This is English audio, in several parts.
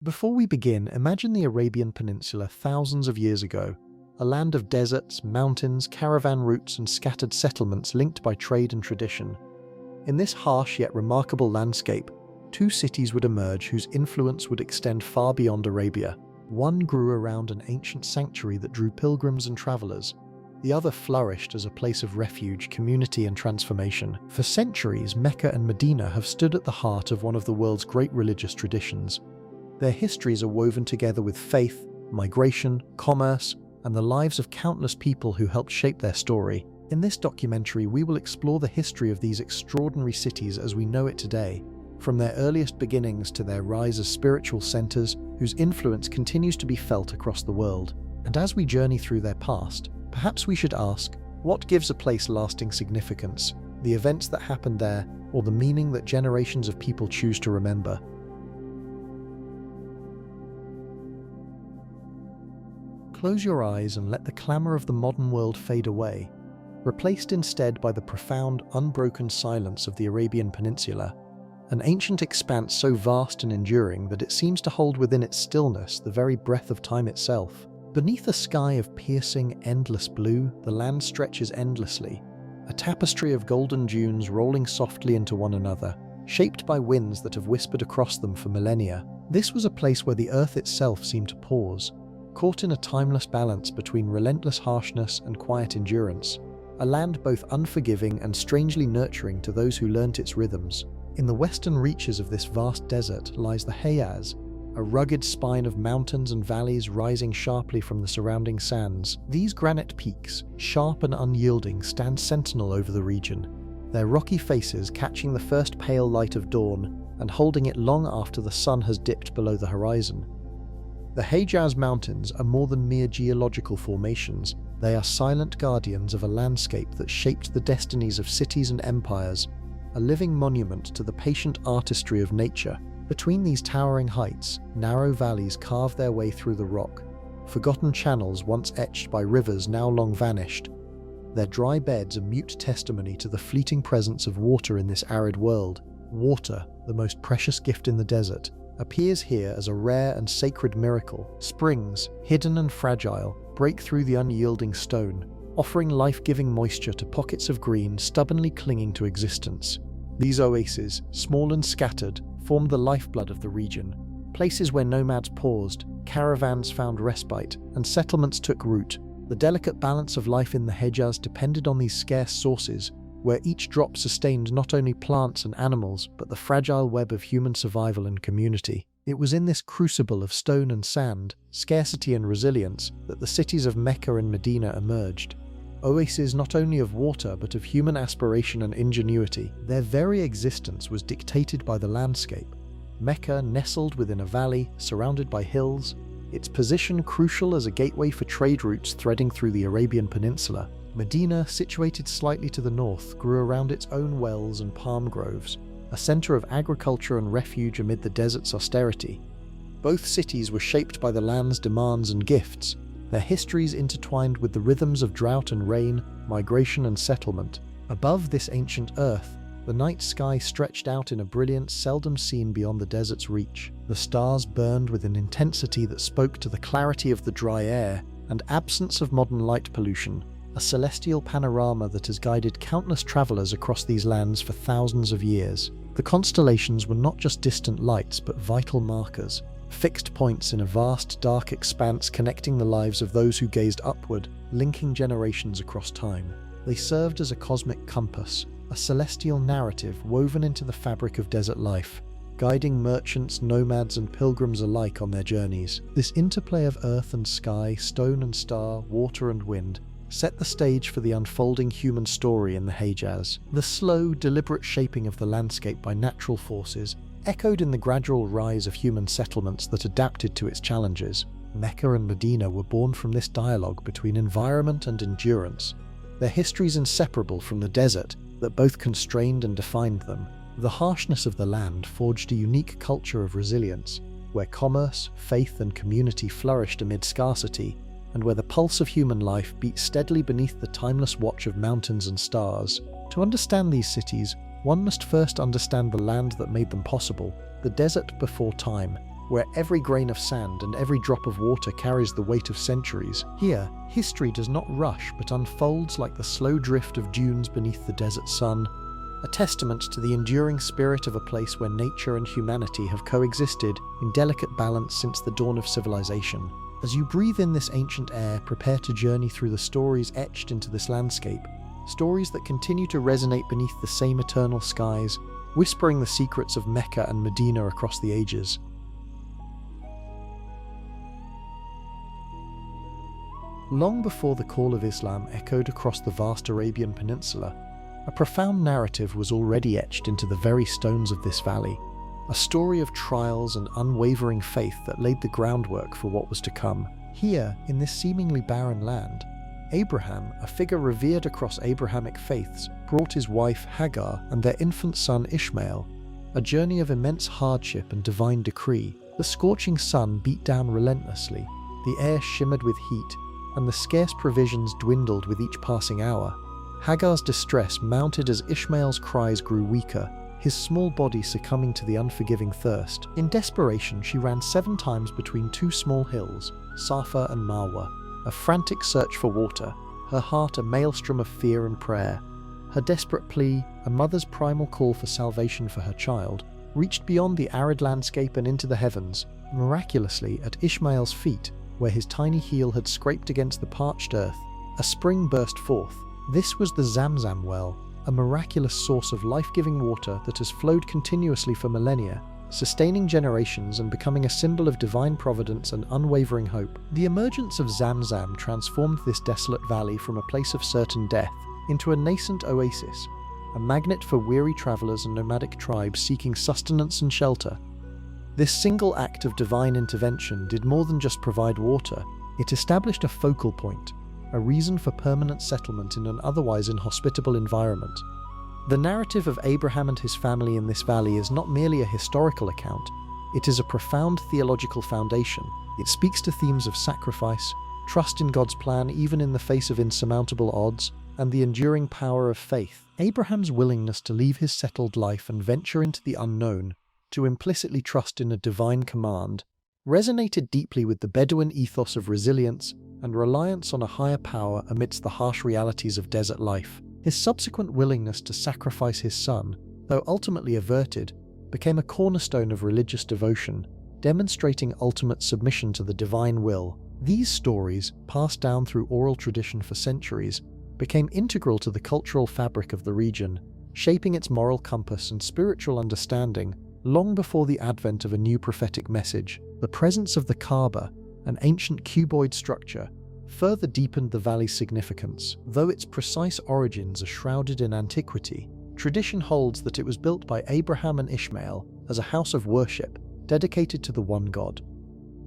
Before we begin, imagine the Arabian Peninsula thousands of years ago, a land of deserts, mountains, caravan routes, and scattered settlements linked by trade and tradition. In this harsh yet remarkable landscape, two cities would emerge whose influence would extend far beyond Arabia. One grew around an ancient sanctuary that drew pilgrims and travelers. The other flourished as a place of refuge, community, and transformation. For centuries, Mecca and Medina have stood at the heart of one of the world's great religious traditions. Their histories are woven together with faith, migration, commerce, and the lives of countless people who helped shape their story. In this documentary, we will explore the history of these extraordinary cities as we know it today, from their earliest beginnings to their rise as spiritual centers whose influence continues to be felt across the world. And as we journey through their past, perhaps we should ask, what gives a place lasting significance? The events that happened there, or the meaning that generations of people choose to remember? Close your eyes and let the clamor of the modern world fade away, replaced instead by the profound, unbroken silence of the Arabian Peninsula, an ancient expanse so vast and enduring that it seems to hold within its stillness the very breath of time itself. Beneath a sky of piercing, endless blue, the land stretches endlessly, a tapestry of golden dunes rolling softly into one another, shaped by winds that have whispered across them for millennia. This was a place where the earth itself seemed to pause, caught in a timeless balance between relentless harshness and quiet endurance, a land both unforgiving and strangely nurturing to those who learnt its rhythms. In the western reaches of this vast desert lies the Hejaz, a rugged spine of mountains and valleys rising sharply from the surrounding sands. These granite peaks, sharp and unyielding, stand sentinel over the region, their rocky faces catching the first pale light of dawn and holding it long after the sun has dipped below the horizon. The Hejaz Mountains are more than mere geological formations. They are silent guardians of a landscape that shaped the destinies of cities and empires, a living monument to the patient artistry of nature. Between these towering heights, narrow valleys carve their way through the rock, forgotten channels once etched by rivers now long vanished. Their dry beds are mute testimony to the fleeting presence of water in this arid world. Water, the most precious gift in the desert, appears here as a rare and sacred miracle. Springs, hidden and fragile, break through the unyielding stone, offering life-giving moisture to pockets of green stubbornly clinging to existence. These oases, small and scattered, formed the lifeblood of the region, places where nomads paused, caravans found respite, and settlements took root. The delicate balance of life in the Hejaz depended on these scarce sources, where each drop sustained not only plants and animals, but the fragile web of human survival and community. It was in this crucible of stone and sand, scarcity and resilience, that the cities of Mecca and Medina emerged. Oases not only of water but of human aspiration and ingenuity. Their very existence was dictated by the landscape. Mecca nestled within a valley, surrounded by hills, its position crucial as a gateway for trade routes threading through the Arabian Peninsula. Medina, situated slightly to the north, grew around its own wells and palm groves, a center of agriculture and refuge amid the desert's austerity. Both cities were shaped by the land's demands and gifts, their histories intertwined with the rhythms of drought and rain, migration and settlement. Above this ancient earth, the night sky stretched out in a brilliance seldom seen beyond the desert's reach. The stars burned with an intensity that spoke to the clarity of the dry air and absence of modern light pollution, a celestial panorama that has guided countless travelers across these lands for thousands of years. The constellations were not just distant lights but vital markers, fixed points in a vast, dark expanse connecting the lives of those who gazed upward, linking generations across time. They served as a cosmic compass, a celestial narrative woven into the fabric of desert life, guiding merchants, nomads, and pilgrims alike on their journeys. This interplay of earth and sky, stone and star, water and wind, set the stage for the unfolding human story in the Hejaz. The slow, deliberate shaping of the landscape by natural forces echoed in the gradual rise of human settlements that adapted to its challenges. Mecca and Medina were born from this dialogue between environment and endurance, their histories inseparable from the desert that both constrained and defined them. The harshness of the land forged a unique culture of resilience, where commerce, faith, and community flourished amid scarcity, and where the pulse of human life beat steadily beneath the timeless watch of mountains and stars. To understand these cities, one must first understand the land that made them possible, the desert before time, where every grain of sand and every drop of water carries the weight of centuries. Here, history does not rush but unfolds like the slow drift of dunes beneath the desert sun, a testament to the enduring spirit of a place where nature and humanity have coexisted in delicate balance since the dawn of civilization. As you breathe in this ancient air, prepare to journey through the stories etched into this landscape, stories that continue to resonate beneath the same eternal skies, whispering the secrets of Mecca and Medina across the ages. Long before the call of Islam echoed across the vast Arabian Peninsula, a profound narrative was already etched into the very stones of this valley, a story of trials and unwavering faith that laid the groundwork for what was to come. Here, in this seemingly barren land, Abraham, a figure revered across Abrahamic faiths, brought his wife Hagar and their infant son Ishmael, a journey of immense hardship and divine decree. The scorching sun beat down relentlessly, the air shimmered with heat, and the scarce provisions dwindled with each passing hour. Hagar's distress mounted as Ishmael's cries grew weaker, his small body succumbing to the unforgiving thirst. In desperation, she ran 7 times between 2 small hills, Safa and Marwa, a frantic search for water, her heart a maelstrom of fear and prayer. Her desperate plea, a mother's primal call for salvation for her child, reached beyond the arid landscape and into the heavens. Miraculously, at Ishmael's feet, where his tiny heel had scraped against the parched earth, a spring burst forth. This was the Zamzam well, a miraculous source of life-giving water that has flowed continuously for millennia, sustaining generations and becoming a symbol of divine providence and unwavering hope. The emergence of Zamzam transformed this desolate valley from a place of certain death into a nascent oasis, a magnet for weary travelers and nomadic tribes seeking sustenance and shelter. This single act of divine intervention did more than just provide water. It established a focal point, a reason for permanent settlement in an otherwise inhospitable environment. The narrative of Abraham and his family in this valley is not merely a historical account, it is a profound theological foundation. It speaks to themes of sacrifice, trust in God's plan even in the face of insurmountable odds, and the enduring power of faith. Abraham's willingness to leave his settled life and venture into the unknown, to implicitly trust in a divine command, resonated deeply with the Bedouin ethos of resilience and reliance on a higher power amidst the harsh realities of desert life. His subsequent willingness to sacrifice his son, though ultimately averted, became a cornerstone of religious devotion, demonstrating ultimate submission to the divine will. These stories, passed down through oral tradition for centuries, became integral to the cultural fabric of the region, shaping its moral compass and spiritual understanding long before the advent of a new prophetic message. The presence of the Kaaba, an ancient cuboid structure, further deepened the valley's significance. Though its precise origins are shrouded in antiquity, tradition holds that it was built by Abraham and Ishmael as a house of worship dedicated to the one God.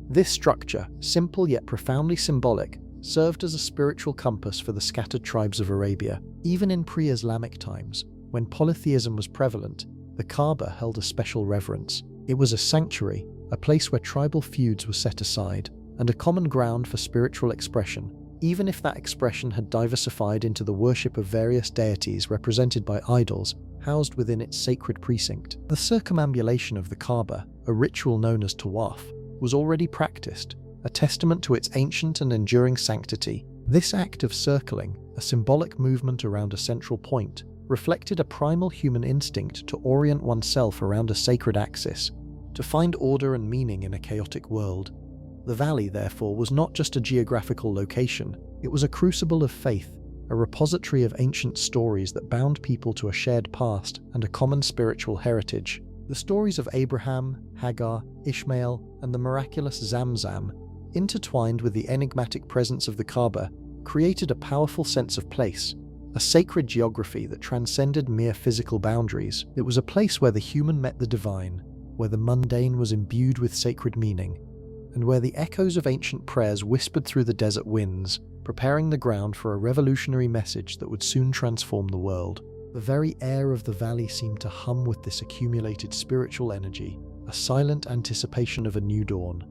This structure, simple yet profoundly symbolic, served as a spiritual compass for the scattered tribes of Arabia. Even in pre-Islamic times, when polytheism was prevalent, the Kaaba held a special reverence. It was a sanctuary, a place where tribal feuds were set aside, and a common ground for spiritual expression, even if that expression had diversified into the worship of various deities represented by idols housed within its sacred precinct. The circumambulation of the Kaaba, a ritual known as tawaf, was already practiced, a testament to its ancient and enduring sanctity. This act of circling, a symbolic movement around a central point, reflected a primal human instinct to orient oneself around a sacred axis, to find order and meaning in a chaotic world. The valley, therefore, was not just a geographical location, it was a crucible of faith, a repository of ancient stories that bound people to a shared past and a common spiritual heritage. The stories of Abraham, Hagar, Ishmael, and the miraculous Zamzam, intertwined with the enigmatic presence of the Kaaba, created a powerful sense of place, a sacred geography that transcended mere physical boundaries. It was a place where the human met the divine, where the mundane was imbued with sacred meaning, and where the echoes of ancient prayers whispered through the desert winds, preparing the ground for a revolutionary message that would soon transform the world. The very air of the valley seemed to hum with this accumulated spiritual energy, a silent anticipation of a new dawn.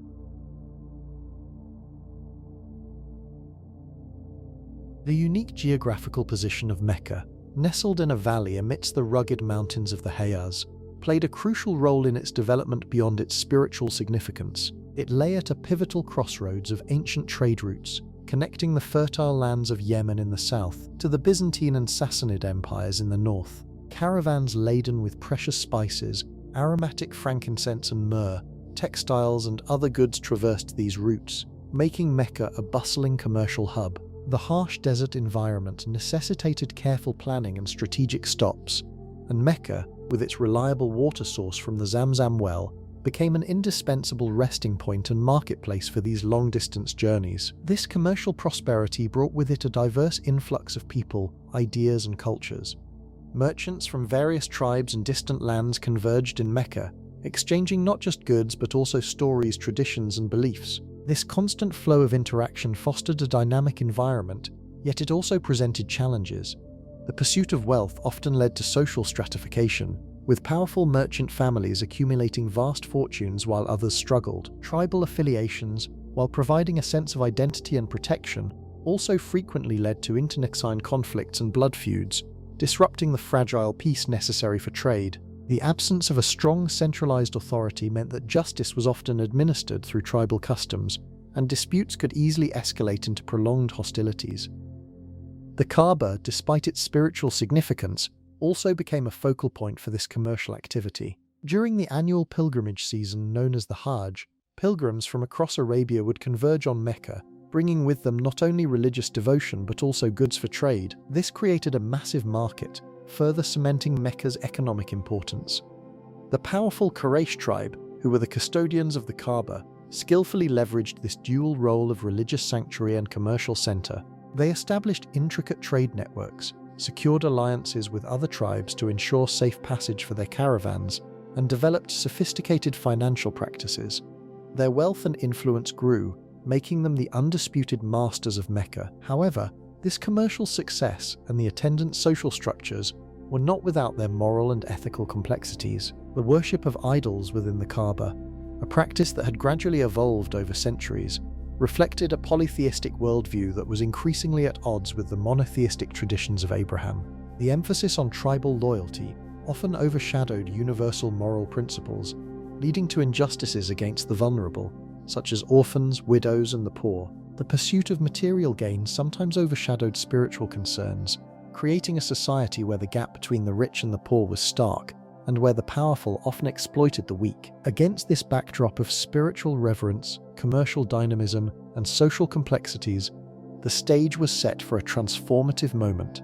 The unique geographical position of Mecca, nestled in a valley amidst the rugged mountains of the Hejaz, played a crucial role in its development beyond its spiritual significance. It lay at a pivotal crossroads of ancient trade routes, connecting the fertile lands of Yemen in the south to the Byzantine and Sassanid empires in the north. Caravans laden with precious spices, aromatic frankincense and myrrh, textiles and other goods traversed these routes, making Mecca a bustling commercial hub. The harsh desert environment necessitated careful planning and strategic stops, and Mecca, with its reliable water source from the Zamzam well, became an indispensable resting point and marketplace for these long-distance journeys. This commercial prosperity brought with it a diverse influx of people, ideas and cultures. Merchants from various tribes and distant lands converged in Mecca, exchanging not just goods but also stories, traditions and beliefs. This constant flow of interaction fostered a dynamic environment, yet it also presented challenges. The pursuit of wealth often led to social stratification, with powerful merchant families accumulating vast fortunes while others struggled. Tribal affiliations, while providing a sense of identity and protection, also frequently led to internecine conflicts and blood feuds, disrupting the fragile peace necessary for trade. The absence of a strong centralized authority meant that justice was often administered through tribal customs, and disputes could easily escalate into prolonged hostilities. The Kaaba, despite its spiritual significance, also became a focal point for this commercial activity. During the annual pilgrimage season known as the Hajj, pilgrims from across Arabia would converge on Mecca, bringing with them not only religious devotion but also goods for trade. This created a massive market, further cementing Mecca's economic importance. The powerful Quraysh tribe, who were the custodians of the Kaaba, skillfully leveraged this dual role of religious sanctuary and commercial center. They established intricate trade networks, secured alliances with other tribes to ensure safe passage for their caravans, and developed sophisticated financial practices. Their wealth and influence grew, making them the undisputed masters of Mecca. However, this commercial success and the attendant social structures were not without their moral and ethical complexities. The worship of idols within the Kaaba, a practice that had gradually evolved over centuries, reflected a polytheistic worldview that was increasingly at odds with the monotheistic traditions of Abraham. The emphasis on tribal loyalty often overshadowed universal moral principles, leading to injustices against the vulnerable, such as orphans, widows, and the poor. The pursuit of material gain sometimes overshadowed spiritual concerns, creating a society where the gap between the rich and the poor was stark, and where the powerful often exploited the weak. Against this backdrop of spiritual reverence, commercial dynamism, and social complexities, the stage was set for a transformative moment.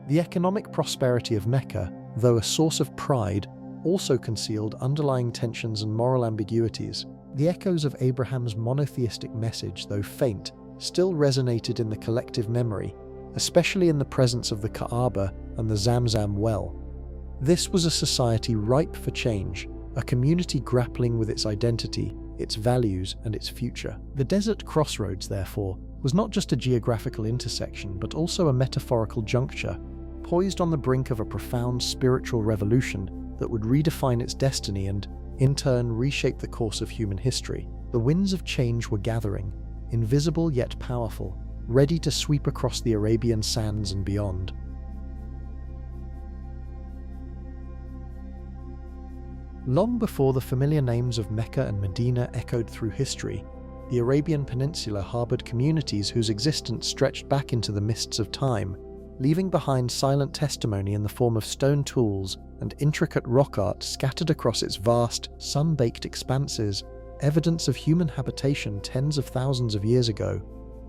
The economic prosperity of Mecca, though a source of pride, also concealed underlying tensions and moral ambiguities. The echoes of Abraham's monotheistic message, though faint, still resonated in the collective memory, especially in the presence of the Kaaba and the Zamzam well. This was a society ripe for change, a community grappling with its identity, its values, and its future. The desert crossroads, therefore, was not just a geographical intersection, but also a metaphorical juncture, poised on the brink of a profound spiritual revolution that would redefine its destiny and, in turn, reshape the course of human history. The winds of change were gathering, invisible yet powerful, ready to sweep across the Arabian sands and beyond. Long before the familiar names of Mecca and Medina echoed through history, the Arabian Peninsula harbored communities whose existence stretched back into the mists of time, leaving behind silent testimony in the form of stone tools and intricate rock art scattered across its vast, sun-baked expanses, evidence of human habitation tens of thousands of years ago.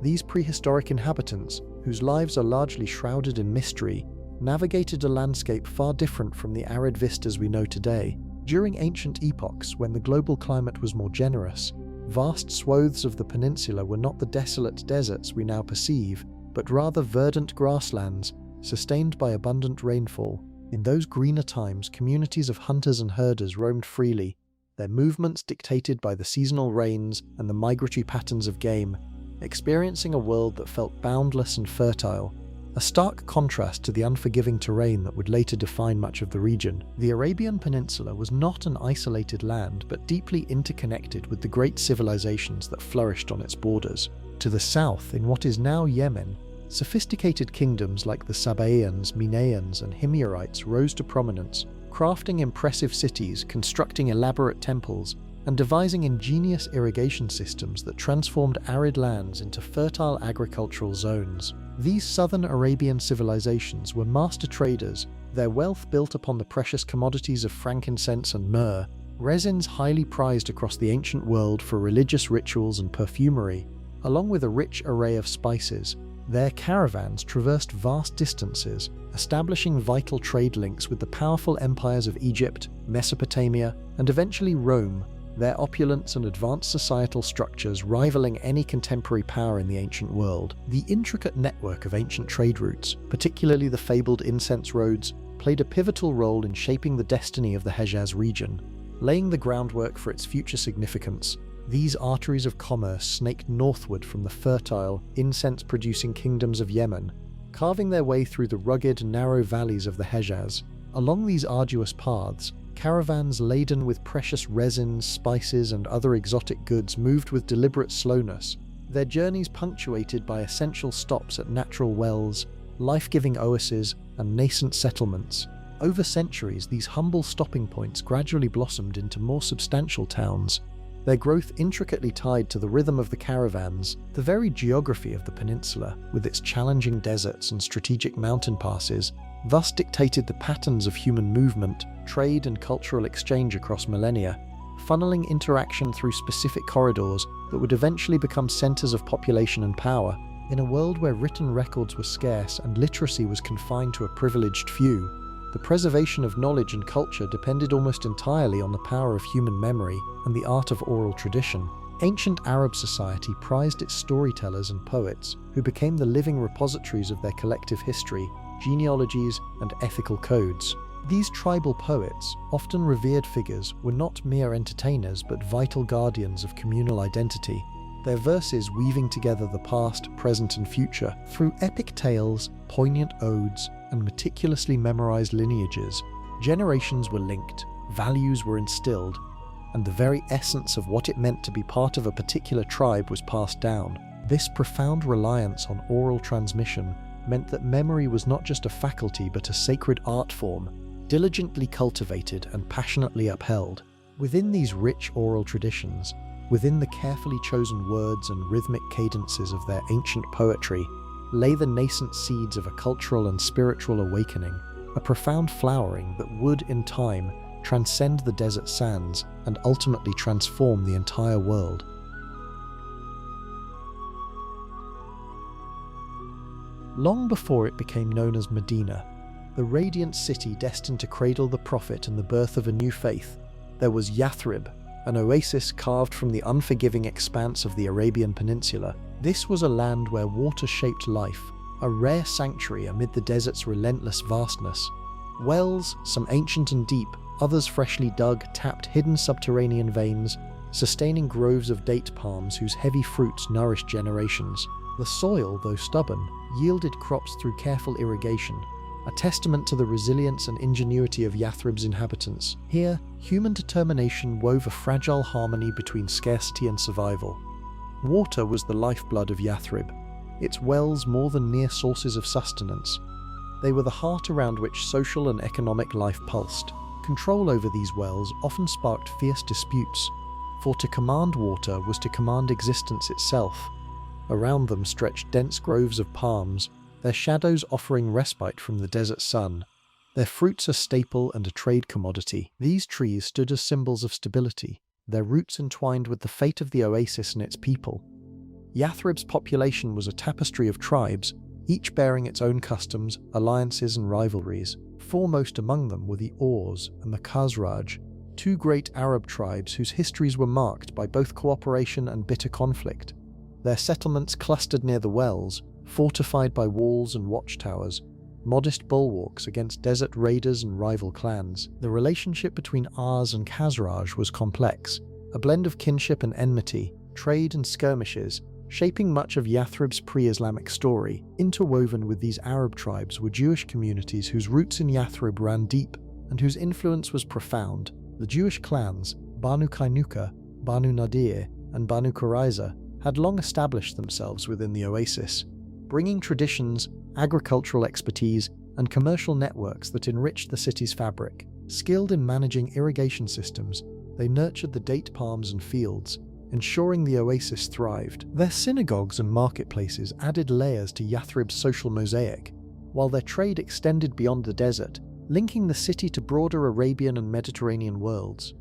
These prehistoric inhabitants, whose lives are largely shrouded in mystery, navigated a landscape far different from the arid vistas we know today. During ancient epochs, when the global climate was more generous, vast swathes of the peninsula were not the desolate deserts we now perceive, but rather verdant grasslands, sustained by abundant rainfall. In those greener times, communities of hunters and herders roamed freely, their movements dictated by the seasonal rains and the migratory patterns of game, experiencing a world that felt boundless and fertile, a stark contrast to the unforgiving terrain that would later define much of the region. The Arabian Peninsula was not an isolated land, but deeply interconnected with the great civilizations that flourished on its borders. To the south, in what is now Yemen, sophisticated kingdoms like the Sabaeans, Minaeans, and Himyarites rose to prominence, crafting impressive cities, constructing elaborate temples, and devising ingenious irrigation systems that transformed arid lands into fertile agricultural zones. These southern Arabian civilizations were master traders, their wealth built upon the precious commodities of frankincense and myrrh, resins highly prized across the ancient world for religious rituals and perfumery, along with a rich array of spices. Their caravans traversed vast distances, establishing vital trade links with the powerful empires of Egypt, Mesopotamia, and eventually Rome, their opulence and advanced societal structures rivaling any contemporary power in the ancient world. The intricate network of ancient trade routes, particularly the fabled incense roads, played a pivotal role in shaping the destiny of the Hejaz region, laying the groundwork for its future significance. These arteries of commerce snaked northward from the fertile, incense-producing kingdoms of Yemen, carving their way through the rugged, narrow valleys of the Hejaz. Along these arduous paths, caravans laden with precious resins, spices, and other exotic goods moved with deliberate slowness, their journeys punctuated by essential stops at natural wells, life-giving oases, and nascent settlements. Over centuries, these humble stopping points gradually blossomed into more substantial towns, their growth intricately tied to the rhythm of the caravans. The very geography of the peninsula, with its challenging deserts and strategic mountain passes, thus dictated the patterns of human movement, trade, and cultural exchange across millennia, funneling interaction through specific corridors that would eventually become centers of population and power. In a world where written records were scarce and literacy was confined to a privileged few, the preservation of knowledge and culture depended almost entirely on the power of human memory and the art of oral tradition. Ancient Arab society prized its storytellers and poets, who became the living repositories of their collective history, genealogies, and ethical codes. These tribal poets, often revered figures, were not mere entertainers but vital guardians of communal identity, their verses weaving together the past, present, and future. Through epic tales, poignant odes, and meticulously memorized lineages, generations were linked, values were instilled, and the very essence of what it meant to be part of a particular tribe was passed down. This profound reliance on oral transmission meant that memory was not just a faculty but a sacred art form, diligently cultivated and passionately upheld. Within these rich oral traditions, within the carefully chosen words and rhythmic cadences of their ancient poetry, lay the nascent seeds of a cultural and spiritual awakening, a profound flowering that would, in time, transcend the desert sands and ultimately transform the entire world. Long before it became known as Medina, the radiant city destined to cradle the Prophet and the birth of a new faith, there was Yathrib, an oasis carved from the unforgiving expanse of the Arabian Peninsula. This was a land where water shaped life, a rare sanctuary amid the desert's relentless vastness. Wells, some ancient and deep, others freshly dug, tapped hidden subterranean veins, sustaining groves of date palms whose heavy fruits nourished generations. The soil, though stubborn, yielded crops through careful irrigation, a testament to the resilience and ingenuity of Yathrib's inhabitants. Here, human determination wove a fragile harmony between scarcity and survival. Water was the lifeblood of Yathrib, its wells more than mere sources of sustenance. They were the heart around which social and economic life pulsed. Control over these wells often sparked fierce disputes, for to command water was to command existence itself. Around them stretched dense groves of palms, their shadows offering respite from the desert sun. Their fruits a staple and a trade commodity. These trees stood as symbols of stability, their roots entwined with the fate of the oasis and its people. Yathrib's population was a tapestry of tribes, each bearing its own customs, alliances, and rivalries. Foremost among them were the Aws and the Khazraj, two great Arab tribes whose histories were marked by both cooperation and bitter conflict. Their settlements clustered near the wells, fortified by walls and watchtowers, modest bulwarks against desert raiders and rival clans. The relationship between Aws and Khazraj was complex, a blend of kinship and enmity, trade and skirmishes, shaping much of Yathrib's pre-Islamic story. Interwoven with these Arab tribes were Jewish communities whose roots in Yathrib ran deep and whose influence was profound. The Jewish clans, Banu Kainuka, Banu Nadir, and Banu Qurayza, had long established themselves within the oasis, bringing traditions, agricultural expertise, and commercial networks that enriched the city's fabric. Skilled in managing irrigation systems, they nurtured the date palms and fields, ensuring the oasis thrived. Their synagogues and marketplaces added layers to Yathrib's social mosaic, while their trade extended beyond the desert, linking the city to broader Arabian and Mediterranean worlds.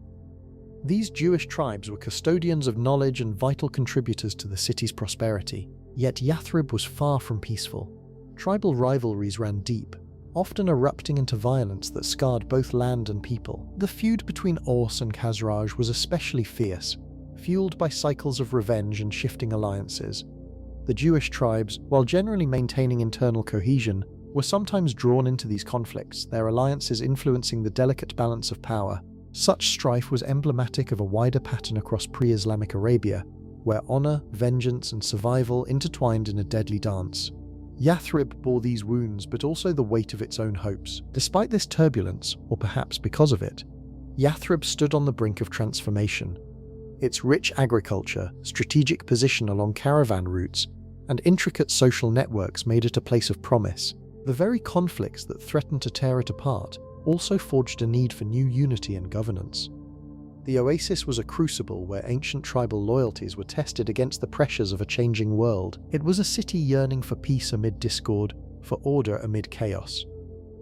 These Jewish tribes were custodians of knowledge and vital contributors to the city's prosperity. Yet Yathrib was far from peaceful. Tribal rivalries ran deep, often erupting into violence that scarred both land and people. The feud between Aus and Khazraj was especially fierce, fueled by cycles of revenge and shifting alliances. The Jewish tribes, while generally maintaining internal cohesion, were sometimes drawn into these conflicts, their alliances influencing the delicate balance of power. Such strife was emblematic of a wider pattern across pre-Islamic Arabia, where honor, vengeance, and survival intertwined in a deadly dance. Yathrib bore these wounds, but also the weight of its own hopes. Despite this turbulence, or perhaps because of it, Yathrib stood on the brink of transformation. Its rich agriculture, strategic position along caravan routes, and intricate social networks made it a place of promise. The very conflicts that threatened to tear it apart also forged a need for new unity and governance. The oasis was a crucible where ancient tribal loyalties were tested against the pressures of a changing world. It was a city yearning for peace amid discord, for order amid chaos.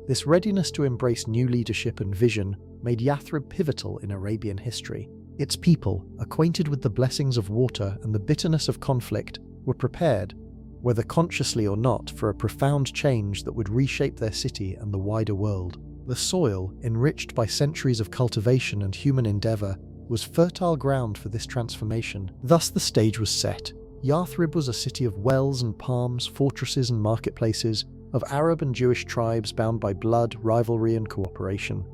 This readiness to embrace new leadership and vision made Yathrib pivotal in Arabian history. Its people, acquainted with the blessings of water and the bitterness of conflict, were prepared, whether consciously or not, for a profound change that would reshape their city and the wider world. The soil, enriched by centuries of cultivation and human endeavor, was fertile ground for this transformation. Thus the stage was set. Yathrib was a city of wells and palms, fortresses and marketplaces, of Arab and Jewish tribes bound by blood, rivalry and cooperation.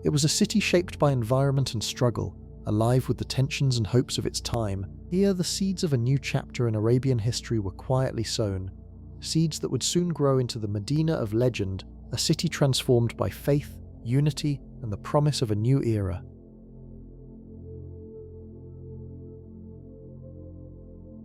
It was a city shaped by environment and struggle, alive with the tensions and hopes of its time. Here the seeds of a new chapter in Arabian history were quietly sown, seeds that would soon grow into the Medina of legend, a city transformed by faith, unity, and the promise of a new era.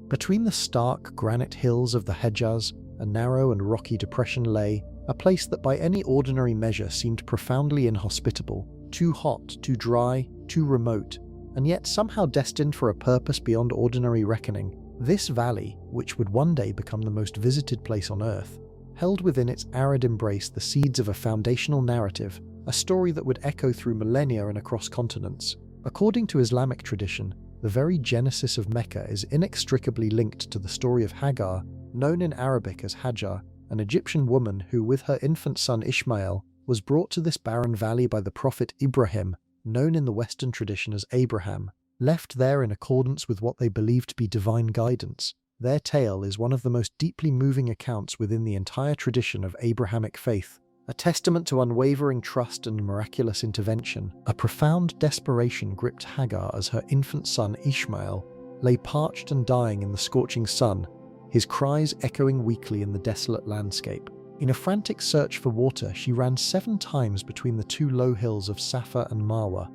Between the stark granite hills of the Hejaz, a narrow and rocky depression lay, a place that by any ordinary measure seemed profoundly inhospitable, too hot, too dry, too remote, and yet somehow destined for a purpose beyond ordinary reckoning. This valley, which would one day become the most visited place on Earth, held within its arid embrace the seeds of a foundational narrative, a story that would echo through millennia and across continents. According to Islamic tradition, the very genesis of Mecca is inextricably linked to the story of Hagar, known in Arabic as Hajar, an Egyptian woman who, with her infant son Ishmael, was brought to this barren valley by the prophet Ibrahim, known in the Western tradition as Abraham, left there in accordance with what they believed to be divine guidance. Their tale is one of the most deeply moving accounts within the entire tradition of Abrahamic faith, a testament to unwavering trust and miraculous intervention. A profound desperation gripped Hagar as her infant son Ishmael lay parched and dying in the scorching sun, his cries echoing weakly in the desolate landscape. In a frantic search for water, she ran 7 times between the 2 low hills of Safa and Marwa,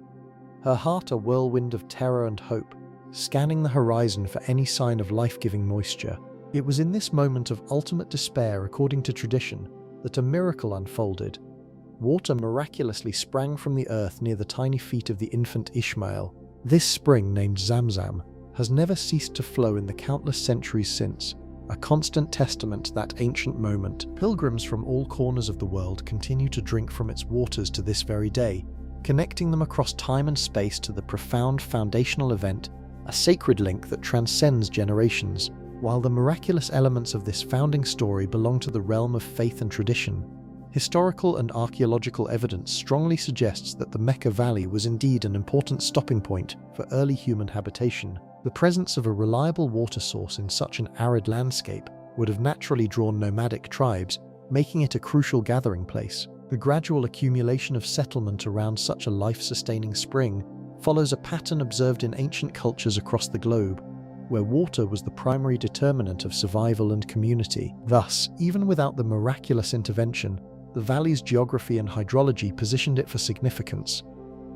her heart a whirlwind of terror and hope, scanning the horizon for any sign of life-giving moisture. It was in this moment of ultimate despair, according to tradition, that a miracle unfolded. Water miraculously sprang from the earth near the tiny feet of the infant Ishmael. This spring, named Zamzam, has never ceased to flow in the countless centuries since, a constant testament to that ancient moment. Pilgrims from all corners of the world continue to drink from its waters to this very day, connecting them across time and space to the profound foundational event, a sacred link that transcends generations. While the miraculous elements of this founding story belong to the realm of faith and tradition, historical and archaeological evidence strongly suggests that the Mecca Valley was indeed an important stopping point for early human habitation. The presence of a reliable water source in such an arid landscape would have naturally drawn nomadic tribes, making it a crucial gathering place. The gradual accumulation of settlement around such a life-sustaining spring follows a pattern observed in ancient cultures across the globe, where water was the primary determinant of survival and community. Thus, even without the miraculous intervention, the valley's geography and hydrology positioned it for significance.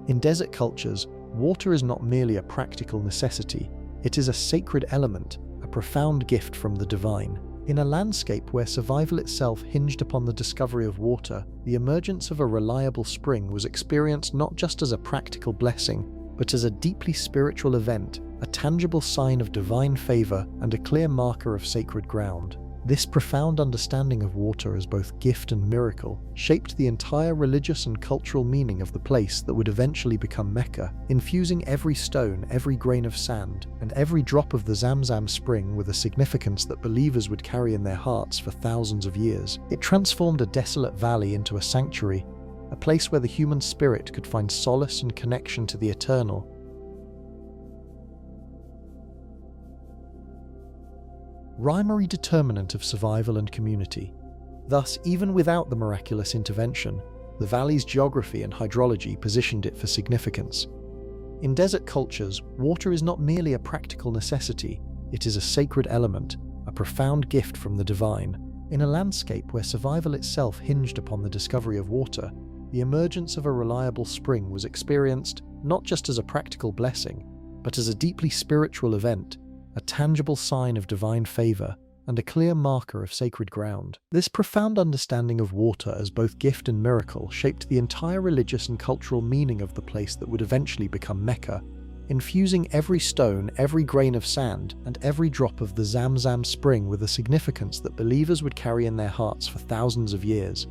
In desert cultures, water is not merely a practical necessity, it is a sacred element, a profound gift from the divine. In a landscape where survival itself hinged upon the discovery of water, the emergence of a reliable spring was experienced not just as a practical blessing, but as a deeply spiritual event, a tangible sign of divine favor and a clear marker of sacred ground. This profound understanding of water as both gift and miracle shaped the entire religious and cultural meaning of the place that would eventually become Mecca, infusing every stone, every grain of sand, and every drop of the Zamzam spring with a significance that believers would carry in their hearts for thousands of years. It transformed a desolate valley into a sanctuary, a place where the human spirit could find solace and connection to the eternal. Primary determinant of survival and community. Thus, even without the miraculous intervention, the valley's geography and hydrology positioned it for significance. In desert cultures, water is not merely a practical necessity, it is a sacred element, a profound gift from the divine. In a landscape where survival itself hinged upon the discovery of water, the emergence of a reliable spring was experienced not just as a practical blessing, but as a deeply spiritual event, a tangible sign of divine favor, and a clear marker of sacred ground. This profound understanding of water as both gift and miracle shaped the entire religious and cultural meaning of the place that would eventually become Mecca, infusing every stone, every grain of sand, and every drop of the Zamzam spring with a significance that believers would carry in their hearts for thousands of years.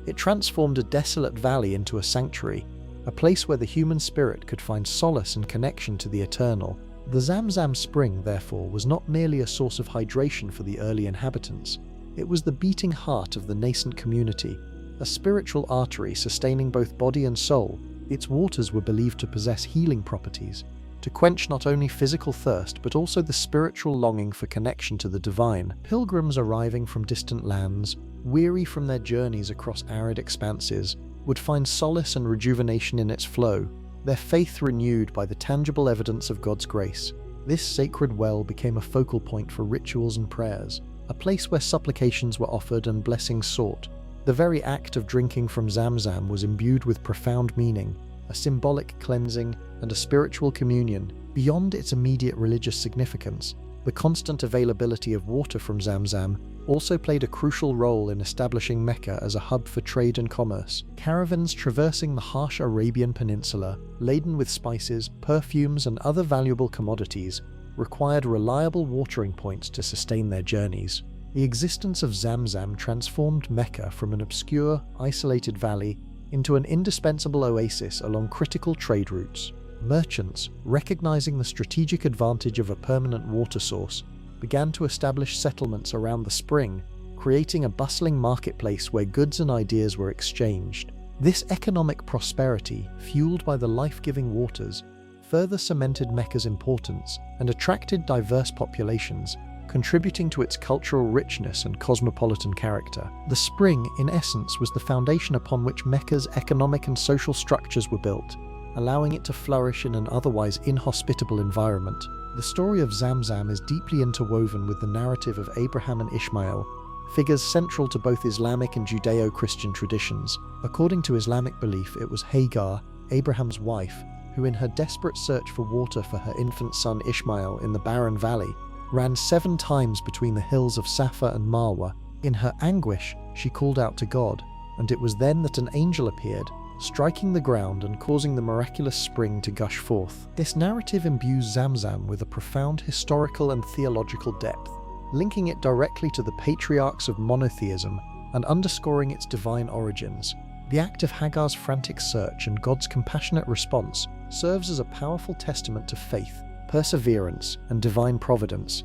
It transformed a desolate valley into a sanctuary, a place where the human spirit could find solace and connection to the eternal. The Zamzam spring, therefore, was not merely a source of hydration for the early inhabitants. It was the beating heart of the nascent community, a spiritual artery sustaining both body and soul. Its waters were believed to possess healing properties, to quench not only physical thirst but also the spiritual longing for connection to the divine. Pilgrims arriving from distant lands, weary from their journeys across arid expanses, would find solace and rejuvenation in its flow, their faith renewed by the tangible evidence of God's grace. This sacred well became a focal point for rituals and prayers, a place where supplications were offered and blessings sought. The very act of drinking from Zamzam was imbued with profound meaning, a symbolic cleansing and a spiritual communion. Beyond its immediate religious significance, the constant availability of water from Zamzam also played a crucial role in establishing Mecca as a hub for trade and commerce. Caravans traversing the harsh Arabian Peninsula, laden with spices, perfumes, and other valuable commodities, required reliable watering points to sustain their journeys. The existence of Zamzam transformed Mecca from an obscure, isolated valley into an indispensable oasis along critical trade routes. Merchants, recognizing the strategic advantage of a permanent water source, began to establish settlements around the spring, creating a bustling marketplace where goods and ideas were exchanged. This economic prosperity, fueled by the life-giving waters, further cemented Mecca's importance and attracted diverse populations, contributing to its cultural richness and cosmopolitan character. The spring, in essence, was the foundation upon which Mecca's economic and social structures were built, allowing it to flourish in an otherwise inhospitable environment. The story of Zamzam is deeply interwoven with the narrative of Abraham and Ishmael, figures central to both Islamic and Judeo-Christian traditions. According to Islamic belief, it was Hagar, Abraham's wife, who in her desperate search for water for her infant son Ishmael in the barren valley, ran 7 times between the hills of Safa and Marwa. In her anguish, she called out to God, and it was then that an angel appeared, striking the ground and causing the miraculous spring to gush forth. This narrative imbues Zamzam with a profound historical and theological depth, linking it directly to the patriarchs of monotheism and underscoring its divine origins. The act of Hagar's frantic search and God's compassionate response serves as a powerful testament to faith, perseverance, and divine providence.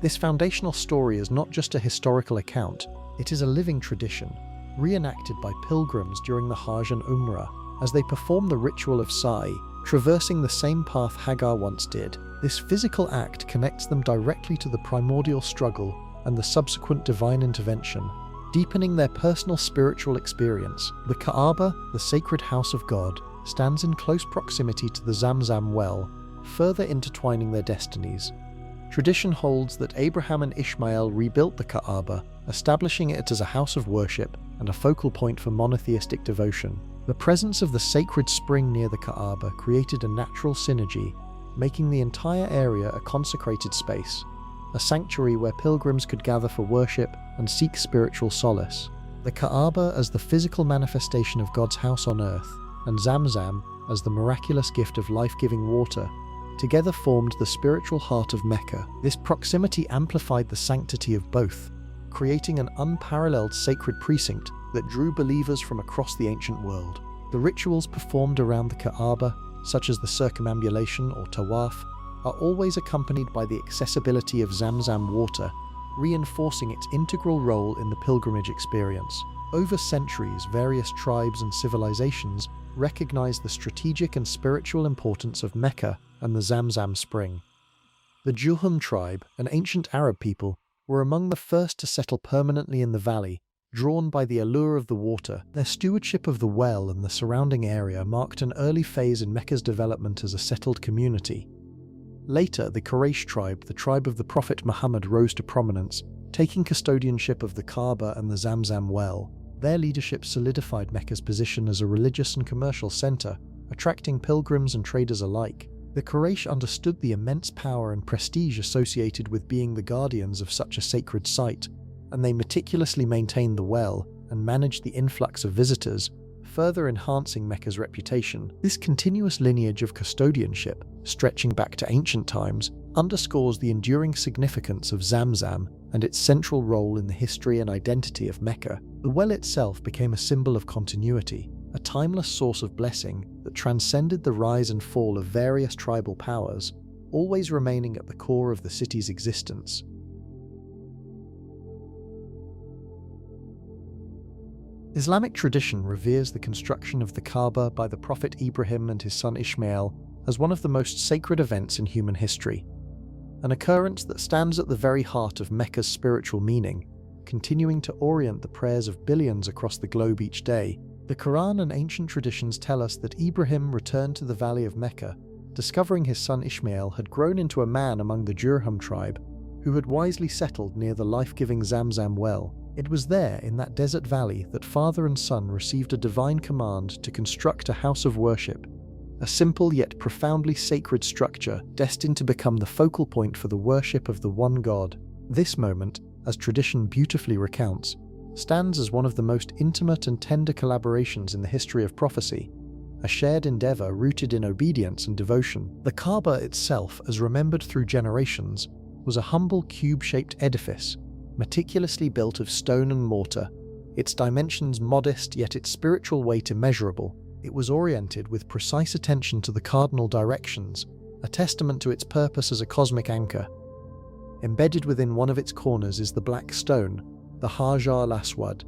This foundational story is not just a historical account, it is a living tradition, reenacted by pilgrims during the Hajj and Umrah, as they perform the ritual of Sa'i, traversing the same path Hagar once did. This physical act connects them directly to the primordial struggle and the subsequent divine intervention, deepening their personal spiritual experience. The Kaaba, the sacred house of God, stands in close proximity to the Zamzam well, further intertwining their destinies. Tradition holds that Abraham and Ishmael rebuilt the Kaaba, establishing it as a house of worship and a focal point for monotheistic devotion. The presence of the sacred spring near the Kaaba created a natural synergy, making the entire area a consecrated space. a sanctuary where pilgrims could gather for worship and seek spiritual solace. The Kaaba as the physical manifestation of God's house on earth, and Zamzam as the miraculous gift of life-giving water, together formed the spiritual heart of Mecca. This proximity amplified the sanctity of both, creating an unparalleled sacred precinct that drew believers from across the ancient world. The rituals performed around the Kaaba, such as the circumambulation or tawaf, are always accompanied by the accessibility of Zamzam water, reinforcing its integral role in the pilgrimage experience. Over centuries, various tribes and civilizations recognized the strategic and spiritual importance of Mecca and the Zamzam spring. The Jurhum tribe, an ancient Arab people, were among the first to settle permanently in the valley, drawn by the allure of the water. Their stewardship of the well and the surrounding area marked an early phase in Mecca's development as a settled community. Later, the Quraysh tribe, the tribe of the Prophet Muhammad, rose to prominence, taking custodianship of the Kaaba and the Zamzam well. Their leadership solidified Mecca's position as a religious and commercial center, attracting pilgrims and traders alike. The Quraysh understood the immense power and prestige associated with being the guardians of such a sacred site, and they meticulously maintained the well and managed the influx of visitors, further enhancing Mecca's reputation. This continuous lineage of custodianship, stretching back to ancient times, underscores the enduring significance of Zamzam and its central role in the history and identity of Mecca. The well itself became a symbol of continuity, a timeless source of blessing that transcended the rise and fall of various tribal powers, always remaining at the core of the city's existence. Islamic tradition reveres the construction of the Kaaba by the Prophet Ibrahim and his son Ishmael as one of the most sacred events in human history, an occurrence that stands at the very heart of Mecca's spiritual meaning, continuing to orient the prayers of billions across the globe each day. The Quran and ancient traditions tell us that Ibrahim returned to the valley of Mecca, discovering his son Ishmael had grown into a man among the Jurhum tribe, who had wisely settled near the life-giving Zamzam well. It was there, in that desert valley, that father and son received a divine command to construct a house of worship, a simple yet profoundly sacred structure destined to become the focal point for the worship of the one God. This moment, as tradition beautifully recounts, stands as one of the most intimate and tender collaborations in the history of prophecy, a shared endeavor rooted in obedience and devotion. The Kaaba itself, as remembered through generations, was a humble cube-shaped edifice, meticulously built of stone and mortar, its dimensions modest yet its spiritual weight immeasurable. It was oriented with precise attention to the cardinal directions, a testament to its purpose as a cosmic anchor. Embedded within one of its corners is the black stone, the Hajar al-Aswad,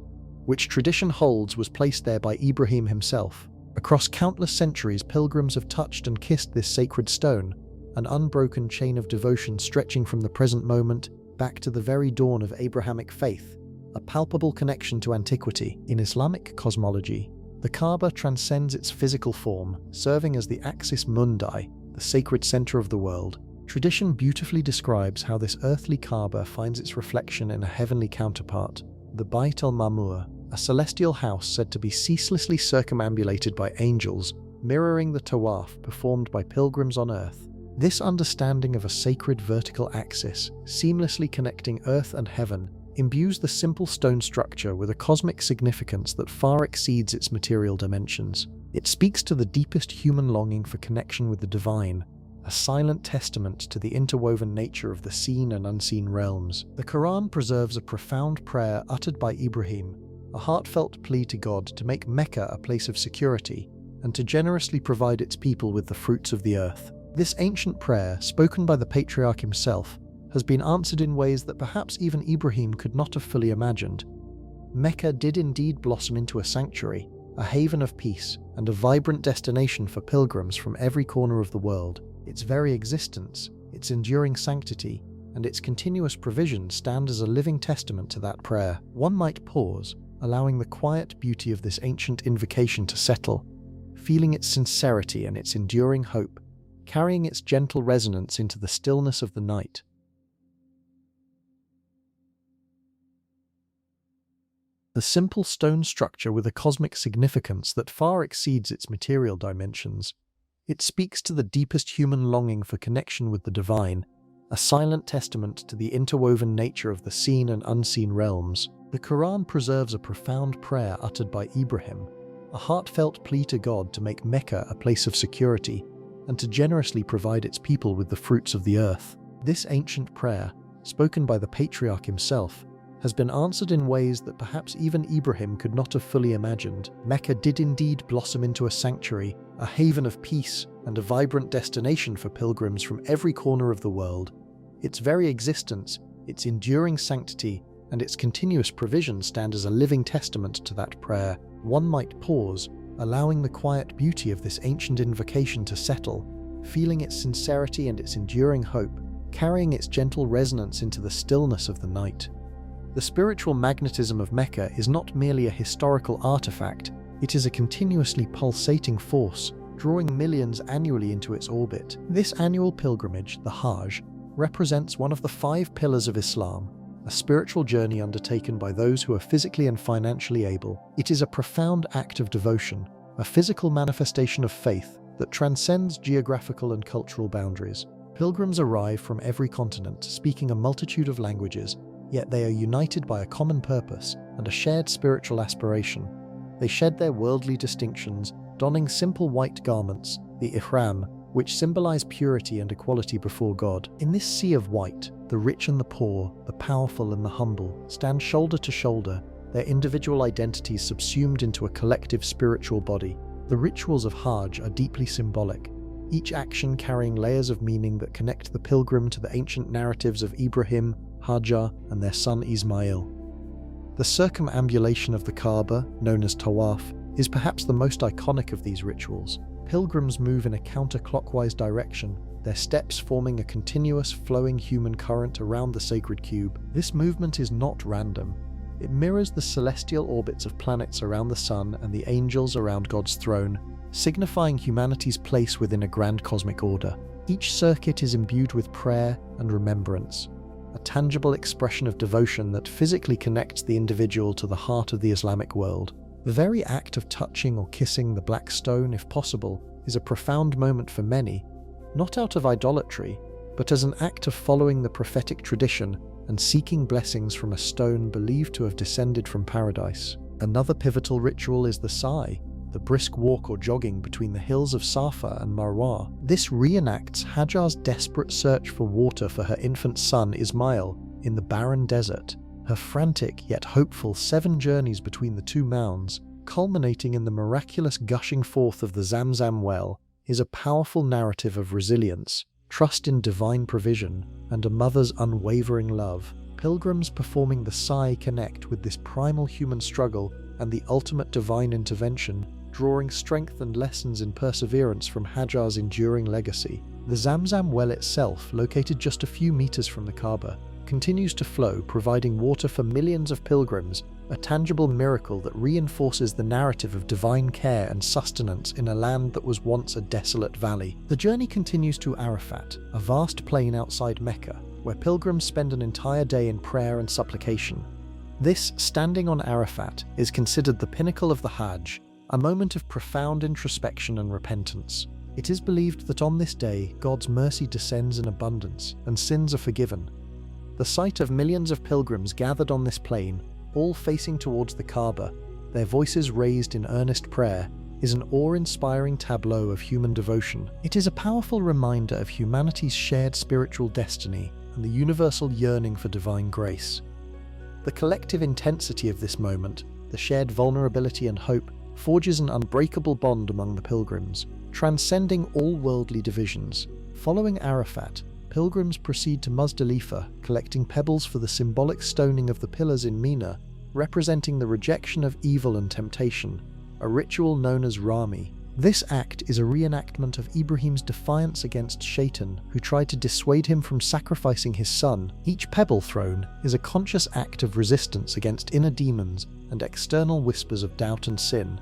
which tradition holds was placed there by Ibrahim himself. Across countless centuries, pilgrims have touched and kissed this sacred stone, an unbroken chain of devotion stretching from the present moment back to the very dawn of Abrahamic faith, a palpable connection to antiquity. In Islamic cosmology, the Kaaba transcends its physical form, serving as the axis mundi, the sacred center of the world. Tradition beautifully describes how this earthly Kaaba finds its reflection in a heavenly counterpart, the Bayt al-Ma'mur, a celestial house said to be ceaselessly circumambulated by angels, mirroring the tawaf performed by pilgrims on earth. This understanding of a sacred vertical axis, seamlessly connecting earth and heaven, imbues the simple stone structure with a cosmic significance that far exceeds its material dimensions. It speaks to the deepest human longing for connection with the divine, a silent testament to the interwoven nature of the seen and unseen realms. The Quran preserves a profound prayer uttered by Ibrahim, a heartfelt plea to God to make Mecca a place of security and to generously provide its people with the fruits of the earth. This ancient prayer, spoken by the patriarch himself, has been answered in ways that perhaps even Ibrahim could not have fully imagined. Mecca did indeed blossom into a sanctuary, a haven of peace, and a vibrant destination for pilgrims from every corner of the world. Its very existence, its enduring sanctity, and its continuous provision stand as a living testament to that prayer. One might pause, allowing the quiet beauty of this ancient invocation to settle, feeling its sincerity and its enduring hope, carrying its gentle resonance into the stillness of the night. The simple stone structure with a cosmic significance that far exceeds its material dimensions. It speaks to the deepest human longing for connection with the divine, a silent testament to the interwoven nature of the seen and unseen realms. The Quran preserves a profound prayer uttered by Ibrahim, a heartfelt plea to God to make Mecca a place of security and to generously provide its people with the fruits of the earth. This ancient prayer, spoken by the patriarch himself, has been answered in ways that perhaps even Ibrahim could not have fully imagined. Mecca did indeed blossom into a sanctuary, a haven of peace, and a vibrant destination for pilgrims from every corner of the world. Its very existence, its enduring sanctity, and its continuous provision stand as a living testament to that prayer. One might pause, allowing the quiet beauty of this ancient invocation to settle, feeling its sincerity and its enduring hope, carrying its gentle resonance into the stillness of the night. The spiritual magnetism of Mecca is not merely a historical artifact, it is a continuously pulsating force, drawing millions annually into its orbit. This annual pilgrimage, the Hajj, represents one of the 5 pillars of Islam, a spiritual journey undertaken by those who are physically and financially able. It is a profound act of devotion, a physical manifestation of faith that transcends geographical and cultural boundaries. Pilgrims arrive from every continent, speaking a multitude of languages, yet they are united by a common purpose and a shared spiritual aspiration. They shed their worldly distinctions, donning simple white garments, the ihram, which symbolize purity and equality before God. In this sea of white, the rich and the poor, the powerful and the humble, stand shoulder to shoulder, their individual identities subsumed into a collective spiritual body. The rituals of Hajj are deeply symbolic, each action carrying layers of meaning that connect the pilgrim to the ancient narratives of Ibrahim, Hajar, and their son Ismail. The circumambulation of the Kaaba, known as Tawaf, is perhaps the most iconic of these rituals. Pilgrims move in a counterclockwise direction, their steps forming a continuous flowing human current around the sacred cube. This movement is not random. It mirrors the celestial orbits of planets around the sun and the angels around God's throne, signifying humanity's place within a grand cosmic order. Each circuit is imbued with prayer and remembrance, a tangible expression of devotion that physically connects the individual to the heart of the Islamic world. The very act of touching or kissing the black stone, if possible, is a profound moment for many, not out of idolatry, but as an act of following the prophetic tradition and seeking blessings from a stone believed to have descended from paradise. Another pivotal ritual is the Sa'i, the brisk walk or jogging between the hills of Safa and Marwa. This reenacts Hajar's desperate search for water for her infant son Ismail in the barren desert. Her frantic yet hopeful 7 journeys between the 2 mounds, culminating in the miraculous gushing forth of the Zamzam well, is a powerful narrative of resilience, trust in divine provision, and a mother's unwavering love. Pilgrims performing the Sa'i connect with this primal human struggle and the ultimate divine intervention, drawing strength and lessons in perseverance from Hajar's enduring legacy. The Zamzam well itself, located just a few meters from the Kaaba, continues to flow, providing water for millions of pilgrims, a tangible miracle that reinforces the narrative of divine care and sustenance in a land that was once a desolate valley. The journey continues to Arafat, a vast plain outside Mecca, where pilgrims spend an entire day in prayer and supplication. This standing on Arafat is considered the pinnacle of the Hajj, a moment of profound introspection and repentance. It is believed that on this day, God's mercy descends in abundance and sins are forgiven. The sight of millions of pilgrims gathered on this plain, all facing towards the Kaaba, their voices raised in earnest prayer, is an awe-inspiring tableau of human devotion. It is a powerful reminder of humanity's shared spiritual destiny and the universal yearning for divine grace. The collective intensity of this moment, the shared vulnerability and hope, forges an unbreakable bond among the pilgrims, transcending all worldly divisions. Following Arafat, pilgrims proceed to Muzdalifa, collecting pebbles for the symbolic stoning of the pillars in Mina, representing the rejection of evil and temptation, a ritual known as Rami. This act is a reenactment of Ibrahim's defiance against Shaitan, who tried to dissuade him from sacrificing his son. Each pebble thrown is a conscious act of resistance against inner demons and external whispers of doubt and sin.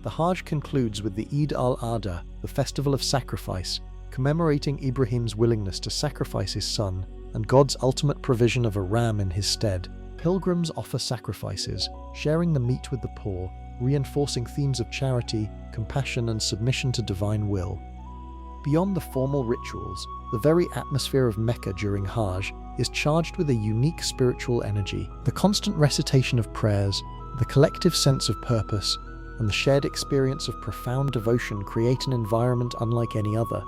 The Hajj concludes with the Eid al-Adha, the festival of sacrifice, commemorating Ibrahim's willingness to sacrifice his son and God's ultimate provision of a ram in his stead. Pilgrims offer sacrifices, sharing the meat with the poor, reinforcing themes of charity, compassion, and submission to divine will. Beyond the formal rituals, the very atmosphere of Mecca during Hajj is charged with a unique spiritual energy. The constant recitation of prayers, the collective sense of purpose, and the shared experience of profound devotion create an environment unlike any other.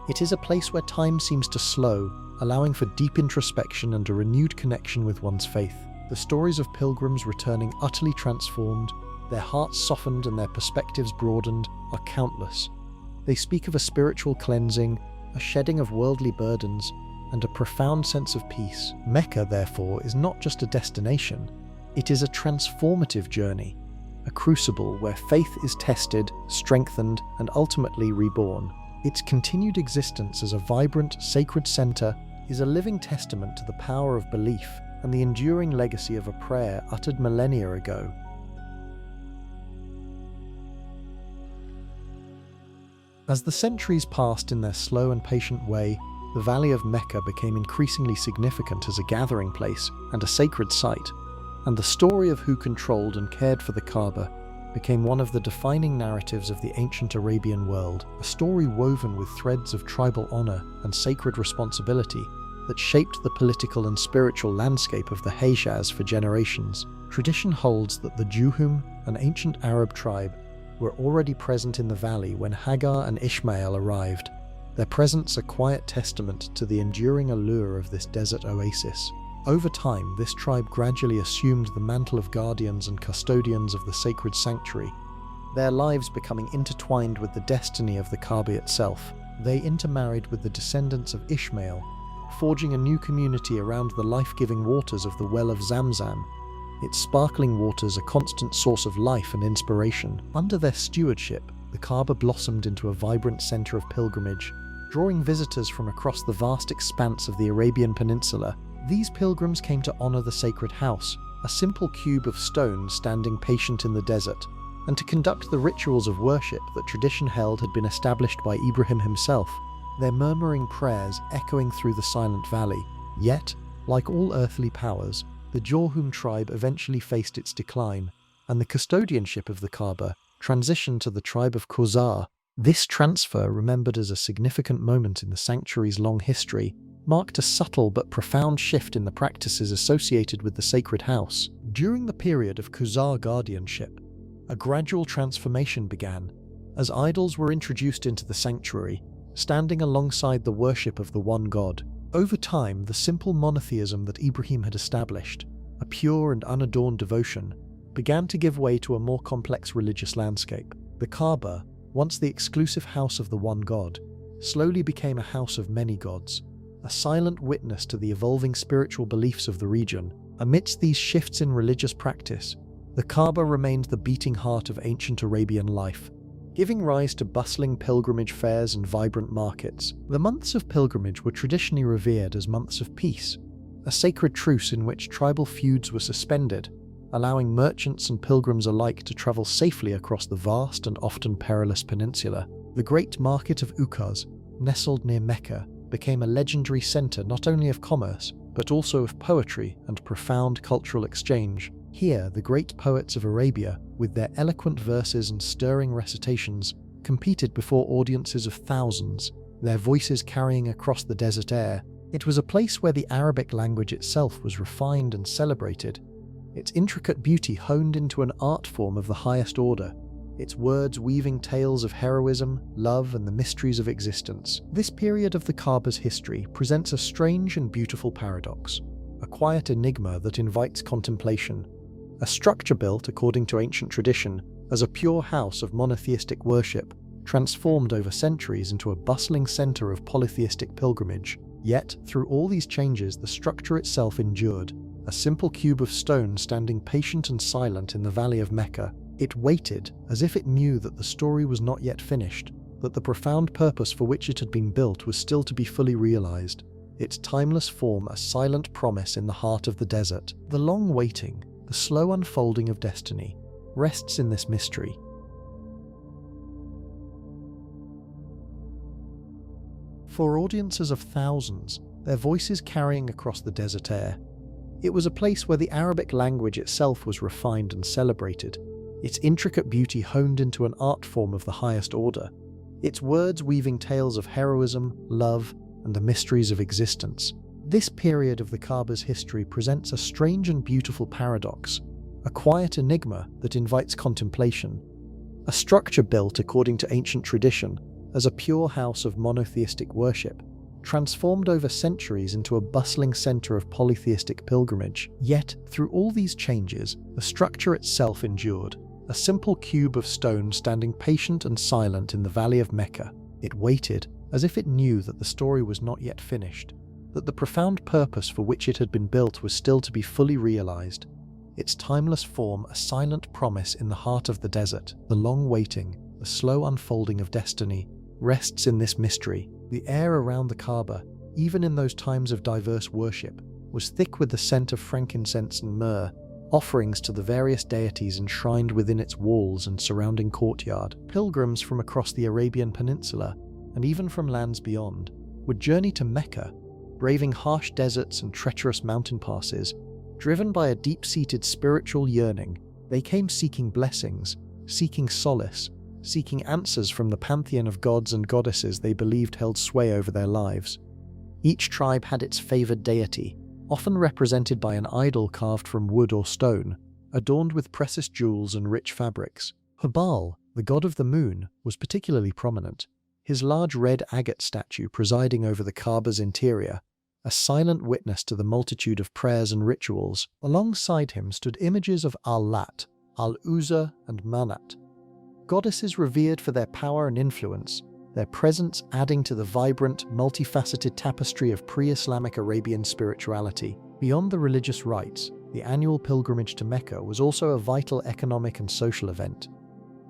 It is a place where time seems to slow, allowing for deep introspection and a renewed connection with one's faith. The stories of pilgrims returning utterly transformed, their hearts softened and their perspectives broadened, are countless. They speak of a spiritual cleansing, a shedding of worldly burdens, and a profound sense of peace. Mecca, therefore, is not just a destination, it is a transformative journey, a crucible where faith is tested, strengthened, and ultimately reborn. Its continued existence as a vibrant, sacred center is a living testament to the power of belief and the enduring legacy of a prayer uttered millennia ago. As the centuries passed in their slow and patient way, the Valley of Mecca became increasingly significant as a gathering place and a sacred site, and the story of who controlled and cared for the Kaaba became one of the defining narratives of the ancient Arabian world, a story woven with threads of tribal honor and sacred responsibility that shaped the political and spiritual landscape of the Hejaz for generations. Tradition holds that the Juhum, an ancient Arab tribe, were already present in the valley when Hagar and Ishmael arrived, their presence a quiet testament to the enduring allure of this desert oasis. Over time, this tribe gradually assumed the mantle of guardians and custodians of the sacred sanctuary, their lives becoming intertwined with the destiny of the Kaaba itself. They intermarried with the descendants of Ishmael, forging a new community around the life-giving waters of the Well of Zamzam, its sparkling waters a constant source of life and inspiration. Under their stewardship, the Kaaba blossomed into a vibrant center of pilgrimage, drawing visitors from across the vast expanse of the Arabian Peninsula. These pilgrims came to honor the sacred house, a simple cube of stone standing patient in the desert, and to conduct the rituals of worship that tradition held had been established by Ibrahim himself, their murmuring prayers echoing through the silent valley. Yet, like all earthly powers, the Jurhum tribe eventually faced its decline, and the custodianship of the Kaaba transitioned to the tribe of Khuzar. This transfer, remembered as a significant moment in the sanctuary's long history, marked a subtle but profound shift in the practices associated with the sacred house. During the period of Khuzar guardianship, a gradual transformation began, as idols were introduced into the sanctuary, standing alongside the worship of the one God. Over time, the simple monotheism that Ibrahim had established, a pure and unadorned devotion, began to give way to a more complex religious landscape. The Kaaba, once the exclusive house of the one God, slowly became a house of many gods, a silent witness to the evolving spiritual beliefs of the region. Amidst these shifts in religious practice, the Kaaba remained the beating heart of ancient Arabian life, giving rise to bustling pilgrimage fairs and vibrant markets. The months of pilgrimage were traditionally revered as months of peace, a sacred truce in which tribal feuds were suspended, allowing merchants and pilgrims alike to travel safely across the vast and often perilous peninsula. The great market of Ukaz, nestled near Mecca, became a legendary center not only of commerce, but also of poetry and profound cultural exchange. Here, the great poets of Arabia, with their eloquent verses and stirring recitations, competed before audiences of thousands, their voices carrying across the desert air. It was a place where the Arabic language itself was refined and celebrated, its intricate beauty honed into an art form of the highest order, its words weaving tales of heroism, love, and the mysteries of existence. This period of the Kaaba's history presents a strange and beautiful paradox, a quiet enigma that invites contemplation. A structure built, according to ancient tradition, as a pure house of monotheistic worship, transformed over centuries into a bustling center of polytheistic pilgrimage. Yet, through all these changes, the structure itself endured, a simple cube of stone standing patient and silent in the Valley of Mecca. It waited, as if it knew that the story was not yet finished, that the profound purpose for which it had been built was still to be fully realized, its timeless form a silent promise in the heart of the desert. The long waiting, the slow unfolding of destiny, rests in this mystery. For audiences of thousands, their voices carrying across the desert air, it was a place where the Arabic language itself was refined and celebrated, its intricate beauty honed into an art form of the highest order, its words weaving tales of heroism, love, and the mysteries of existence. This period of the Kaaba's history presents a strange and beautiful paradox, a quiet enigma that invites contemplation. A structure built according to ancient tradition as a pure house of monotheistic worship, transformed over centuries into a bustling center of polytheistic pilgrimage. Yet, through all these changes, the structure itself endured, a simple cube of stone standing patient and silent in the valley of Mecca. It waited, as if it knew that the story was not yet finished, that the profound purpose for which it had been built was still to be fully realized. Its timeless form, a silent promise in the heart of the desert. The long waiting, the slow unfolding of destiny, rests in this mystery. The air around the Kaaba, even in those times of diverse worship, was thick with the scent of frankincense and myrrh, offerings to the various deities enshrined within its walls and surrounding courtyard. Pilgrims from across the Arabian Peninsula, and even from lands beyond, would journey to Mecca, braving harsh deserts and treacherous mountain passes. Driven by a deep-seated spiritual yearning, they came seeking blessings, seeking solace, seeking answers from the pantheon of gods and goddesses they believed held sway over their lives. Each tribe had its favored deity, often represented by an idol carved from wood or stone, adorned with precious jewels and rich fabrics. Hubal, the god of the moon, was particularly prominent, his large red agate statue presiding over the Kaaba's interior, a silent witness to the multitude of prayers and rituals. Alongside him stood images of Al-Lat, Al-Uzza, and Manat, goddesses revered for their power and influence, their presence adding to the vibrant, multifaceted tapestry of pre-Islamic Arabian spirituality. Beyond the religious rites, the annual pilgrimage to Mecca was also a vital economic and social event.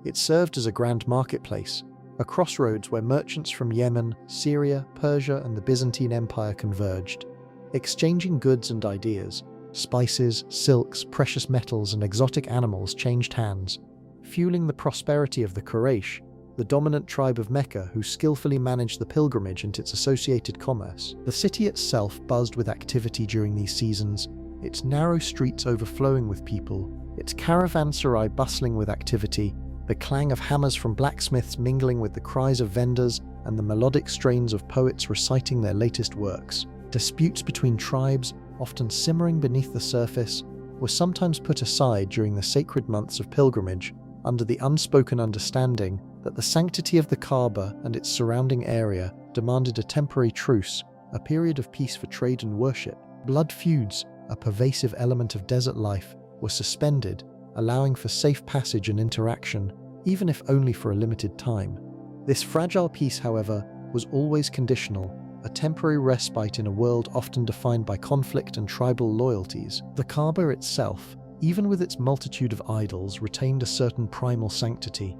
It served as a grand marketplace, a crossroads where merchants from Yemen, Syria, Persia, and the Byzantine Empire converged, exchanging goods and ideas. Spices, silks, precious metals, and exotic animals changed hands, fueling the prosperity of the Quraysh, the dominant tribe of Mecca who skillfully managed the pilgrimage and its associated commerce. The city itself buzzed with activity during these seasons, its narrow streets overflowing with people, its caravanserai bustling with activity, the clang of hammers from blacksmiths mingling with the cries of vendors and the melodic strains of poets reciting their latest works. Disputes between tribes, often simmering beneath the surface, were sometimes put aside during the sacred months of pilgrimage, under the unspoken understanding that the sanctity of the Kaaba and its surrounding area demanded a temporary truce, a period of peace for trade and worship. Blood feuds, a pervasive element of desert life, were suspended, allowing for safe passage and interaction, even if only for a limited time. This fragile peace, however, was always conditional, a temporary respite in a world often defined by conflict and tribal loyalties. The Kaaba itself, even with its multitude of idols, retained a certain primal sanctity.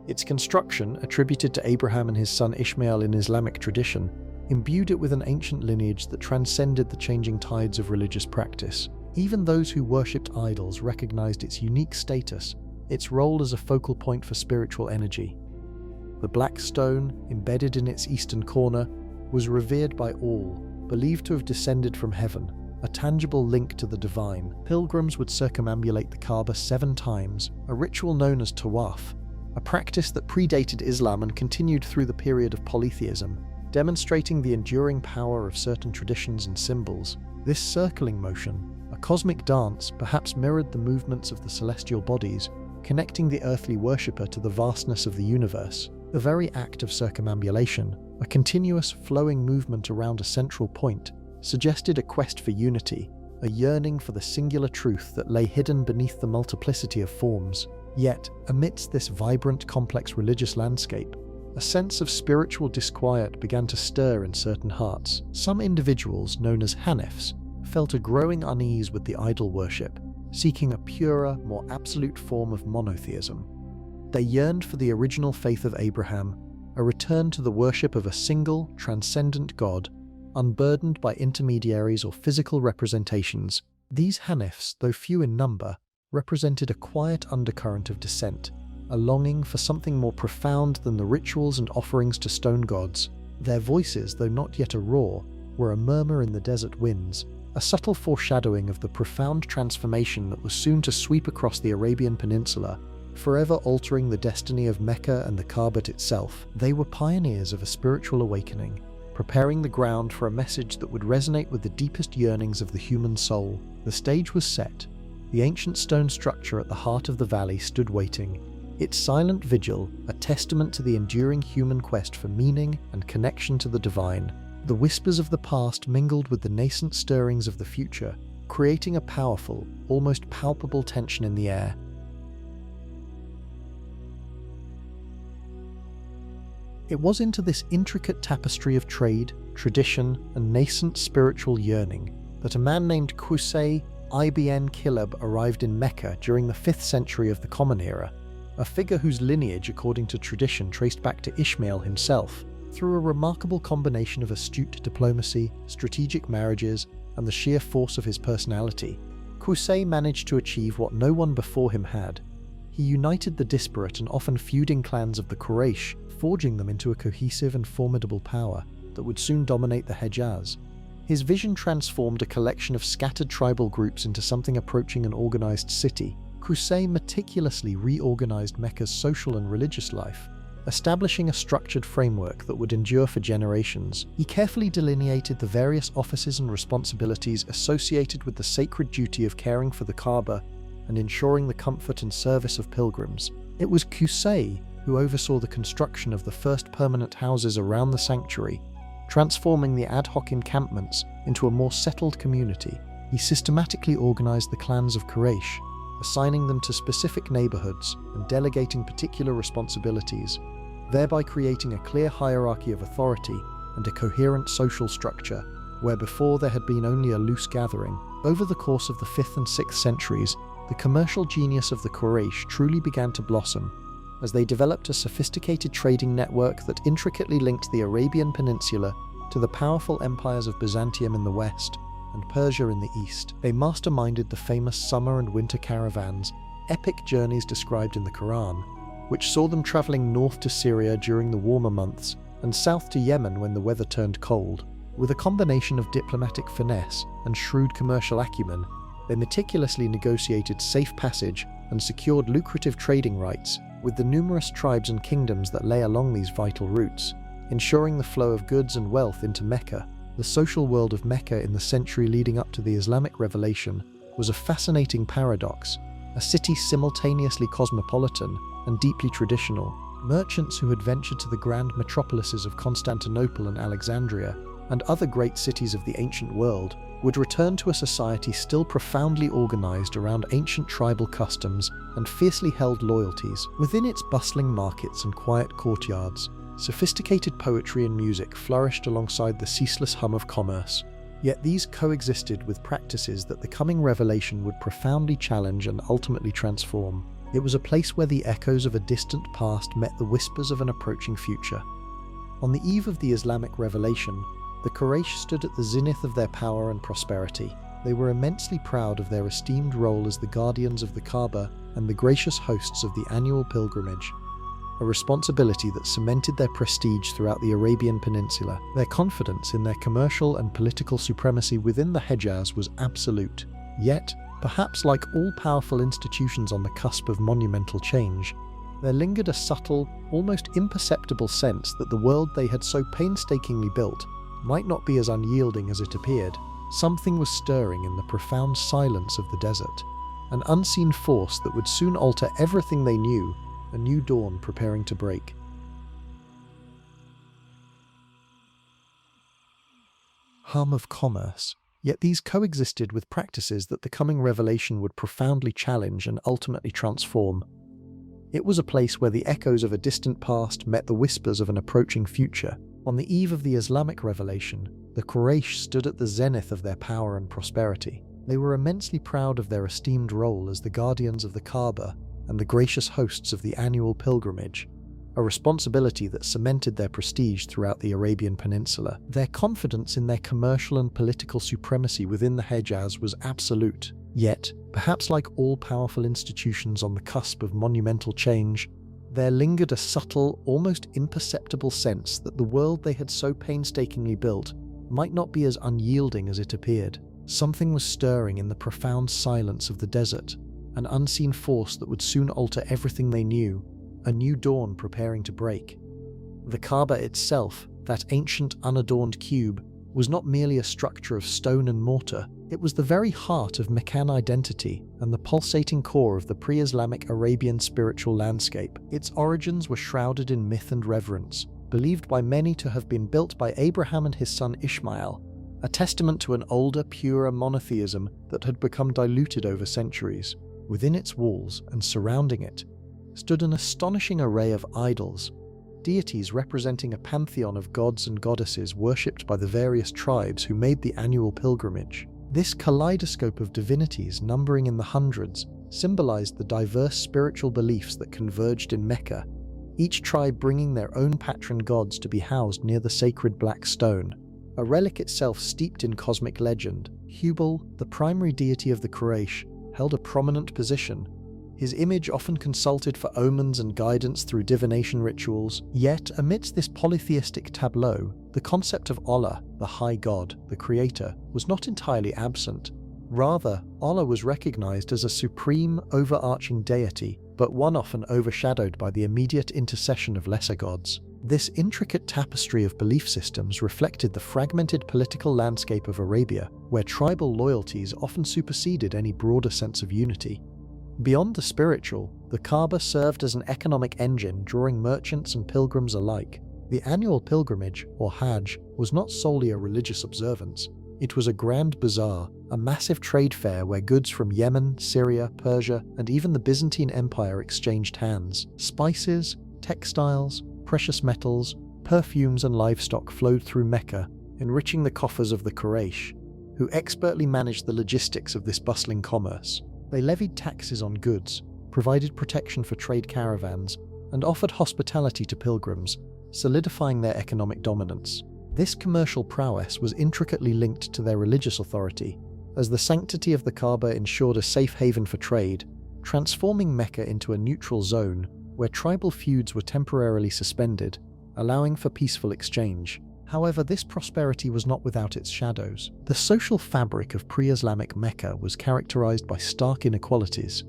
Its construction, attributed to Abraham and his son Ishmael in Islamic tradition, imbued it with an ancient lineage that transcended the changing tides of religious practice. Even those who worshipped idols recognized its unique status, its role as a focal point for spiritual energy. The black stone, embedded in its eastern corner, was revered by all, believed to have descended from heaven, a tangible link to the divine. Pilgrims would circumambulate the Kaaba 7 times, a ritual known as tawaf, a practice that predated Islam and continued through the period of polytheism, demonstrating the enduring power of certain traditions and symbols. This circling motion, a cosmic dance, perhaps mirrored the movements of the celestial bodies, connecting the earthly worshipper to the vastness of the universe. The very act of circumambulation, a continuous flowing movement around a central point, suggested a quest for unity, a yearning for the singular truth that lay hidden beneath the multiplicity of forms. Yet, amidst this vibrant, complex religious landscape, a sense of spiritual disquiet began to stir in certain hearts. Some individuals, known as Hanifs, felt a growing unease with the idol worship, seeking a purer, more absolute form of monotheism. They yearned for the original faith of Abraham, a return to the worship of a single, transcendent God, unburdened by intermediaries or physical representations. These Hanifs, though few in number, represented a quiet undercurrent of dissent, a longing for something more profound than the rituals and offerings to stone gods. Their voices, though not yet a roar, were a murmur in the desert winds, a subtle foreshadowing of the profound transformation that was soon to sweep across the Arabian Peninsula, forever altering the destiny of Mecca and the Kaaba itself. They were pioneers of a spiritual awakening, preparing the ground for a message that would resonate with the deepest yearnings of the human soul. The stage was set. The ancient stone structure at the heart of the valley stood waiting, its silent vigil a testament to the enduring human quest for meaning and connection to the divine. The whispers of the past mingled with the nascent stirrings of the future, creating a powerful, almost palpable tension in the air. It was into this intricate tapestry of trade, tradition, and nascent spiritual yearning that a man named Qusay ibn Kilab arrived in Mecca during the 5th century of the Common Era, a figure whose lineage, according to tradition, traced back to Ishmael himself. Through a remarkable combination of astute diplomacy, strategic marriages, and the sheer force of his personality, Qusay managed to achieve what no one before him had. He united the disparate and often feuding clans of the Quraysh, forging them into a cohesive and formidable power that would soon dominate the Hejaz. His vision transformed a collection of scattered tribal groups into something approaching an organized city. Qusay meticulously reorganized Mecca's social and religious life, establishing a structured framework that would endure for generations. He carefully delineated the various offices and responsibilities associated with the sacred duty of caring for the Kaaba and ensuring the comfort and service of pilgrims. It was Qusay who oversaw the construction of the first permanent houses around the sanctuary, transforming the ad hoc encampments into a more settled community. He systematically organized the clans of Quraysh, assigning them to specific neighborhoods and delegating particular responsibilities, thereby creating a clear hierarchy of authority and a coherent social structure, where before there had been only a loose gathering. Over the course of the 5th and 6th centuries, the commercial genius of the Quraysh truly began to blossom, as they developed a sophisticated trading network that intricately linked the Arabian Peninsula to the powerful empires of Byzantium in the west and Persia in the east. They masterminded the famous summer and winter caravans, epic journeys described in the Quran, which saw them traveling north to Syria during the warmer months and south to Yemen when the weather turned cold. With a combination of diplomatic finesse and shrewd commercial acumen, they meticulously negotiated safe passage and secured lucrative trading rights with the numerous tribes and kingdoms that lay along these vital routes, ensuring the flow of goods and wealth into Mecca. The social world of Mecca in the century leading up to the Islamic revelation was a fascinating paradox, a city simultaneously cosmopolitan and deeply traditional. Merchants who had ventured to the grand metropolises of Constantinople and Alexandria and other great cities of the ancient world would return to a society still profoundly organized around ancient tribal customs and fiercely held loyalties. Within its bustling markets and quiet courtyards, sophisticated poetry and music flourished alongside the ceaseless hum of commerce. Yet these coexisted with practices that the coming revelation would profoundly challenge and ultimately transform. It was a place where the echoes of a distant past met the whispers of an approaching future. On the eve of the Islamic revelation, the Quraysh stood at the zenith of their power and prosperity. They were immensely proud of their esteemed role as the guardians of the Kaaba and the gracious hosts of the annual pilgrimage, a responsibility that cemented their prestige throughout the Arabian Peninsula. Their confidence in their commercial and political supremacy within the Hejaz was absolute. Yet, perhaps like all powerful institutions on the cusp of monumental change, there lingered a subtle, almost imperceptible sense that the world they had so painstakingly built might not be as unyielding as it appeared. Something was stirring in the profound silence of the desert, an unseen force that would soon alter everything they knew, a new dawn preparing to break. Hum of commerce. Yet these coexisted with practices that the coming revelation would profoundly challenge and ultimately transform. It was a place where the echoes of a distant past met the whispers of an approaching future. On the eve of the Islamic revelation, the Quraysh stood at the zenith of their power and prosperity. They were immensely proud of their esteemed role as the guardians of the Kaaba and the gracious hosts of the annual pilgrimage, a responsibility that cemented their prestige throughout the Arabian Peninsula. Their confidence in their commercial and political supremacy within the Hejaz was absolute. Yet, perhaps like all powerful institutions on the cusp of monumental change, there lingered a subtle, almost imperceptible sense that the world they had so painstakingly built might not be as unyielding as it appeared. Something was stirring in the profound silence of the desert, an unseen force that would soon alter everything they knew, a new dawn preparing to break. The Kaaba itself, that ancient unadorned cube was not merely a structure of stone and mortar, it was the very heart of Meccan identity and the pulsating core of the pre-Islamic Arabian spiritual landscape. Its origins were shrouded in myth and reverence, believed by many to have been built by Abraham and his son Ishmael, a testament to an older, purer monotheism that had become diluted over centuries. Within its walls and surrounding it stood an astonishing array of idols, deities representing a pantheon of gods and goddesses worshipped by the various tribes who made the annual pilgrimage. This kaleidoscope of divinities, numbering in the hundreds, symbolized the diverse spiritual beliefs that converged in Mecca, each tribe bringing their own patron gods to be housed near the sacred black stone, a relic itself steeped in cosmic legend. Hubal, the primary deity of the Quraysh, held a prominent position, his image often consulted for omens and guidance through divination rituals. Yet, amidst this polytheistic tableau, the concept of Allah, the high god, the creator, was not entirely absent. Rather, Allah was recognized as a supreme, overarching deity, but one often overshadowed by the immediate intercession of lesser gods. This intricate tapestry of belief systems reflected the fragmented political landscape of Arabia, where tribal loyalties often superseded any broader sense of unity. Beyond the spiritual, the Kaaba served as an economic engine, drawing merchants and pilgrims alike. The annual pilgrimage, or Hajj, was not solely a religious observance. It was a grand bazaar, a massive trade fair where goods from Yemen, Syria, Persia, and even the Byzantine Empire exchanged hands. Spices, textiles, precious metals, perfumes, and livestock flowed through Mecca, enriching the coffers of the Quraysh, who expertly managed the logistics of this bustling commerce. They levied taxes on goods, provided protection for trade caravans, and offered hospitality to pilgrims, solidifying their economic dominance. This commercial prowess was intricately linked to their religious authority, as the sanctity of the Kaaba ensured a safe haven for trade, transforming Mecca into a neutral zone where tribal feuds were temporarily suspended, allowing for peaceful exchange. However, this prosperity was not without its shadows. The social fabric of pre-Islamic Mecca was characterized by stark inequalities.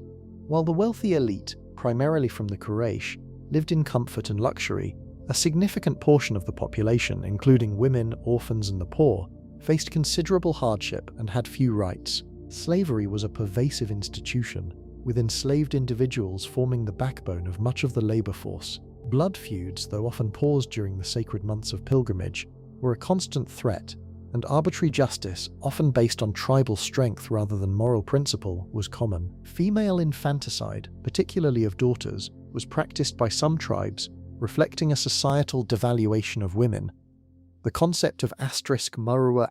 While the wealthy elite, primarily from the Quraysh, lived in comfort and luxury, a significant portion of the population, including women, orphans, and the poor, faced considerable hardship and had few rights. Slavery was a pervasive institution, with enslaved individuals forming the backbone of much of the labor force. Blood feuds, though often paused during the sacred months of pilgrimage, were a constant threat, and arbitrary justice, often based on tribal strength rather than moral principle, was common. Female infanticide, particularly of daughters, was practiced by some tribes, reflecting a societal devaluation of women. The concept of **Murua**,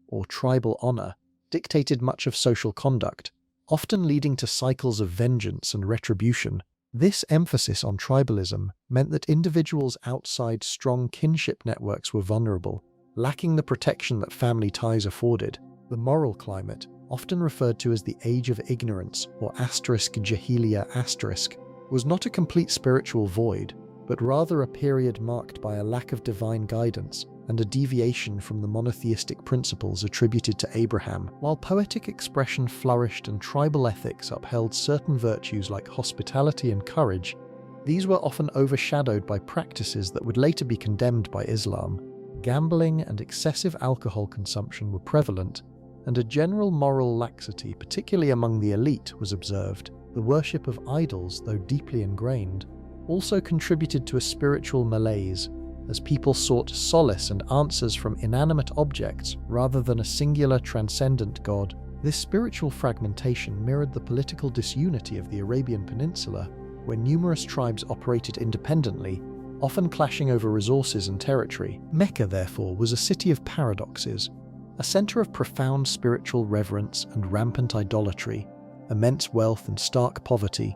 or tribal honor, dictated much of social conduct, often leading to cycles of vengeance and retribution. This emphasis on tribalism meant that individuals outside strong kinship networks were vulnerable, lacking the protection that family ties afforded. The moral climate, often referred to as the Age of Ignorance or **Jahiliya**, was not a complete spiritual void, but rather a period marked by a lack of divine guidance and a deviation from the monotheistic principles attributed to Abraham. While poetic expression flourished and tribal ethics upheld certain virtues like hospitality and courage, these were often overshadowed by practices that would later be condemned by Islam. Gambling and excessive alcohol consumption were prevalent, and a general moral laxity, particularly among the elite, was observed. The worship of idols, though deeply ingrained, also contributed to a spiritual malaise, as people sought solace and answers from inanimate objects rather than a singular transcendent God. This spiritual fragmentation mirrored the political disunity of the Arabian Peninsula, where numerous tribes operated independently, often clashing over resources and territory. Mecca, therefore, was a city of paradoxes, a center of profound spiritual reverence and rampant idolatry, immense wealth and stark poverty,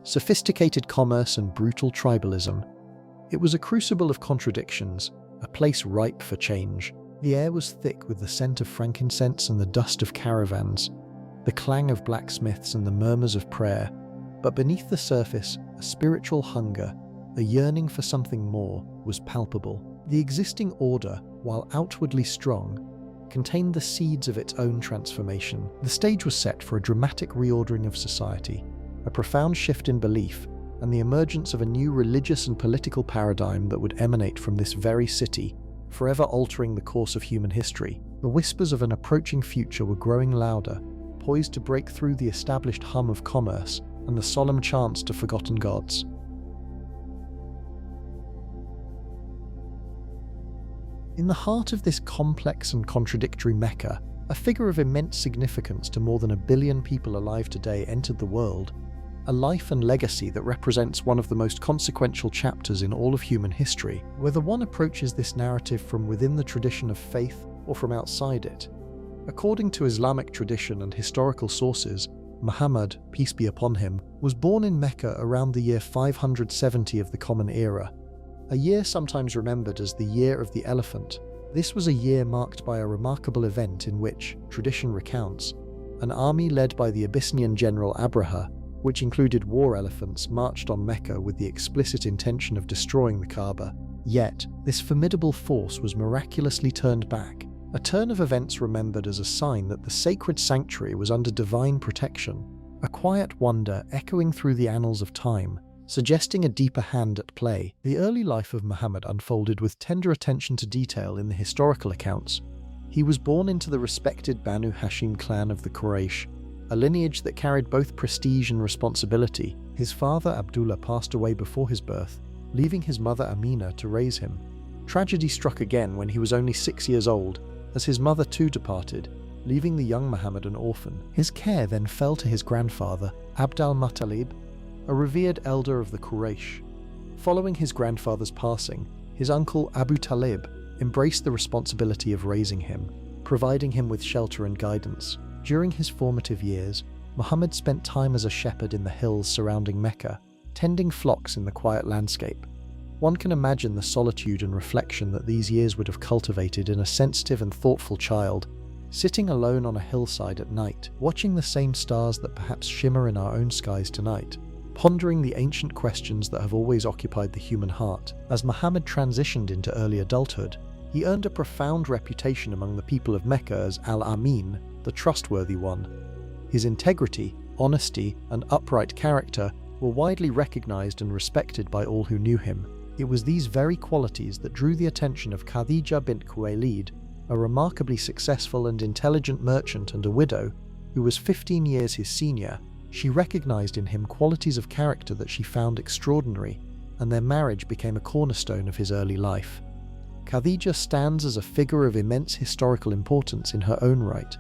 sophisticated commerce and brutal tribalism. It was a crucible of contradictions, a place ripe for change. The air was thick with the scent of frankincense and the dust of caravans, the clang of blacksmiths and the murmurs of prayer. But beneath the surface, a spiritual hunger, a yearning for something more, was palpable. The existing order, while outwardly strong, contained the seeds of its own transformation. The stage was set for a dramatic reordering of society, a profound shift in belief, and the emergence of a new religious and political paradigm that would emanate from this very city. forever altering the course of human history. The whispers of an approaching future were growing louder, poised to break through the established hum of commerce and the solemn chants to forgotten gods. In the heart of this complex and contradictory Mecca, a figure of immense significance to more than 1 billion people alive today entered the world, a life and legacy that represents one of the most consequential chapters in all of human history. Whether one approaches this narrative from within the tradition of faith or from outside it, according to Islamic tradition and historical sources, Muhammad, peace be upon him, was born in Mecca around the year 570 of the Common Era, a year sometimes remembered as the Year of the Elephant. This was a year marked by a remarkable event in which, tradition recounts, an army led by the Abyssinian general Abraha, which included war elephants, marched on Mecca with the explicit intention of destroying the Kaaba. Yet, this formidable force was miraculously turned back, a turn of events remembered as a sign that the sacred sanctuary was under divine protection, a quiet wonder echoing through the annals of time, suggesting a deeper hand at play. The early life of Muhammad unfolded with tender attention to detail in the historical accounts. He was born into the respected Banu Hashim clan of the Quraysh, a lineage that carried both prestige and responsibility. His father Abdullah passed away before his birth, leaving his mother Amina to raise him. Tragedy struck again when he was only 6 years old, as his mother too departed, leaving the young Muhammad an orphan. His care then fell to his grandfather, Abd al-Muttalib, a revered elder of the Quraysh. Following his grandfather's passing, his uncle Abu Talib embraced the responsibility of raising him, providing him with shelter and guidance. During his formative years, Muhammad spent time as a shepherd in the hills surrounding Mecca, tending flocks in the quiet landscape. One can imagine the solitude and reflection that these years would have cultivated in a sensitive and thoughtful child, sitting alone on a hillside at night, watching the same stars that perhaps shimmer in our own skies tonight, pondering the ancient questions that have always occupied the human heart. As Muhammad transitioned into early adulthood, he earned a profound reputation among the people of Mecca as Al-Amin, the trustworthy one. His integrity, honesty, and upright character were widely recognized and respected by all who knew him. It was these very qualities that drew the attention of Khadija bint Khuwaylid, a remarkably successful and intelligent merchant and a widow, who was 15 years his senior. She recognized in him qualities of character that she found extraordinary, and their marriage became a cornerstone of his early life. Khadija stands as a figure of immense historical importance in her own right.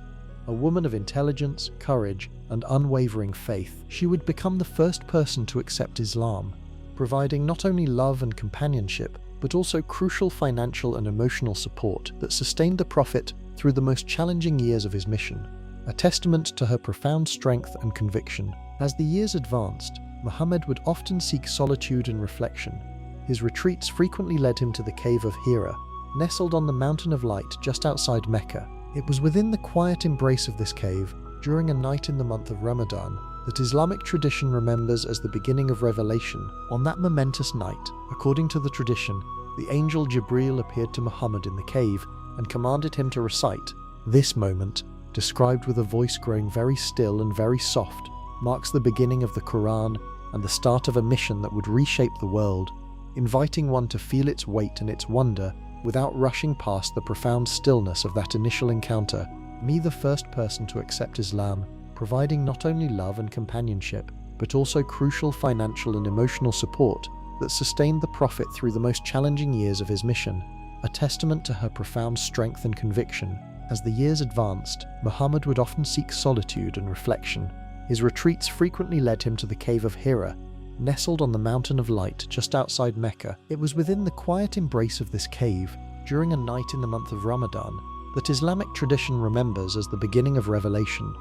A woman of intelligence, courage, and unwavering faith, she would become the first person to accept Islam, providing not only love and companionship, but also crucial financial and emotional support that sustained the Prophet through the most challenging years of his mission, a testament to her profound strength and conviction. As the years advanced, Muhammad would often seek solitude and reflection. His retreats frequently led him to the cave of Hira, nestled on the Mountain of Light just outside Mecca. It was within the quiet embrace of this cave, during a night in the month of Ramadan, that Islamic tradition remembers as the beginning of revelation. On that momentous night, according to the tradition, the angel Jibril appeared to Muhammad in the cave and commanded him to recite. This moment, described with a voice growing very still and very soft, marks the beginning of the Quran and the start of a mission that would reshape the world, inviting one to feel its weight and its wonder without rushing past the profound stillness of that initial encounter. Me, the first person to accept Islam, providing not only love and companionship, but also crucial financial and emotional support that sustained the Prophet through the most challenging years of his mission, a testament to her profound strength and conviction. As the years advanced, Muhammad would often seek solitude and reflection. His retreats frequently led him to the cave of Hira, nestled on the Mountain of Light just outside Mecca. It was within the quiet embrace of this cave, during a night in the month of Ramadan, that Islamic tradition remembers as the beginning of revelation.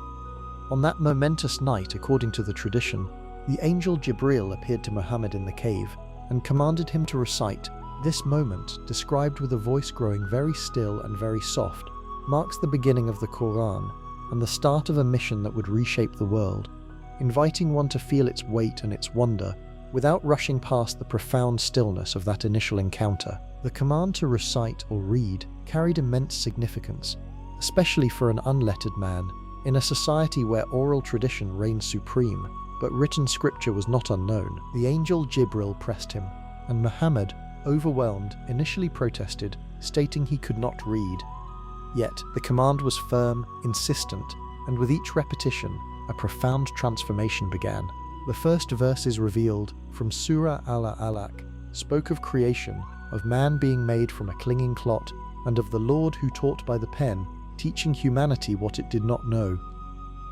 On that momentous night, according to the tradition, the angel Jibril appeared to Muhammad in the cave and commanded him to recite. This moment, described with a voice growing very still and very soft, marks the beginning of the Quran and the start of a mission that would reshape the world, inviting one to feel its weight and its wonder without rushing past the profound stillness of that initial encounter. The command to recite or read carried immense significance, especially for an unlettered man, in a society where oral tradition reigned supreme, but written scripture was not unknown. The angel Jibril pressed him, and Muhammad, overwhelmed, initially protested, stating he could not read. Yet, the command was firm, insistent, and with each repetition, a profound transformation began. The first verses revealed, from Surah Al-Alaq, spoke of creation, of man being made from a clinging clot, and of the Lord who taught by the pen, teaching humanity what it did not know.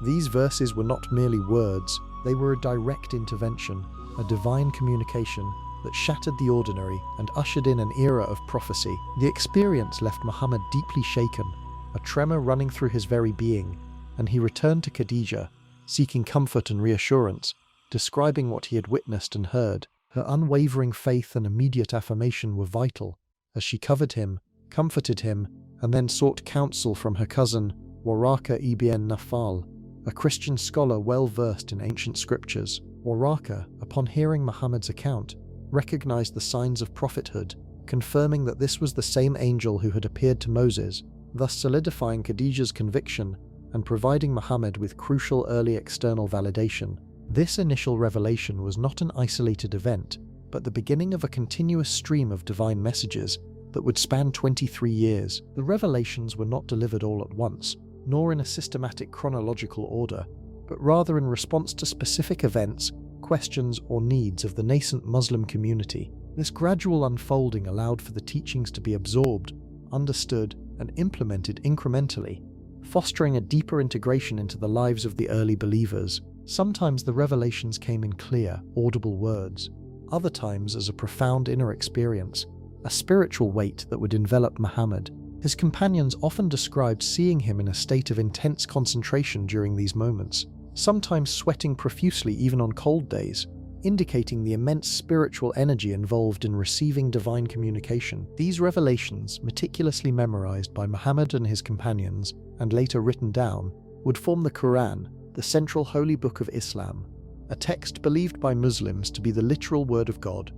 These verses were not merely words, they were a direct intervention, a divine communication that shattered the ordinary and ushered in an era of prophecy. The experience left Muhammad deeply shaken, a tremor running through his very being, and he returned to Khadija, seeking comfort and reassurance, describing what he had witnessed and heard. Her unwavering faith and immediate affirmation were vital, as she covered him, comforted him, and then sought counsel from her cousin, Waraka ibn Nafal, a Christian scholar well versed in ancient scriptures. Waraka, upon hearing Muhammad's account, recognized the signs of prophethood, confirming that this was the same angel who had appeared to Moses, thus solidifying Khadija's conviction and providing Muhammad with crucial early external validation. This initial revelation was not an isolated event, but the beginning of a continuous stream of divine messages that would span 23 years. The revelations were not delivered all at once, nor in a systematic chronological order, but rather in response to specific events, questions, or needs of the nascent Muslim community. This gradual unfolding allowed for the teachings to be absorbed, understood, and implemented incrementally, fostering a deeper integration into the lives of the early believers. Sometimes the revelations came in clear, audible words, other times as a profound inner experience, a spiritual weight that would envelop Muhammad. His companions often described seeing him in a state of intense concentration during these moments, sometimes sweating profusely even on cold days, indicating the immense spiritual energy involved in receiving divine communication. These revelations, meticulously memorized by Muhammad and his companions, and later written down, would form the Quran, the central holy book of Islam, a text believed by Muslims to be the literal word of God.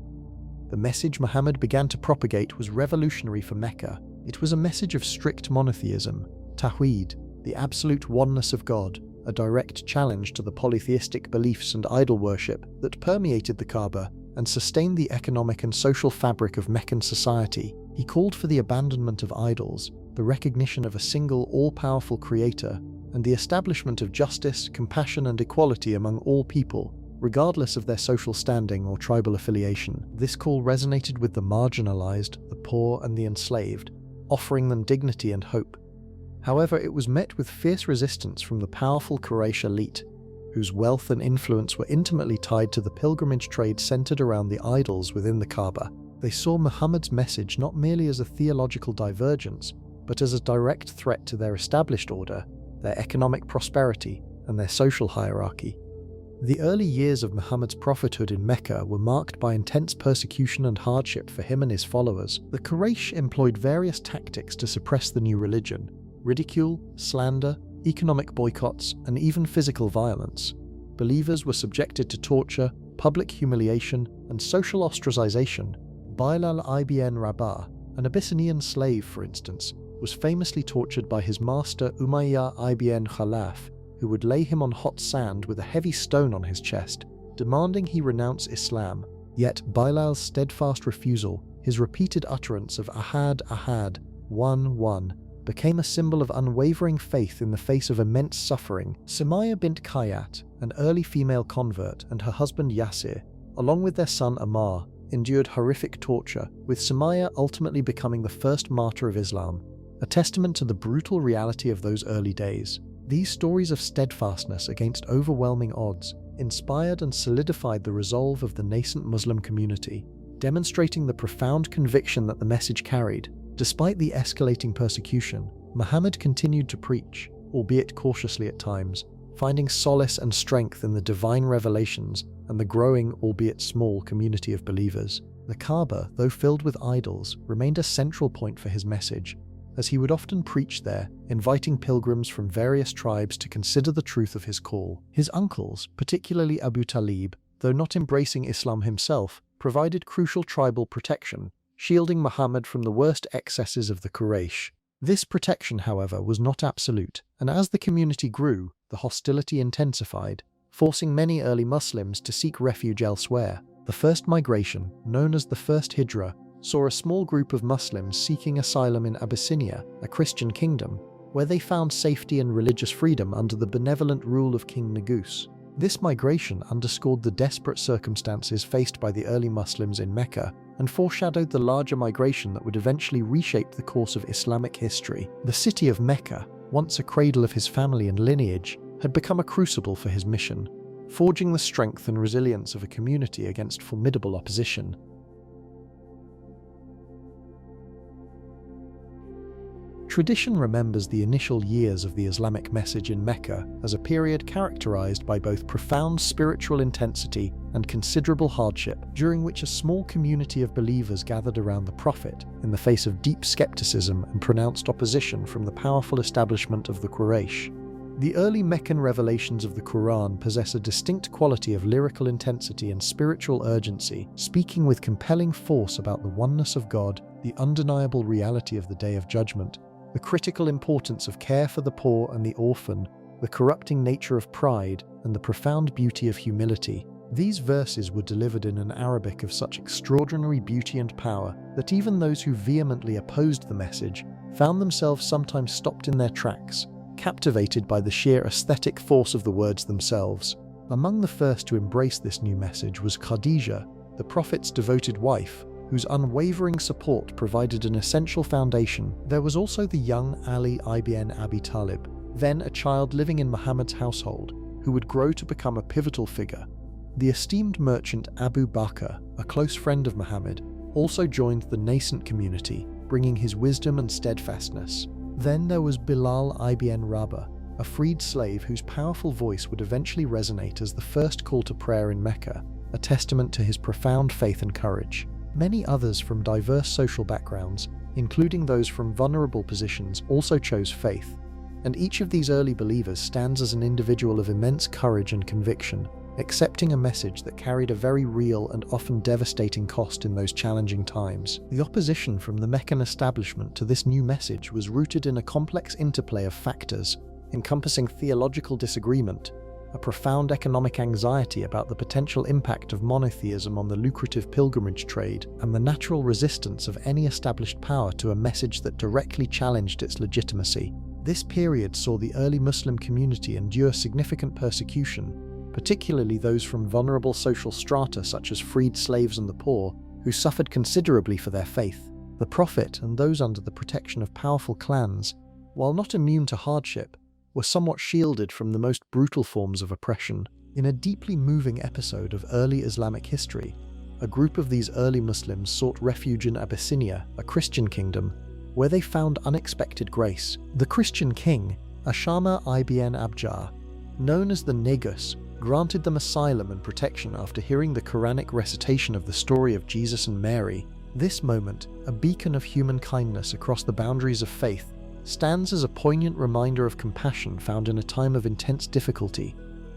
The message Muhammad began to propagate was revolutionary for Mecca. It was a message of strict monotheism, Tawheed, the absolute oneness of God, a direct challenge to the polytheistic beliefs and idol worship that permeated the Kaaba and sustained the economic and social fabric of Meccan society. He called for the abandonment of idols, the recognition of a single all-powerful creator, and the establishment of justice, compassion, and equality among all people, regardless of their social standing or tribal affiliation. This call resonated with the marginalized, the poor, and the enslaved, offering them dignity and hope. However, it was met with fierce resistance from the powerful Quraysh elite, whose wealth and influence were intimately tied to the pilgrimage trade centered around the idols within the Kaaba. They saw Muhammad's message not merely as a theological divergence, but as a direct threat to their established order, their economic prosperity, and their social hierarchy. The early years of Muhammad's prophethood in Mecca were marked by intense persecution and hardship for him and his followers. The Quraysh employed various tactics to suppress the new religion: ridicule, slander, economic boycotts, and even physical violence. Believers were subjected to torture, public humiliation, and social ostracization. Bilal ibn Rabah, an Abyssinian slave for instance, was famously tortured by his master Umayyah ibn Khalaf, who would lay him on hot sand with a heavy stone on his chest, demanding he renounce Islam. Yet Bilal's steadfast refusal, his repeated utterance of Ahad, Ahad, one, one, became a symbol of unwavering faith in the face of immense suffering. Sumayya bint Khayyat, an early female convert, and her husband Yasir, along with their son Ammar, endured horrific torture, with Sumayya ultimately becoming the first martyr of Islam, a testament to the brutal reality of those early days. These stories of steadfastness against overwhelming odds inspired and solidified the resolve of the nascent Muslim community, demonstrating the profound conviction that the message carried. Despite the escalating persecution, Muhammad continued to preach, albeit cautiously at times, finding solace and strength in the divine revelations and the growing, albeit small, community of believers. The Kaaba, though filled with idols, remained a central point for his message, as he would often preach there, inviting pilgrims from various tribes to consider the truth of his call. His uncles, particularly Abu Talib, though not embracing Islam himself, provided crucial tribal protection, shielding Muhammad from the worst excesses of the Quraysh. This protection, however, was not absolute, and as the community grew, the hostility intensified, forcing many early Muslims to seek refuge elsewhere. The first migration, known as the First Hijra, saw a small group of Muslims seeking asylum in Abyssinia, a Christian kingdom, where they found safety and religious freedom under the benevolent rule of King Negus. This migration underscored the desperate circumstances faced by the early Muslims in Mecca and foreshadowed the larger migration that would eventually reshape the course of Islamic history. The city of Mecca, once a cradle of his family and lineage, had become a crucible for his mission, forging the strength and resilience of a community against formidable opposition. Tradition remembers the initial years of the Islamic message in Mecca as a period characterized by both profound spiritual intensity and considerable hardship, during which a small community of believers gathered around the Prophet in the face of deep skepticism and pronounced opposition from the powerful establishment of the Quraysh. The early Meccan revelations of the Quran possess a distinct quality of lyrical intensity and spiritual urgency, speaking with compelling force about the oneness of God, the undeniable reality of the Day of Judgment, the critical importance of care for the poor and the orphan, the corrupting nature of pride, and the profound beauty of humility. These verses were delivered in an Arabic of such extraordinary beauty and power that even those who vehemently opposed the message found themselves sometimes stopped in their tracks, captivated by the sheer aesthetic force of the words themselves. Among the first to embrace this new message was Khadijah, the Prophet's devoted wife, whose unwavering support provided an essential foundation. There was also the young Ali ibn Abi Talib, then a child living in Muhammad's household, who would grow to become a pivotal figure. The esteemed merchant Abu Bakr, a close friend of Muhammad, also joined the nascent community, bringing his wisdom and steadfastness. Then there was Bilal ibn Rabah, a freed slave whose powerful voice would eventually resonate as the first call to prayer in Mecca, a testament to his profound faith and courage. Many others from diverse social backgrounds, including those from vulnerable positions, also chose faith, and each of these early believers stands as an individual of immense courage and conviction, accepting a message that carried a very real and often devastating cost in those challenging times. The opposition from the Meccan establishment to this new message was rooted in a complex interplay of factors, encompassing theological disagreement, a profound economic anxiety about the potential impact of monotheism on the lucrative pilgrimage trade, and the natural resistance of any established power to a message that directly challenged its legitimacy. This period saw the early Muslim community endure significant persecution, particularly those from vulnerable social strata such as freed slaves and the poor, who suffered considerably for their faith. The Prophet and those under the protection of powerful clans, while not immune to hardship, were somewhat shielded from the most brutal forms of oppression. In a deeply moving episode of early Islamic history, a group of these early Muslims sought refuge in Abyssinia, a Christian kingdom, where they found unexpected grace. The Christian king, Ashama ibn Abjar, known as the Negus, granted them asylum and protection after hearing the Quranic recitation of the story of Jesus and Mary. This moment, a beacon of human kindness across the boundaries of faith, stands as a poignant reminder of compassion found in a time of intense difficulty,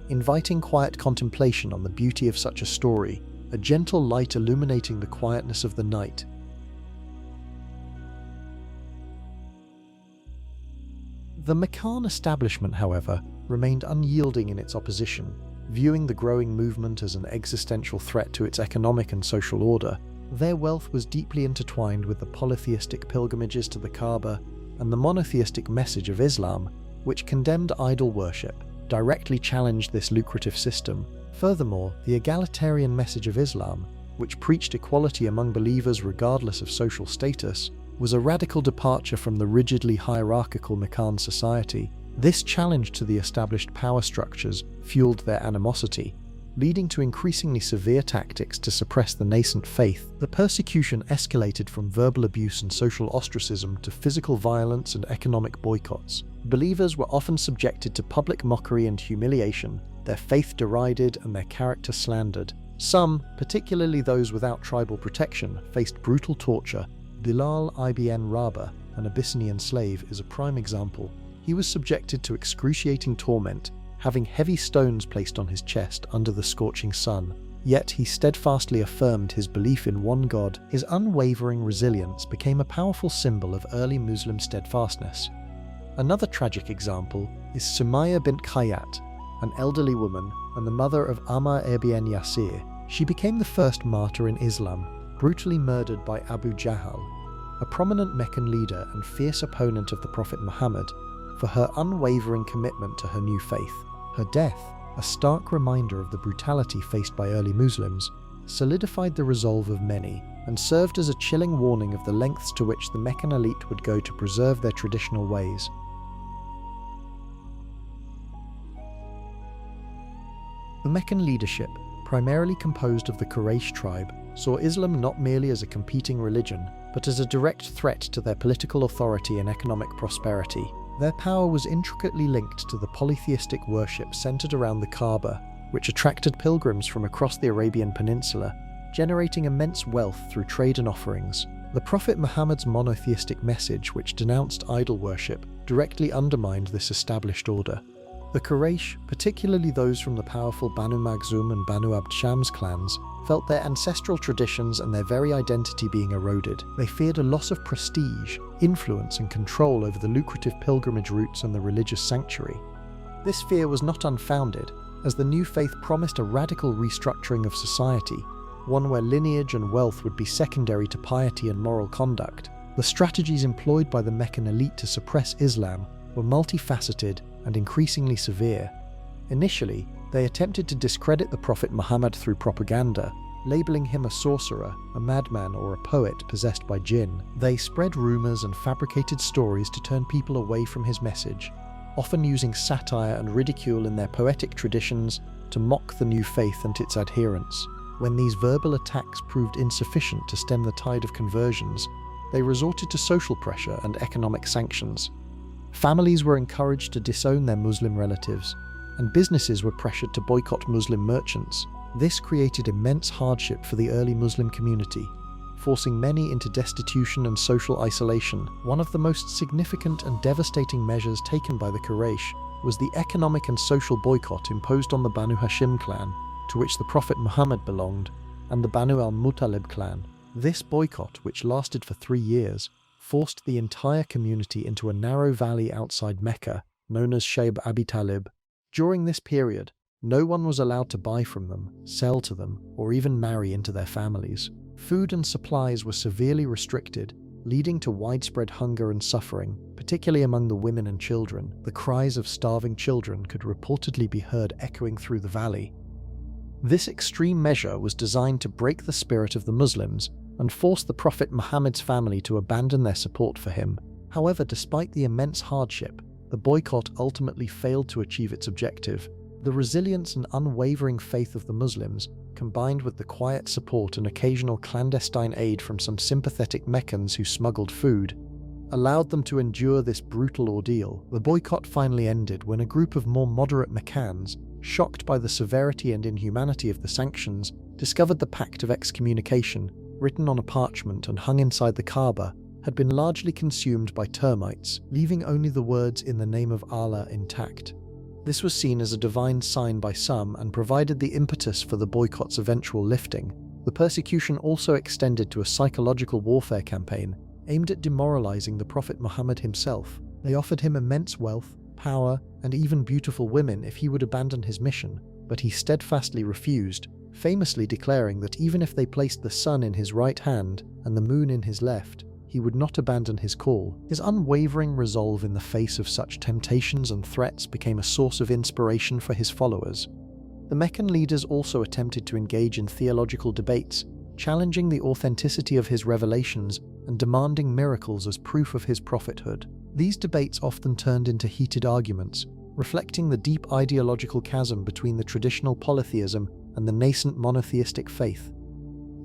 inviting quiet contemplation on the beauty of such a story, a gentle light illuminating the quietness of the night. The Meccan establishment, however, remained unyielding in its opposition, viewing the growing movement as an existential threat to its economic and social order. Their wealth was deeply intertwined with the polytheistic pilgrimages to the Kaaba and the monotheistic message of Islam, which condemned idol worship, directly challenged this lucrative system. Furthermore, the egalitarian message of Islam, which preached equality among believers regardless of social status, was a radical departure from the rigidly hierarchical Meccan society. This challenge to the established power structures fueled their animosity, leading to increasingly severe tactics to suppress the nascent faith. The persecution escalated from verbal abuse and social ostracism to physical violence and economic boycotts. Believers were often subjected to public mockery and humiliation, their faith derided and their character slandered. Some, particularly those without tribal protection, faced brutal torture. Bilal ibn Rabah, an Abyssinian slave, is a prime example. He was subjected to excruciating torment, having heavy stones placed on his chest under the scorching sun. Yet he steadfastly affirmed his belief in one God. His unwavering resilience became a powerful symbol of early Muslim steadfastness. Another tragic example is Sumayya bint Khayyat, an elderly woman and the mother of Ammar ibn Yasir. She became the first martyr in Islam, brutally murdered by Abu Jahl, a prominent Meccan leader and fierce opponent of the Prophet Muhammad, for her unwavering commitment to her new faith. Her death, a stark reminder of the brutality faced by early Muslims, solidified the resolve of many and served as a chilling warning of the lengths to which the Meccan elite would go to preserve their traditional ways. The Meccan leadership, primarily composed of the Quraysh tribe, saw Islam not merely as a competing religion, but as a direct threat to their political authority and economic prosperity. Their power was intricately linked to the polytheistic worship centered around the Kaaba, which attracted pilgrims from across the Arabian Peninsula, generating immense wealth through trade and offerings. The Prophet Muhammad's monotheistic message, which denounced idol worship, directly undermined this established order. The Quraysh, particularly those from the powerful Banu Makhzum and Banu Abd Shams clans, felt their ancestral traditions and their very identity being eroded. They feared a loss of prestige, influence and control over the lucrative pilgrimage routes and the religious sanctuary. This fear was not unfounded, as the new faith promised a radical restructuring of society, one where lineage and wealth would be secondary to piety and moral conduct. The strategies employed by the Meccan elite to suppress Islam were multifaceted and increasingly severe. Initially, they attempted to discredit the Prophet Muhammad through propaganda, labeling him a sorcerer, a madman, or a poet possessed by jinn. They spread rumors and fabricated stories to turn people away from his message, often using satire and ridicule in their poetic traditions to mock the new faith and its adherents. When these verbal attacks proved insufficient to stem the tide of conversions, they resorted to social pressure and economic sanctions. Families were encouraged to disown their Muslim relatives, and businesses were pressured to boycott Muslim merchants. This created immense hardship for the early Muslim community, forcing many into destitution and social isolation. One of the most significant and devastating measures taken by the Quraysh was the economic and social boycott imposed on the Banu Hashim clan, to which the Prophet Muhammad belonged, and the Banu al-Muttalib clan. This boycott, which lasted for 3 years, forced the entire community into a narrow valley outside Mecca, known as Shaib Abi Talib. During this period, no one was allowed to buy from them, sell to them, or even marry into their families. Food and supplies were severely restricted, leading to widespread hunger and suffering, particularly among the women and children. The cries of starving children could reportedly be heard echoing through the valley. This extreme measure was designed to break the spirit of the Muslims and force the Prophet Muhammad's family to abandon their support for him. However, despite the immense hardship, the boycott ultimately failed to achieve its objective. The resilience and unwavering faith of the Muslims, combined with the quiet support and occasional clandestine aid from some sympathetic Meccans who smuggled food, allowed them to endure this brutal ordeal. The boycott finally ended when a group of more moderate Meccans, shocked by the severity and inhumanity of the sanctions, discovered the Pact of Excommunication, written on a parchment and hung inside the Kaaba, had been largely consumed by termites, leaving only the words "in the name of Allah" intact. This was seen as a divine sign by some and provided the impetus for the boycott's eventual lifting. The persecution also extended to a psychological warfare campaign aimed at demoralizing the Prophet Muhammad himself. They offered him immense wealth, power, and even beautiful women if he would abandon his mission, but he steadfastly refused, famously declaring that even if they placed the sun in his right hand and the moon in his left, he would not abandon his call. His unwavering resolve in the face of such temptations and threats became a source of inspiration for his followers. The Meccan leaders also attempted to engage in theological debates, challenging the authenticity of his revelations and demanding miracles as proof of his prophethood. These debates often turned into heated arguments, reflecting the deep ideological chasm between the traditional polytheism and the nascent monotheistic faith.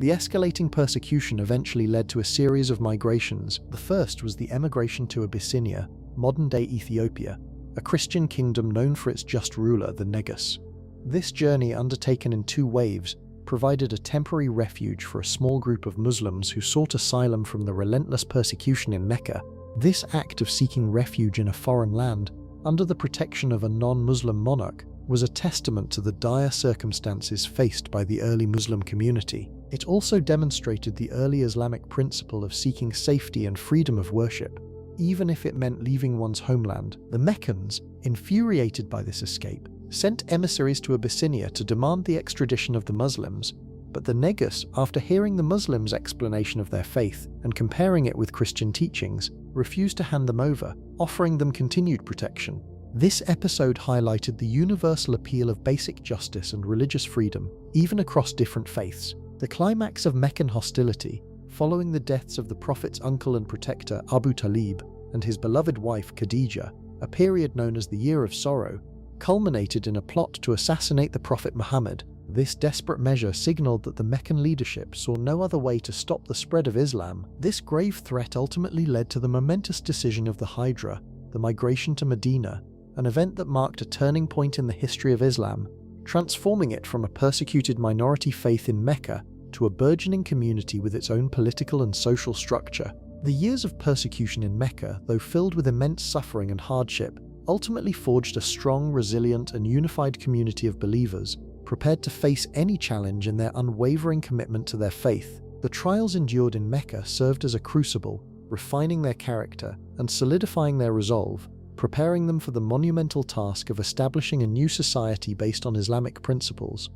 The escalating persecution eventually led to a series of migrations. The first was the emigration to Abyssinia, modern-day Ethiopia, a Christian kingdom known for its just ruler, the Negus. This journey, undertaken in 2 waves, provided a temporary refuge for a small group of Muslims who sought asylum from the relentless persecution in Mecca. This act of seeking refuge in a foreign land, under the protection of a non-Muslim monarch, was a testament to the dire circumstances faced by the early Muslim community. It also demonstrated the early Islamic principle of seeking safety and freedom of worship, even if it meant leaving one's homeland. The Meccans, infuriated by this escape, sent emissaries to Abyssinia to demand the extradition of the Muslims, But the Negus, after hearing the Muslims' explanation of their faith and comparing it with Christian teachings, refused to hand them over, offering them continued protection. This episode highlighted the universal appeal of basic justice and religious freedom, even across different faiths. The climax of Meccan hostility, following the deaths of the Prophet's uncle and protector Abu Talib and his beloved wife Khadija, a period known as the Year of Sorrow, culminated in a plot to assassinate the Prophet Muhammad. This desperate measure signaled that the Meccan leadership saw no other way to stop the spread of Islam. This grave threat ultimately led to the momentous decision of the Hijra, the migration to Medina, an event that marked a turning point in the history of Islam, transforming it from a persecuted minority faith in Mecca to a burgeoning community with its own political and social structure. The years of persecution in Mecca, though filled with immense suffering and hardship, ultimately forged a strong, resilient, and unified community of believers, prepared to face any challenge in their unwavering commitment to their faith. The trials endured in Mecca served as a crucible, refining their character and solidifying their resolve, preparing them for the monumental task of establishing a new society based on Islamic principles.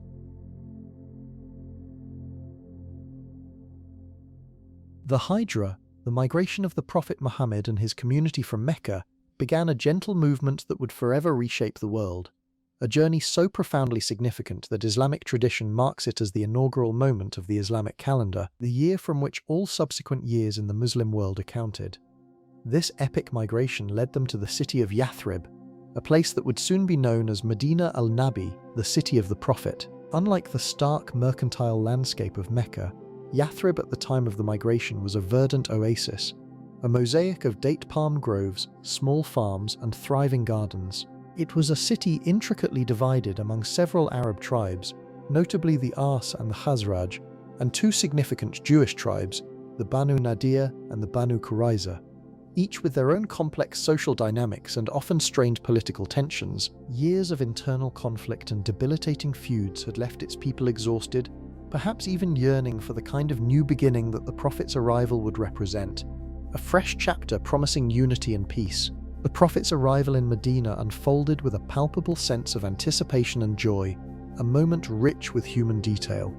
The Hijra, the migration of the Prophet Muhammad and his community from Mecca, began a gentle movement that would forever reshape the world. A journey so profoundly significant that Islamic tradition marks it as the inaugural moment of the Islamic calendar, the year from which all subsequent years in the Muslim world are counted. This epic migration led them to the city of Yathrib, a place that would soon be known as Medina al-Nabi, the city of the Prophet. Unlike the stark mercantile landscape of Mecca, Yathrib at the time of the migration was a verdant oasis, a mosaic of date palm groves, small farms, and thriving gardens. It was a city intricately divided among several Arab tribes, notably the Ars and the Khazraj, and two significant Jewish tribes, the Banu Nadir and the Banu Qurayza. Each with their own complex social dynamics and often strained political tensions, years of internal conflict and debilitating feuds had left its people exhausted, perhaps even yearning for the kind of new beginning that the Prophet's arrival would represent. A fresh chapter promising unity and peace. The Prophet's arrival in Medina unfolded with a palpable sense of anticipation and joy, a moment rich with human detail.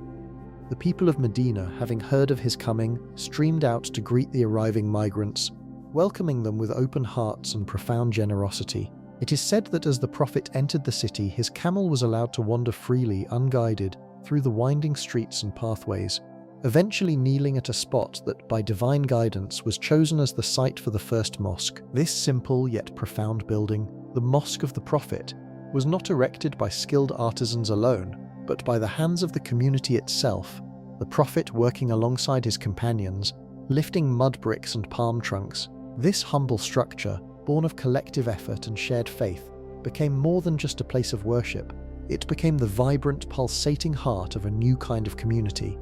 The people of Medina, having heard of his coming, streamed out to greet the arriving migrants, welcoming them with open hearts and profound generosity. It is said that as the Prophet entered the city, his camel was allowed to wander freely, unguided, through the winding streets and pathways, eventually kneeling at a spot that, by divine guidance, was chosen as the site for the first mosque. This simple yet profound building, the Mosque of the Prophet, was not erected by skilled artisans alone, but by the hands of the community itself, the Prophet working alongside his companions, lifting mud bricks and palm trunks. This humble structure, born of collective effort and shared faith, became more than just a place of worship. It became the vibrant, pulsating heart of a new kind of community,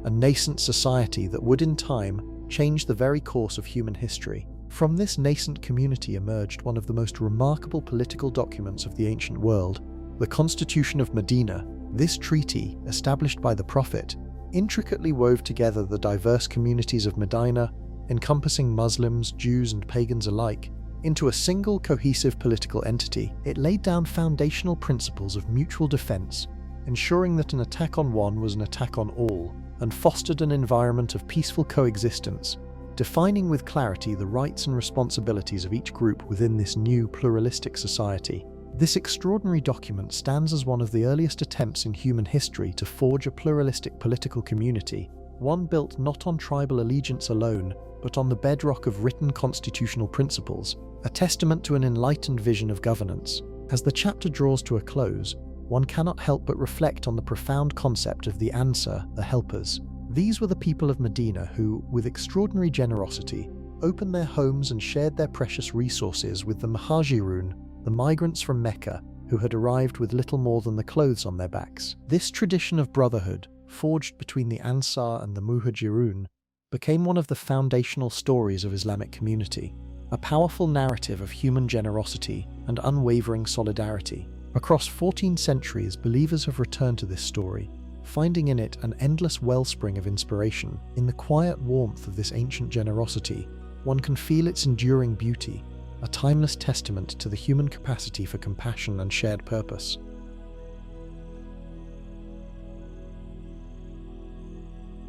a nascent society that would in time change the very course of human history. From this nascent community emerged one of the most remarkable political documents of the ancient world, the Constitution of Medina. This treaty, established by the Prophet, intricately wove together the diverse communities of Medina, encompassing Muslims, Jews, and pagans alike, into a single cohesive political entity. It laid down foundational principles of mutual defense, ensuring that an attack on one was an attack on all, and fostered an environment of peaceful coexistence, defining with clarity the rights and responsibilities of each group within this new pluralistic society. This extraordinary document stands as one of the earliest attempts in human history to forge a pluralistic political community, one built not on tribal allegiance alone, but on the bedrock of written constitutional principles, a testament to an enlightened vision of governance. As the chapter draws to a close, one cannot help but reflect on the profound concept of the Ansar, the helpers. These were the people of Medina who, with extraordinary generosity, opened their homes and shared their precious resources with the Muhajirun, the migrants from Mecca, who had arrived with little more than the clothes on their backs. This tradition of brotherhood, forged between the Ansar and the Muhajirun, became one of the foundational stories of Islamic community, a powerful narrative of human generosity and unwavering solidarity. Across 14 centuries, believers have returned to this story, finding in it an endless wellspring of inspiration. In the quiet warmth of this ancient generosity, one can feel its enduring beauty, a timeless testament to the human capacity for compassion and shared purpose.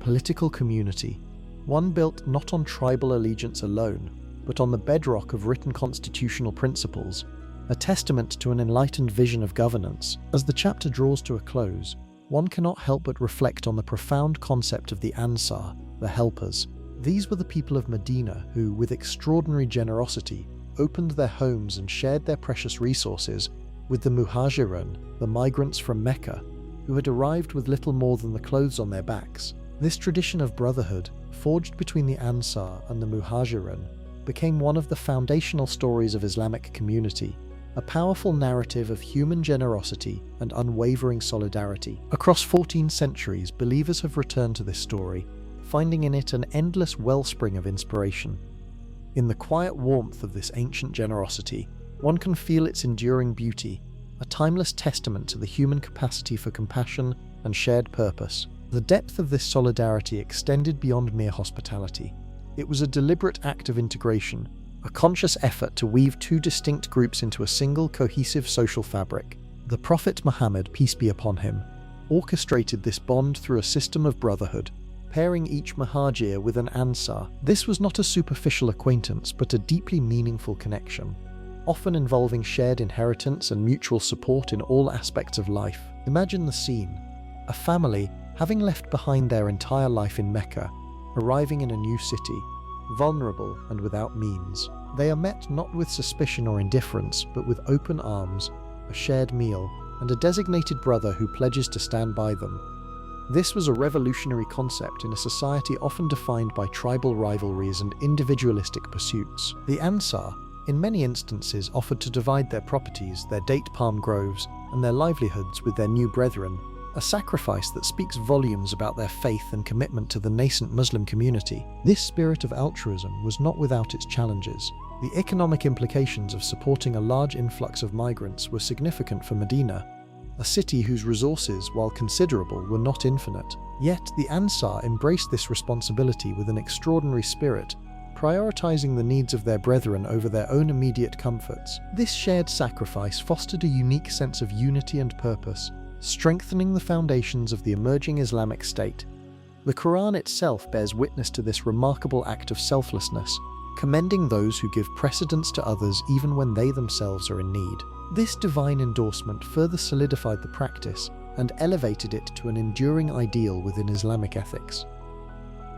political community, one built not on tribal allegiance alone, but on the bedrock of written constitutional principles, a testament to an enlightened vision of governance. As the chapter draws to a close, one cannot help but reflect on the profound concept of the Ansar, the helpers. These were the people of Medina who, with extraordinary generosity, opened their homes and shared their precious resources with the Muhajirun, the migrants from Mecca, who had arrived with little more than the clothes on their backs. This tradition of brotherhood, forged between the Ansar and the Muhajirun, became one of the foundational stories of Islamic community, a powerful narrative of human generosity and unwavering solidarity. Across 14 centuries, believers have returned to this story, finding in it an endless wellspring of inspiration. In the quiet warmth of this ancient generosity, one can feel its enduring beauty, a timeless testament to the human capacity for compassion and shared purpose. The depth of this solidarity extended beyond mere hospitality. It was a deliberate act of integration, a conscious effort to weave two distinct groups into a single cohesive social fabric. The Prophet Muhammad, peace be upon him, orchestrated this bond through a system of brotherhood, pairing each Muhajir with an Ansar. This was not a superficial acquaintance, but a deeply meaningful connection, often involving shared inheritance and mutual support in all aspects of life. Imagine the scene: a family, having left behind their entire life in Mecca, arriving in a new city, vulnerable and without means. They are met not with suspicion or indifference, but with open arms, a shared meal, and a designated brother who pledges to stand by them. This was a revolutionary concept in a society often defined by tribal rivalries and individualistic pursuits. The Ansar, in many instances, offered to divide their properties, their date palm groves, and their livelihoods with their new brethren, a sacrifice that speaks volumes about their faith and commitment to the nascent Muslim community. This spirit of altruism was not without its challenges. The economic implications of supporting a large influx of migrants were significant for Medina, a city whose resources, while considerable, were not infinite. Yet the Ansar embraced this responsibility with an extraordinary spirit, prioritizing the needs of their brethren over their own immediate comforts. This shared sacrifice fostered a unique sense of unity and purpose, strengthening the foundations of the emerging Islamic State. The Quran itself bears witness to this remarkable act of selflessness, commending those who give precedence to others even when they themselves are in need. This divine endorsement further solidified the practice and elevated it to an enduring ideal within Islamic ethics.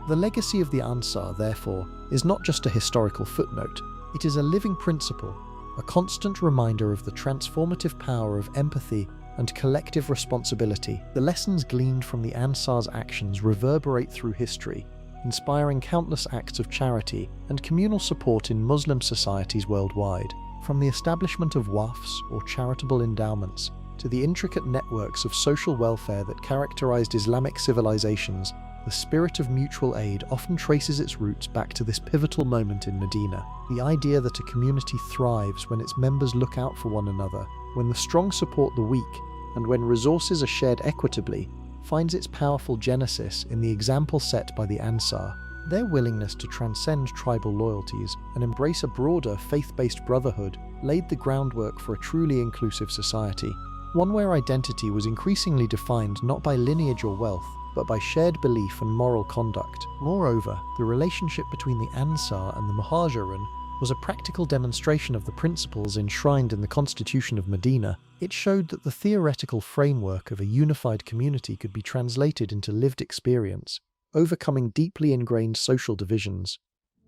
The legacy of the Ansar, therefore, is not just a historical footnote, it is a living principle, a constant reminder of the transformative power of empathy and collective responsibility. The lessons gleaned from the Ansar's actions reverberate through history, inspiring countless acts of charity and communal support in Muslim societies worldwide. From the establishment of waqfs, or charitable endowments, to the intricate networks of social welfare that characterized Islamic civilizations, the spirit of mutual aid often traces its roots back to this pivotal moment in Medina. The idea that a community thrives when its members look out for one another, when the strong support the weak, and when resources are shared equitably, finds its powerful genesis in the example set by the Ansar. Their willingness to transcend tribal loyalties and embrace a broader faith-based brotherhood laid the groundwork for a truly inclusive society, one where identity was increasingly defined not by lineage or wealth, but by shared belief and moral conduct. Moreover, the relationship between the Ansar and the Muhajirun was a practical demonstration of the principles enshrined in the Constitution of Medina. It showed that the theoretical framework of a unified community could be translated into lived experience, overcoming deeply ingrained social divisions.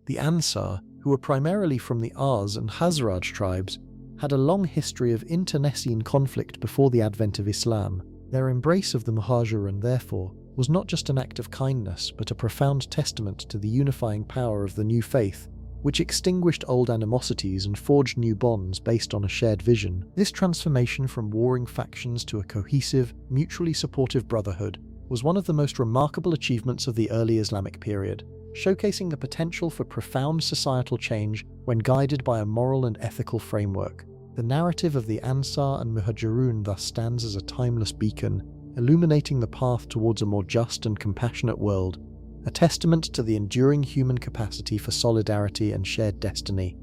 The Ansar, who were primarily from the Aws and Khazraj tribes, had a long history of internecine conflict before the advent of Islam. Their embrace of the Muhajirun, therefore, was not just an act of kindness, but a profound testament to the unifying power of the new faith, which extinguished old animosities and forged new bonds based on a shared vision. This transformation from warring factions to a cohesive, mutually supportive brotherhood was one of the most remarkable achievements of the early Islamic period, showcasing the potential for profound societal change when guided by a moral and ethical framework. The narrative of the Ansar and Muhajirun thus stands as a timeless beacon, illuminating the path towards a more just and compassionate world, a testament to the enduring human capacity for solidarity and shared destiny.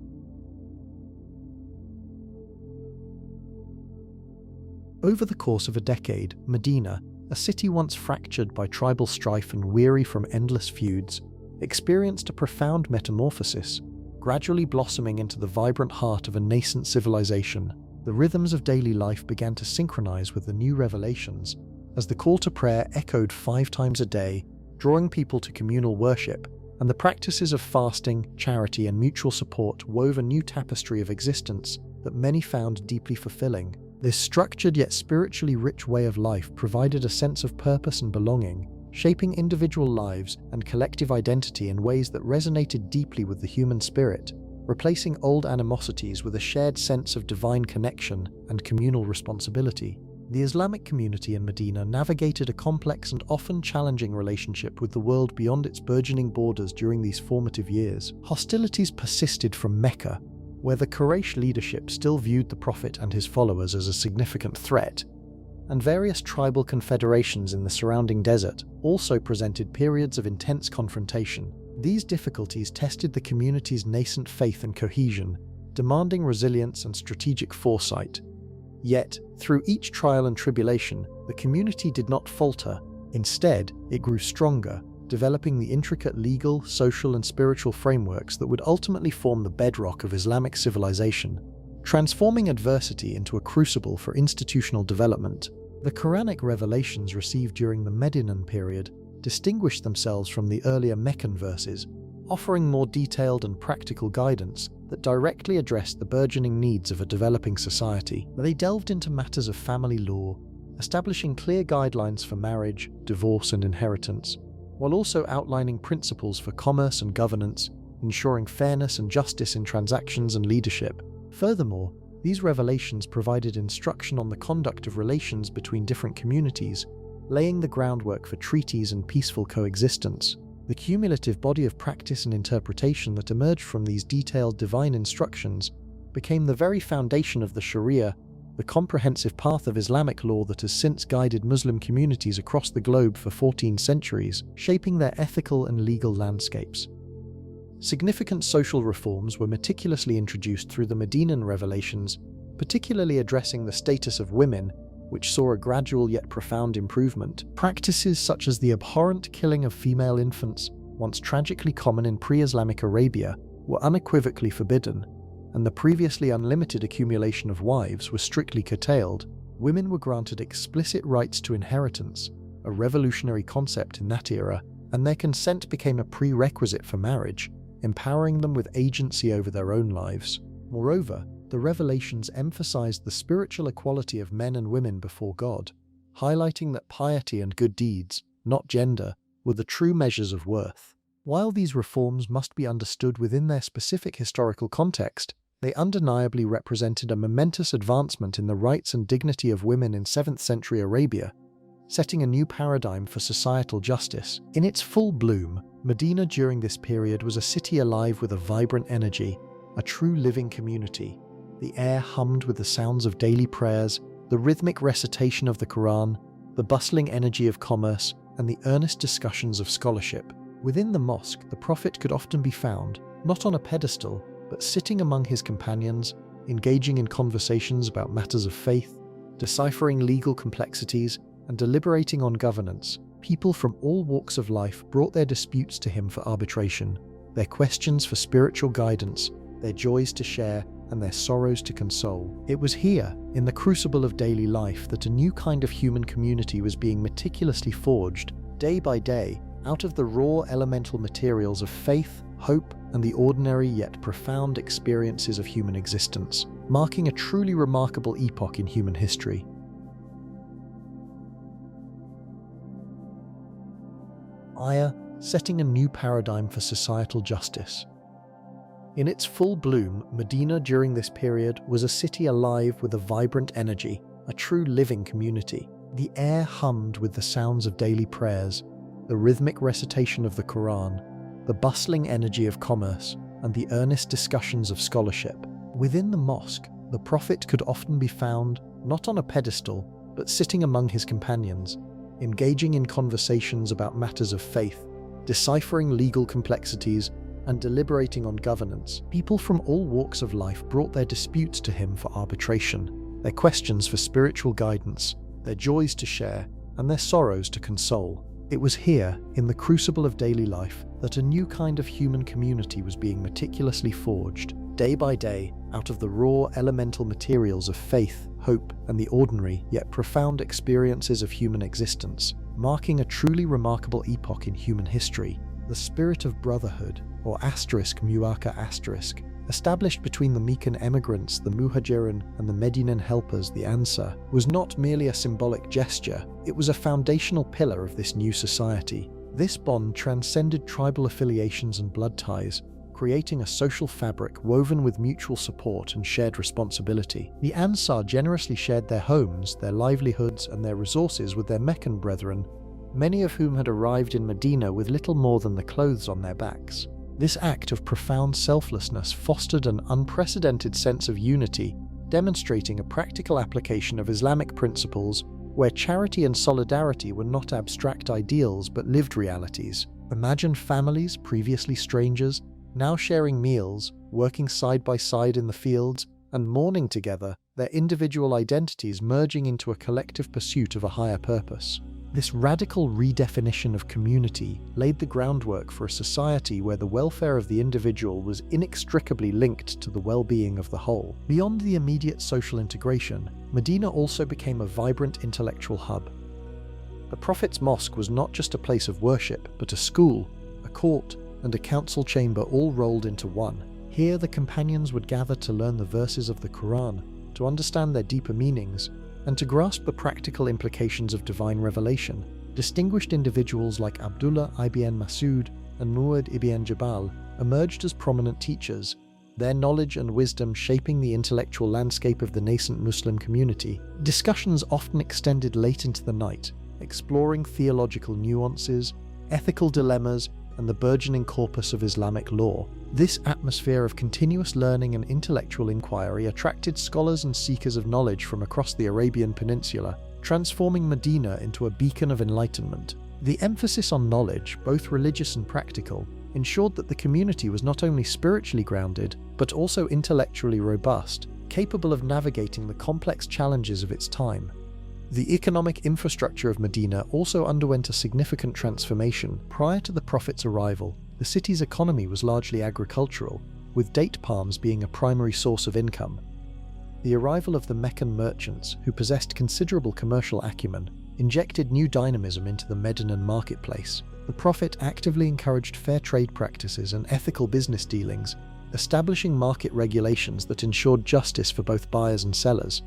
Over the course of a decade, Medina, a city once fractured by tribal strife and weary from endless feuds, experienced a profound metamorphosis, gradually blossoming into the vibrant heart of a nascent civilization. The rhythms of daily life began to synchronize with the new revelations, as the call to prayer echoed 5 times a day, drawing people to communal worship, and the practices of fasting, charity, and mutual support wove a new tapestry of existence that many found deeply fulfilling. This structured yet spiritually rich way of life provided a sense of purpose and belonging, shaping individual lives and collective identity in ways that resonated deeply with the human spirit, replacing old animosities with a shared sense of divine connection and communal responsibility. The Islamic community in Medina navigated a complex and often challenging relationship with the world beyond its burgeoning borders during these formative years. Hostilities persisted from Mecca, where the Quraysh leadership still viewed the Prophet and his followers as a significant threat, and various tribal confederations in the surrounding desert also presented periods of intense confrontation. These difficulties tested the community's nascent faith and cohesion, demanding resilience and strategic foresight. Yet, through each trial and tribulation, the community did not falter. Instead, it grew stronger, developing the intricate legal, social, and spiritual frameworks that would ultimately form the bedrock of Islamic civilization, transforming adversity into a crucible for institutional development. The Quranic revelations received during the Medinan period distinguished themselves from the earlier Meccan verses, offering more detailed and practical guidance that directly addressed the burgeoning needs of a developing society. They delved into matters of family law, establishing clear guidelines for marriage, divorce, and inheritance, while also outlining principles for commerce and governance, ensuring fairness and justice in transactions and leadership. Furthermore, these revelations provided instruction on the conduct of relations between different communities, laying the groundwork for treaties and peaceful coexistence. The cumulative body of practice and interpretation that emerged from these detailed divine instructions became the very foundation of the Sharia, the comprehensive path of Islamic law that has since guided Muslim communities across the globe for 14 centuries, shaping their ethical and legal landscapes. Significant social reforms were meticulously introduced through the Medinan revelations, particularly addressing the status of women, which saw a gradual yet profound improvement. Practices such as the abhorrent killing of female infants, once tragically common in pre-Islamic Arabia, were unequivocally forbidden, and the previously unlimited accumulation of wives was strictly curtailed. Women were granted explicit rights to inheritance, a revolutionary concept in that era, and their consent became a prerequisite for marriage, empowering them with agency over their own lives. Moreover, the revelations emphasized the spiritual equality of men and women before God, highlighting that piety and good deeds, not gender, were the true measures of worth. While these reforms must be understood within their specific historical context, they undeniably represented a momentous advancement in the rights and dignity of women in 7th century Arabia, setting a new paradigm for societal justice. In its full bloom, Medina during this period was a city alive with a vibrant energy, a true living community. The air hummed with the sounds of daily prayers, the rhythmic recitation of the Quran, the bustling energy of commerce, and the earnest discussions of scholarship. Within the mosque, the Prophet could often be found, not on a pedestal, but sitting among his companions, engaging in conversations about matters of faith, deciphering legal complexities, and deliberating on governance. People from all walks of life brought their disputes to him for arbitration, their questions for spiritual guidance, their joys to share, and their sorrows to console. It was here, in the crucible of daily life, that a new kind of human community was being meticulously forged, day by day, out of the raw elemental materials of faith, hope, and the ordinary yet profound experiences of human existence, marking a truly remarkable epoch in human history. Ayah, setting a new paradigm for societal justice. In its full bloom, Medina during this period was a city alive with a vibrant energy, a true living community. The air hummed with the sounds of daily prayers, the rhythmic recitation of the Quran, the bustling energy of commerce, and the earnest discussions of scholarship. Within the mosque, the Prophet could often be found, not on a pedestal, but sitting among his companions, engaging in conversations about matters of faith, deciphering legal complexities, and deliberating on governance. People from all walks of life brought their disputes to him for arbitration, their questions for spiritual guidance, their joys to share, and their sorrows to console. It was here, in the crucible of daily life, that a new kind of human community was being meticulously forged, day by day, out of the raw elemental materials of faith, hope, and the ordinary yet profound experiences of human existence, marking a truly remarkable epoch in human history. The spirit of brotherhood, or muaka*, established between the Meccan emigrants, the Muhajirin, and the Medinan helpers, the Ansar, was not merely a symbolic gesture, it was a foundational pillar of this new society. This bond transcended tribal affiliations and blood ties, creating a social fabric woven with mutual support and shared responsibility. The Ansar generously shared their homes, their livelihoods, and their resources with their Meccan brethren, many of whom had arrived in Medina with little more than the clothes on their backs. This act of profound selflessness fostered an unprecedented sense of unity, demonstrating a practical application of Islamic principles where charity and solidarity were not abstract ideals but lived realities. Imagine families, previously strangers, now sharing meals, working side by side in the fields, and mourning together, their individual identities merging into a collective pursuit of a higher purpose. This radical redefinition of community laid the groundwork for a society where the welfare of the individual was inextricably linked to the well-being of the whole. Beyond the immediate social integration, Medina also became a vibrant intellectual hub. The Prophet's mosque was not just a place of worship, but a school, a court, and a council chamber all rolled into one. Here the companions would gather to learn the verses of the Quran, to understand their deeper meanings, and to grasp the practical implications of divine revelation. Distinguished individuals like Abdullah ibn Masud and Mu'adh ibn Jabal emerged as prominent teachers, their knowledge and wisdom shaping the intellectual landscape of the nascent Muslim community. Discussions often extended late into the night, exploring theological nuances, ethical dilemmas, and the burgeoning corpus of Islamic law. This atmosphere of continuous learning and intellectual inquiry attracted scholars and seekers of knowledge from across the Arabian Peninsula, transforming Medina into a beacon of enlightenment. The emphasis on knowledge, both religious and practical, ensured that the community was not only spiritually grounded, but also intellectually robust, capable of navigating the complex challenges of its time. The economic infrastructure of Medina also underwent a significant transformation. Prior to the Prophet's arrival, the city's economy was largely agricultural, with date palms being a primary source of income. The arrival of the Meccan merchants, who possessed considerable commercial acumen, injected new dynamism into the Medinan marketplace. The Prophet actively encouraged fair trade practices and ethical business dealings, establishing market regulations that ensured justice for both buyers and sellers.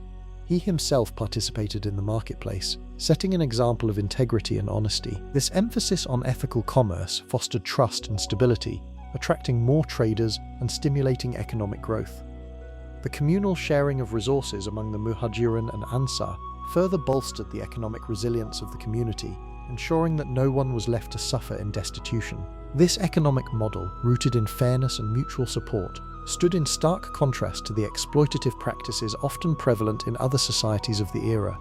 He himself participated in the marketplace, setting an example of integrity and honesty. This emphasis on ethical commerce fostered trust and stability, attracting more traders and stimulating economic growth. The communal sharing of resources among the Muhajirin and Ansar further bolstered the economic resilience of the community, ensuring that no one was left to suffer in destitution. This economic model, rooted in fairness and mutual support, stood in stark contrast to the exploitative practices often prevalent in other societies of the era.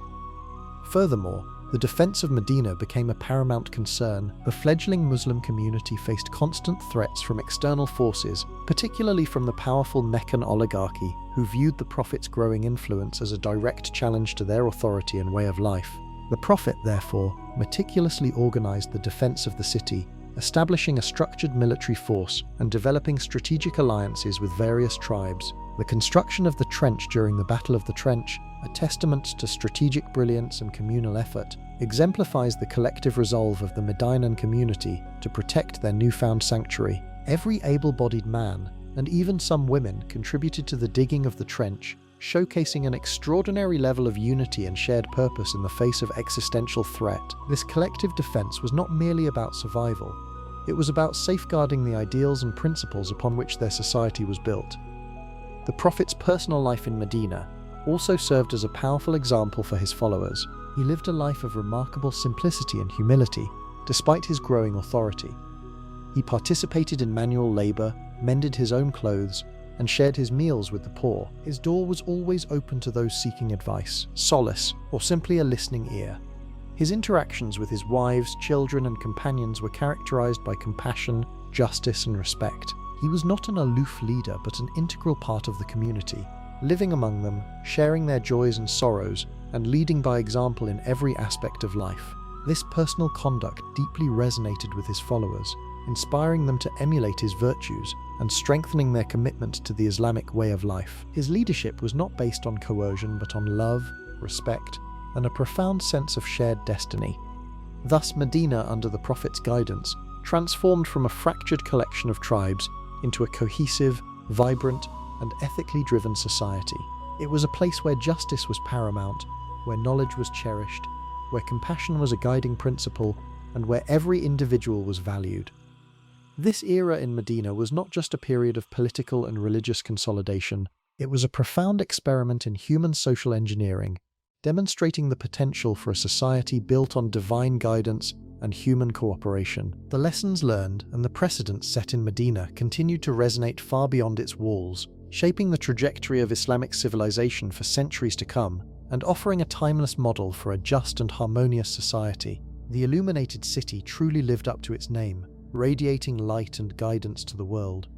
Furthermore, the defense of Medina became a paramount concern. The fledgling Muslim community faced constant threats from external forces, particularly from the powerful Meccan oligarchy, who viewed the Prophet's growing influence as a direct challenge to their authority and way of life. The Prophet, therefore, meticulously organized the defense of the city, establishing a structured military force and developing strategic alliances with various tribes. The construction of the trench during the Battle of the Trench, a testament to strategic brilliance and communal effort, exemplifies the collective resolve of the Medinan community to protect their newfound sanctuary. Every able-bodied man, and even some women, contributed to the digging of the trench, showcasing an extraordinary level of unity and shared purpose in the face of existential threat. This collective defense was not merely about survival. It was about safeguarding the ideals and principles upon which their society was built. The Prophet's personal life in Medina also served as a powerful example for his followers. He lived a life of remarkable simplicity and humility, despite his growing authority. He participated in manual labor, mended his own clothes, and shared his meals with the poor. His door was always open to those seeking advice, solace, or simply a listening ear. His interactions with his wives, children, and companions were characterized by compassion, justice, and respect. He was not an aloof leader, but an integral part of the community, living among them, sharing their joys and sorrows, and leading by example in every aspect of life. This personal conduct deeply resonated with his followers, inspiring them to emulate his virtues and strengthening their commitment to the Islamic way of life. His leadership was not based on coercion but on love, respect, and a profound sense of shared destiny. Thus, Medina, under the Prophet's guidance, transformed from a fractured collection of tribes into a cohesive, vibrant, and ethically driven society. It was a place where justice was paramount, where knowledge was cherished, where compassion was a guiding principle, and where every individual was valued. This era in Medina was not just a period of political and religious consolidation, it was a profound experiment in human social engineering, demonstrating the potential for a society built on divine guidance and human cooperation. The lessons learned and the precedents set in Medina continued to resonate far beyond its walls, shaping the trajectory of Islamic civilization for centuries to come, and offering a timeless model for a just and harmonious society. The illuminated city truly lived up to its name, radiating light and guidance to the world.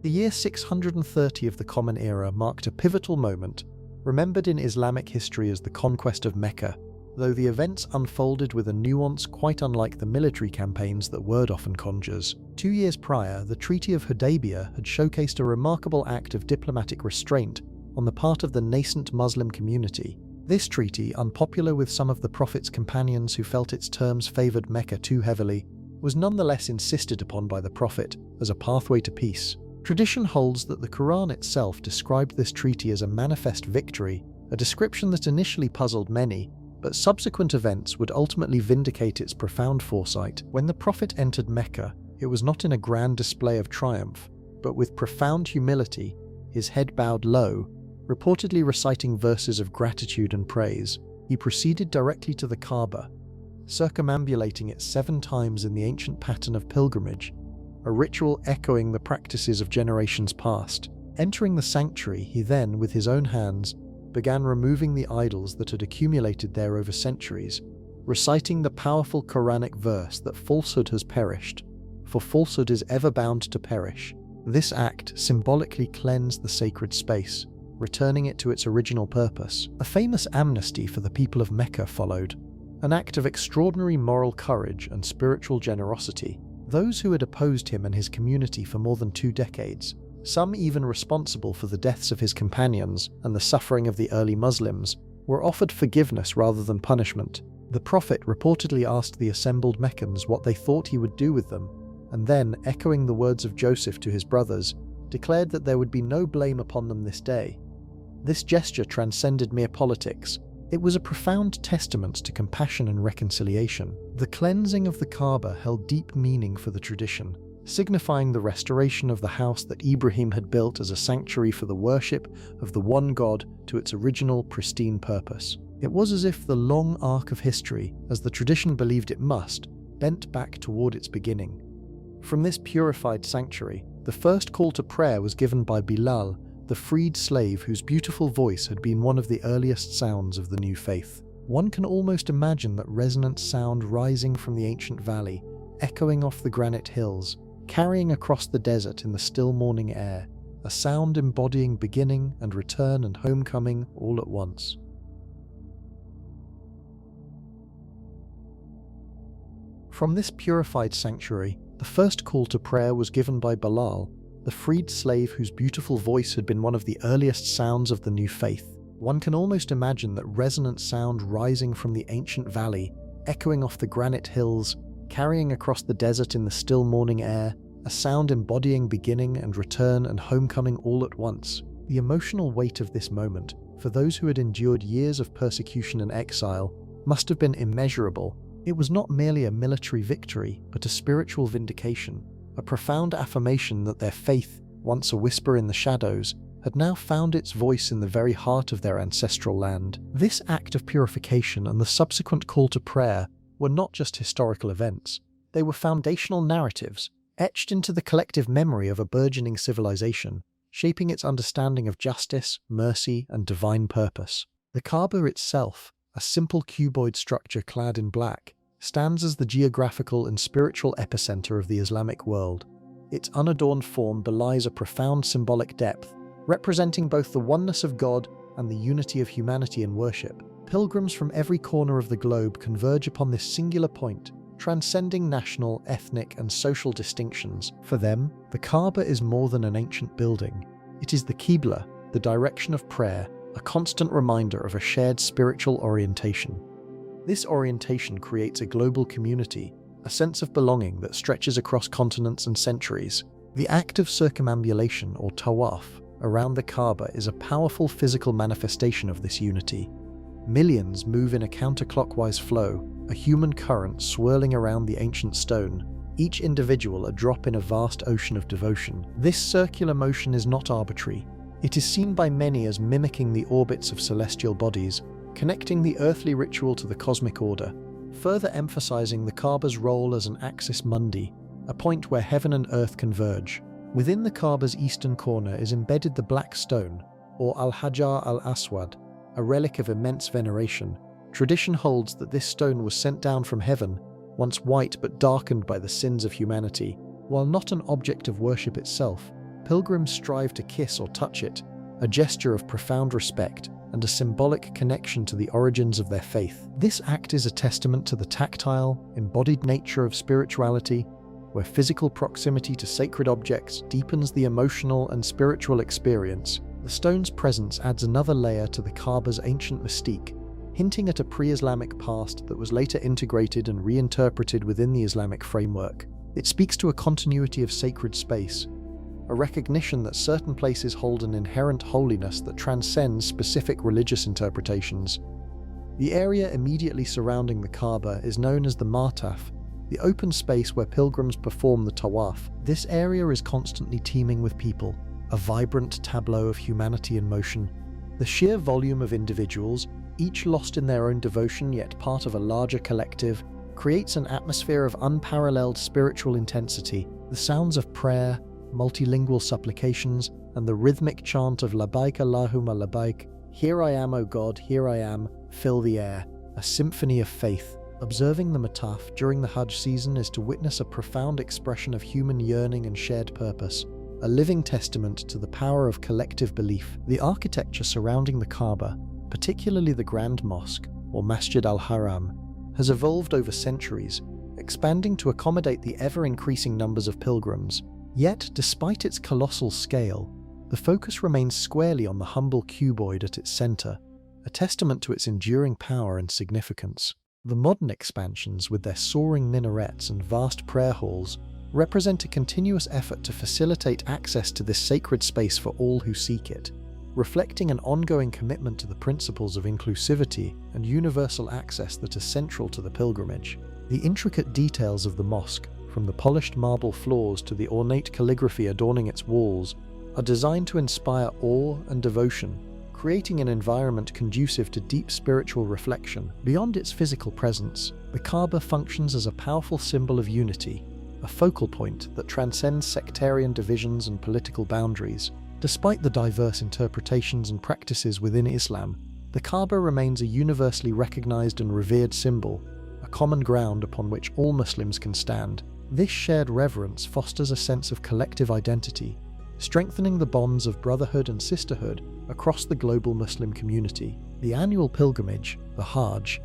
The year 630 of the Common Era marked a pivotal moment, remembered in Islamic history as the conquest of Mecca, though the events unfolded with a nuance quite unlike the military campaigns that word often conjures. 2 years prior, the Treaty of Hudaybiyah had showcased a remarkable act of diplomatic restraint on the part of the nascent Muslim community. This treaty, unpopular with some of the Prophet's companions who felt its terms favored Mecca too heavily, was nonetheless insisted upon by the Prophet as a pathway to peace. Tradition holds that the Quran itself described this treaty as a manifest victory, a description that initially puzzled many, but subsequent events would ultimately vindicate its profound foresight. When the Prophet entered Mecca, it was not in a grand display of triumph, but with profound humility, his head bowed low, reportedly reciting verses of gratitude and praise. He proceeded directly to the Kaaba, circumambulating it 7 times in the ancient pattern of pilgrimage, a ritual echoing the practices of generations past. Entering the sanctuary, he then, with his own hands, began removing the idols that had accumulated there over centuries, reciting the powerful Quranic verse that falsehood has perished, for falsehood is ever bound to perish. This act symbolically cleansed the sacred space, returning it to its original purpose. A famous amnesty for the people of Mecca followed, an act of extraordinary moral courage and spiritual generosity. Those who had opposed him and his community for more than 2 decades, some even responsible for the deaths of his companions and the suffering of the early Muslims, were offered forgiveness rather than punishment. The Prophet reportedly asked the assembled Meccans what they thought he would do with them, and then, echoing the words of Joseph to his brothers, declared that there would be no blame upon them this day. This gesture transcended mere politics. It was a profound testament to compassion and reconciliation. The cleansing of the Kaaba held deep meaning for the tradition, signifying the restoration of the house that Ibrahim had built as a sanctuary for the worship of the one God to its original pristine purpose. It was as if the long arc of history, as the tradition believed it must, bent back toward its beginning. From this purified sanctuary, the first call to prayer was given by Bilal, the freed slave whose beautiful voice had been one of the earliest sounds of the new faith. One can almost imagine that resonant sound rising from the ancient valley, echoing off the granite hills, carrying across the desert in the still morning air, a sound embodying beginning and return and homecoming all at once. From this purified sanctuary, the first call to prayer was given by Bilal, the freed slave whose beautiful voice had been one of the earliest sounds of the new faith. One can almost imagine that resonant sound rising from the ancient valley, echoing off the granite hills, carrying across the desert in the still morning air, a sound embodying beginning and return and homecoming all at once. The emotional weight of this moment, for those who had endured years of persecution and exile, must have been immeasurable. It was not merely a military victory, but a spiritual vindication, a profound affirmation that their faith, once a whisper in the shadows, had now found its voice in the very heart of their ancestral land. This act of purification and the subsequent call to prayer were not just historical events, they were foundational narratives, etched into the collective memory of a burgeoning civilization, shaping its understanding of justice, mercy, and divine purpose. The Kaaba itself, a simple cuboid structure clad in black, stands as the geographical and spiritual epicenter of the Islamic world. Its unadorned form belies a profound symbolic depth, representing both the oneness of God and the unity of humanity in worship. Pilgrims from every corner of the globe converge upon this singular point, transcending national, ethnic, and social distinctions. For them, the Kaaba is more than an ancient building. It is the Qibla, the direction of prayer, a constant reminder of a shared spiritual orientation. This orientation creates a global community, a sense of belonging that stretches across continents and centuries. The act of circumambulation, or tawaf, around the Kaaba is a powerful physical manifestation of this unity. Millions move in a counterclockwise flow, a human current swirling around the ancient stone, each individual a drop in a vast ocean of devotion. This circular motion is not arbitrary. It is seen by many as mimicking the orbits of celestial bodies, connecting the earthly ritual to the cosmic order, further emphasizing the Kaaba's role as an axis mundi, a point where heaven and earth converge. Within the Kaaba's eastern corner is embedded the Black Stone, or Al-Hajar al-Aswad, a relic of immense veneration. Tradition holds that this stone was sent down from heaven, once white but darkened by the sins of humanity. While not an object of worship itself, pilgrims strive to kiss or touch it, a gesture of profound respect and a symbolic connection to the origins of their faith. This act is a testament to the tactile, embodied nature of spirituality, where physical proximity to sacred objects deepens the emotional and spiritual experience. The stone's presence adds another layer to the Kaaba's ancient mystique, hinting at a pre-Islamic past that was later integrated and reinterpreted within the Islamic framework. It speaks to a continuity of sacred space, a recognition that certain places hold an inherent holiness that transcends specific religious interpretations. The area immediately surrounding the Kaaba is known as the Martaf, the open space where pilgrims perform the tawaf. This area is constantly teeming with people, a vibrant tableau of humanity in motion. The sheer volume of individuals, each lost in their own devotion yet part of a larger collective, creates an atmosphere of unparalleled spiritual intensity. The sounds of prayer, multilingual supplications, and the rhythmic chant of Labbaik Allahumma Labbaik, "Here I am, O God, here I am," fill the air, a symphony of faith. Observing the Mataf during the Hajj season is to witness a profound expression of human yearning and shared purpose, a living testament to the power of collective belief. The architecture surrounding the Kaaba, particularly the Grand Mosque, or Masjid al-Haram, has evolved over centuries, expanding to accommodate the ever-increasing numbers of pilgrims. Yet, despite its colossal scale, the focus remains squarely on the humble cuboid at its center, a testament to its enduring power and significance. The modern expansions, with their soaring minarets and vast prayer halls, represent a continuous effort to facilitate access to this sacred space for all who seek it, reflecting an ongoing commitment to the principles of inclusivity and universal access that are central to the pilgrimage. The intricate details of the mosque, from the polished marble floors to the ornate calligraphy adorning its walls, are designed to inspire awe and devotion, creating an environment conducive to deep spiritual reflection. Beyond its physical presence, the Kaaba functions as a powerful symbol of unity, a focal point that transcends sectarian divisions and political boundaries. Despite the diverse interpretations and practices within Islam, the Kaaba remains a universally recognized and revered symbol, a common ground upon which all Muslims can stand. This shared reverence fosters a sense of collective identity, strengthening the bonds of brotherhood and sisterhood across the global Muslim community. The annual pilgrimage, the Hajj,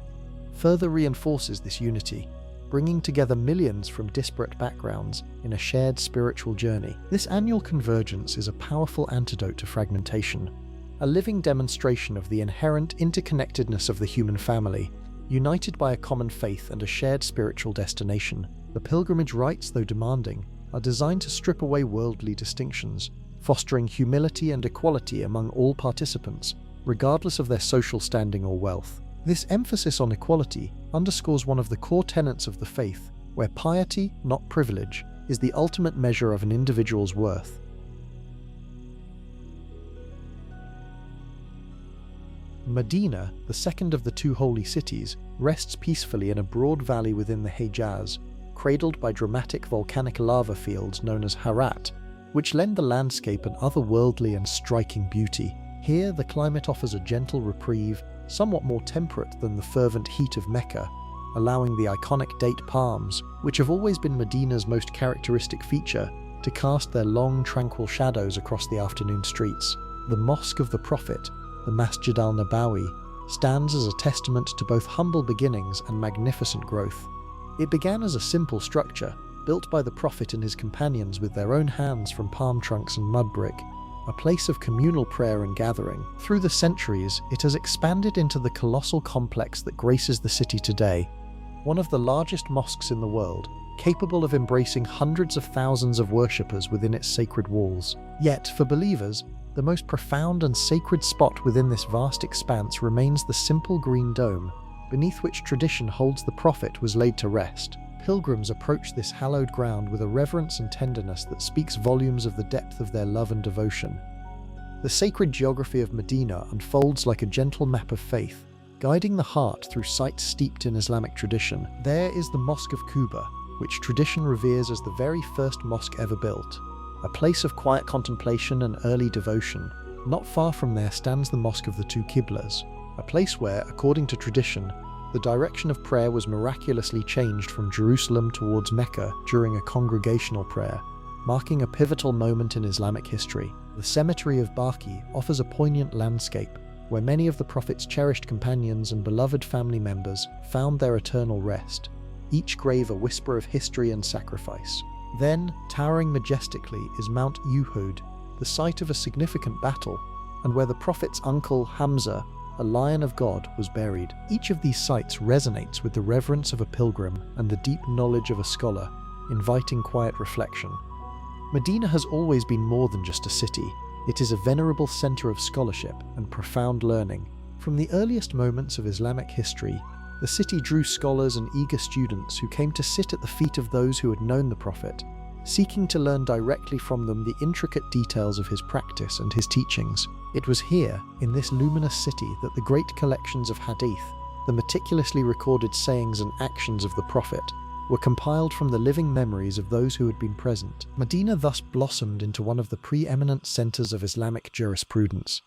further reinforces this unity, bringing together millions from disparate backgrounds in a shared spiritual journey. This annual convergence is a powerful antidote to fragmentation, a living demonstration of the inherent interconnectedness of the human family, united by a common faith and a shared spiritual destination. The pilgrimage rites, though demanding, are designed to strip away worldly distinctions, fostering humility and equality among all participants, regardless of their social standing or wealth. This emphasis on equality underscores one of the core tenets of the faith, where piety, not privilege, is the ultimate measure of an individual's worth. Medina, the second of the two holy cities, rests peacefully in a broad valley within the Hejaz, cradled by dramatic volcanic lava fields known as Harat, which lend the landscape an otherworldly and striking beauty. Here, the climate offers a gentle reprieve, somewhat more temperate than the fervent heat of Mecca, allowing the iconic date palms, which have always been Medina's most characteristic feature, to cast their long, tranquil shadows across the afternoon streets. The Mosque of the Prophet, the Masjid al-Nabawi, stands as a testament to both humble beginnings and magnificent growth. It began as a simple structure, built by the Prophet and his companions with their own hands from palm trunks and mud brick, a place of communal prayer and gathering. Through the centuries, it has expanded into the colossal complex that graces the city today, one of the largest mosques in the world, capable of embracing hundreds of thousands of worshippers within its sacred walls. Yet, for believers, the most profound and sacred spot within this vast expanse remains the simple green dome, beneath which tradition holds the Prophet was laid to rest. Pilgrims approach this hallowed ground with a reverence and tenderness that speaks volumes of the depth of their love and devotion. The sacred geography of Medina unfolds like a gentle map of faith, guiding the heart through sites steeped in Islamic tradition. There is the Mosque of Quba, which tradition reveres as the very first mosque ever built, a place of quiet contemplation and early devotion. Not far from there stands the Mosque of the Two Qiblas, a place where, according to tradition, the direction of prayer was miraculously changed from Jerusalem towards Mecca during a congregational prayer, marking a pivotal moment in Islamic history. The cemetery of Baqi offers a poignant landscape where many of the Prophet's cherished companions and beloved family members found their eternal rest, each grave a whisper of history and sacrifice. Then, towering majestically, is Mount Uhud, the site of a significant battle, and where the Prophet's uncle Hamza, a lion of God, was buried. Each of these sites resonates with the reverence of a pilgrim and the deep knowledge of a scholar, inviting quiet reflection. Medina has always been more than just a city. It is a venerable center of scholarship and profound learning. From the earliest moments of Islamic history, the city drew scholars and eager students who came to sit at the feet of those who had known the Prophet, seeking to learn directly from them the intricate details of his practice and his teachings. It was here, in this luminous city, that the great collections of hadith, the meticulously recorded sayings and actions of the Prophet, were compiled from the living memories of those who had been present. Medina thus blossomed into one of the preeminent centers of Islamic jurisprudence,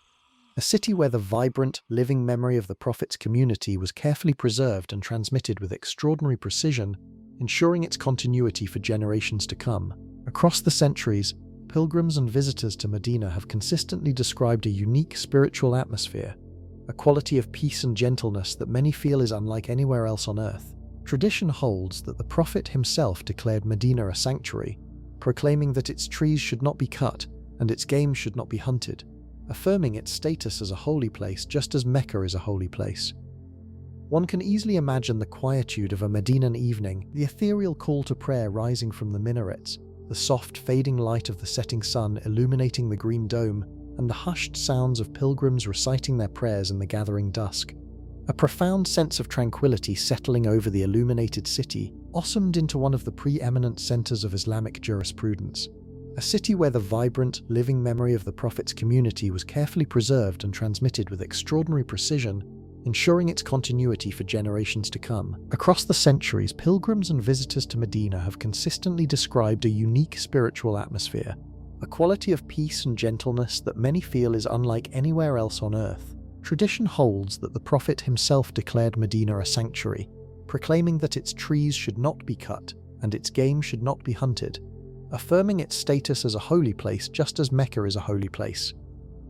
a city where the vibrant, living memory of the Prophet's community was carefully preserved and transmitted with extraordinary precision, ensuring its continuity for generations to come. Across the centuries, pilgrims and visitors to Medina have consistently described a unique spiritual atmosphere, a quality of peace and gentleness that many feel is unlike anywhere else on earth. Tradition holds that the Prophet himself declared Medina a sanctuary, proclaiming that its trees should not be cut and its game should not be hunted, affirming its status as a holy place just as Mecca is a holy place. One can easily imagine the quietude of a Medinan evening, the ethereal call to prayer rising from the minarets, the soft fading light of the setting sun illuminating the green dome, and the hushed sounds of pilgrims reciting their prayers in the gathering dusk. A profound sense of tranquility settling over the illuminated city, blossomed into one of the preeminent centers of Islamic jurisprudence. A city where the vibrant, living memory of the Prophet's community was carefully preserved and transmitted with extraordinary precision, ensuring its continuity for generations to come. Across the centuries, pilgrims and visitors to Medina have consistently described a unique spiritual atmosphere, a quality of peace and gentleness that many feel is unlike anywhere else on earth. Tradition holds that the Prophet himself declared Medina a sanctuary, proclaiming that its trees should not be cut and its game should not be hunted, affirming its status as a holy place just as Mecca is a holy place.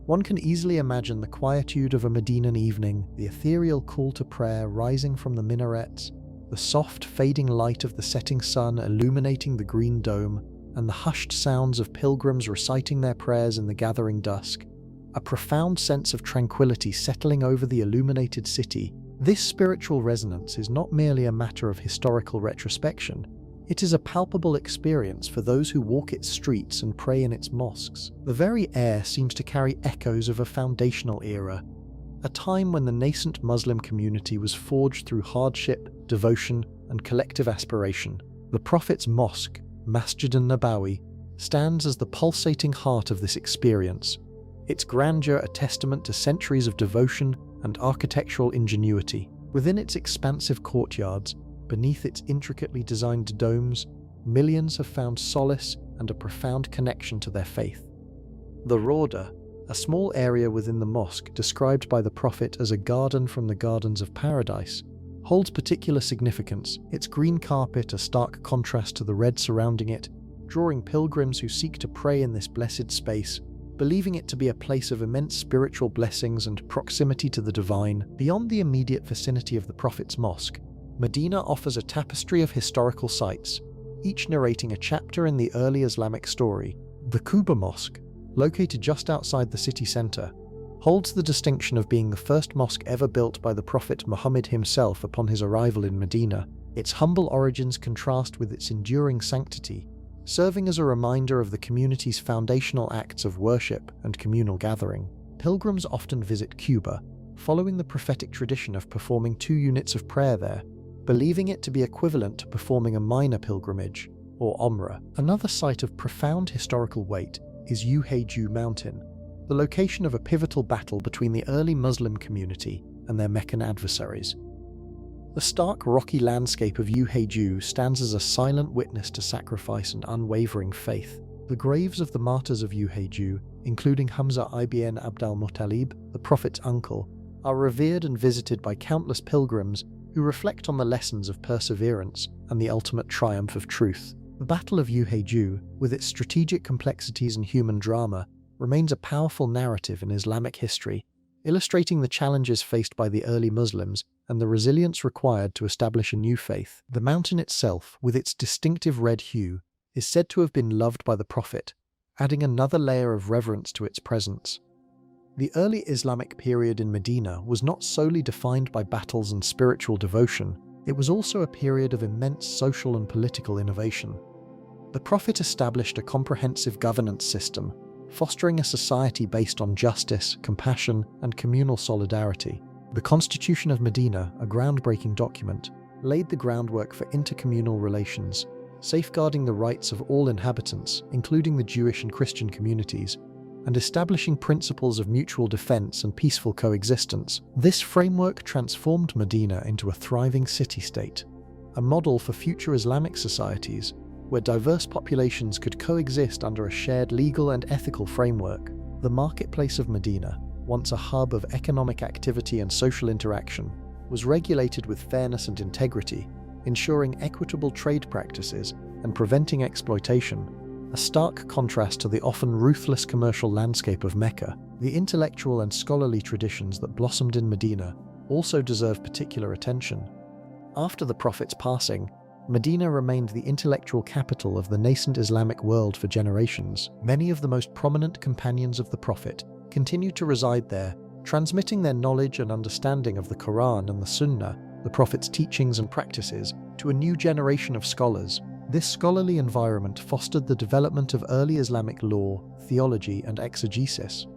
One can easily imagine the quietude of a Medinan evening, the ethereal call to prayer rising from the minarets, the soft fading light of the setting sun illuminating the green dome, and the hushed sounds of pilgrims reciting their prayers in the gathering dusk. A profound sense of tranquility settling over the illuminated city. This spiritual resonance is not merely a matter of historical retrospection. It is a palpable experience for those who walk its streets and pray in its mosques. The very air seems to carry echoes of a foundational era, a time when the nascent Muslim community was forged through hardship, devotion, and collective aspiration. The Prophet's mosque, Masjid an-Nabawi, stands as the pulsating heart of this experience, its grandeur a testament to centuries of devotion and architectural ingenuity. Within its expansive courtyards, beneath its intricately designed domes, millions have found solace and a profound connection to their faith. The Rawda, a small area within the mosque described by the Prophet as a garden from the gardens of paradise, holds particular significance, its green carpet a stark contrast to the red surrounding it, drawing pilgrims who seek to pray in this blessed space believing it to be a place of immense spiritual blessings and proximity to the divine. Beyond the immediate vicinity of the Prophet's mosque, Medina offers a tapestry of historical sites, each narrating a chapter in the early Islamic story. The Quba Mosque, located just outside the city centre, holds the distinction of being the first mosque ever built by the Prophet Muhammad himself upon his arrival in Medina. Its humble origins contrast with its enduring sanctity, serving as a reminder of the community's foundational acts of worship and communal gathering. Pilgrims often visit Quba, following the prophetic tradition of performing 2 units of prayer there, believing it to be equivalent to performing a minor pilgrimage, or Umrah. Another site of profound historical weight is Uhaiju Mountain, the location of a pivotal battle between the early Muslim community and their Meccan adversaries. The stark rocky landscape of Uhaiju stands as a silent witness to sacrifice and unwavering faith. The graves of the martyrs of Uhaiju, including Hamza ibn Abd al-Muttalib, the Prophet's uncle, are revered and visited by countless pilgrims who reflect on the lessons of perseverance and the ultimate triumph of truth. The Battle of Uhaiju, with its strategic complexities and human drama, remains a powerful narrative in Islamic history, illustrating the challenges faced by the early Muslims and the resilience required to establish a new faith. The mountain itself, with its distinctive red hue, is said to have been loved by the Prophet, adding another layer of reverence to its presence. The early Islamic period in Medina was not solely defined by battles and spiritual devotion, it was also a period of immense social and political innovation. The Prophet established a comprehensive governance system, fostering a society based on justice, compassion, and communal solidarity. The Constitution of Medina, a groundbreaking document, laid the groundwork for intercommunal relations, safeguarding the rights of all inhabitants, including the Jewish and Christian communities, and establishing principles of mutual defense and peaceful coexistence. This framework transformed Medina into a thriving city-state, a model for future Islamic societies, where diverse populations could coexist under a shared legal and ethical framework. The marketplace of Medina, once a hub of economic activity and social interaction, was regulated with fairness and integrity, ensuring equitable trade practices and preventing exploitation, a stark contrast to the often ruthless commercial landscape of Mecca. The intellectual and scholarly traditions that blossomed in Medina also deserve particular attention. After the Prophet's passing, Medina remained the intellectual capital of the nascent Islamic world for generations. Many of the most prominent companions of the Prophet continued to reside there, transmitting their knowledge and understanding of the Quran and the Sunnah, the Prophet's teachings and practices, to a new generation of scholars. This scholarly environment fostered the development of early Islamic law, theology, and exegesis.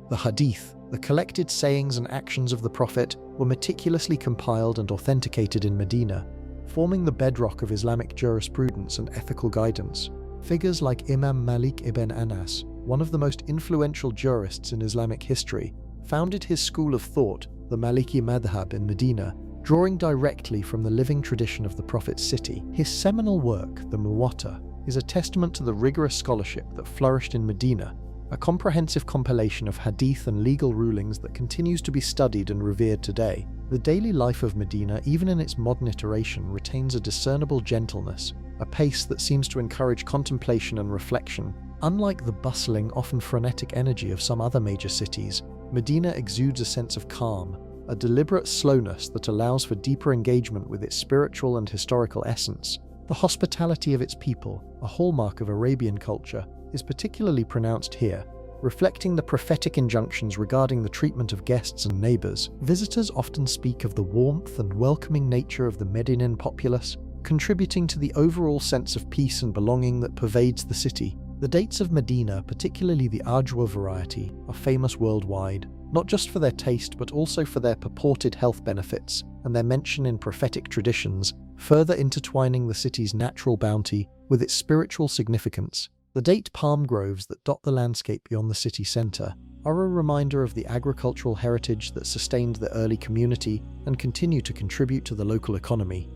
The Hadith, the collected sayings and actions of the Prophet, were meticulously compiled and authenticated in Medina, forming the bedrock of Islamic jurisprudence and ethical guidance. Figures like Imam Malik ibn Anas, one of the most influential jurists in Islamic history, founded his school of thought, the Maliki Madhab, in Medina, drawing directly from the living tradition of the Prophet's city. His seminal work, the Muwatta, is a testament to the rigorous scholarship that flourished in Medina, a comprehensive compilation of hadith and legal rulings that continues to be studied and revered today. The daily life of Medina, even in its modern iteration, retains a discernible gentleness, a pace that seems to encourage contemplation and reflection. Unlike the bustling, often frenetic energy of some other major cities, Medina exudes a sense of calm, a deliberate slowness that allows for deeper engagement with its spiritual and historical essence. The hospitality of its people, a hallmark of Arabian culture, is particularly pronounced here, reflecting the prophetic injunctions regarding the treatment of guests and neighbors. Visitors often speak of the warmth and welcoming nature of the Medinan populace, contributing to the overall sense of peace and belonging that pervades the city. The dates of Medina, particularly the Ajwa variety, are famous worldwide, not just for their taste but also for their purported health benefits and their mention in prophetic traditions, further intertwining the city's natural bounty with its spiritual significance. The date palm groves that dot the landscape beyond the city centre are a reminder of the agricultural heritage that sustained the early community and continue to contribute to the local economy.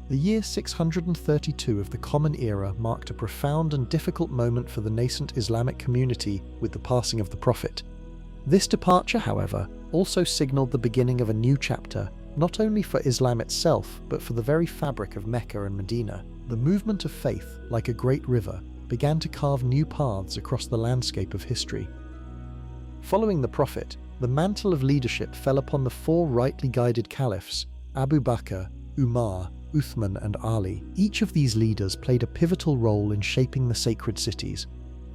The year 632 of the Common Era marked a profound and difficult moment for the nascent Islamic community with the passing of the Prophet. This departure, however, also signaled the beginning of a new chapter, not only for Islam itself, but for the very fabric of Mecca and Medina. The movement of faith, like a great river, began to carve new paths across the landscape of history. Following the Prophet, the mantle of leadership fell upon the four rightly guided caliphs, Abu Bakr, Umar, Uthman and Ali. Each of these leaders played a pivotal role in shaping the sacred cities.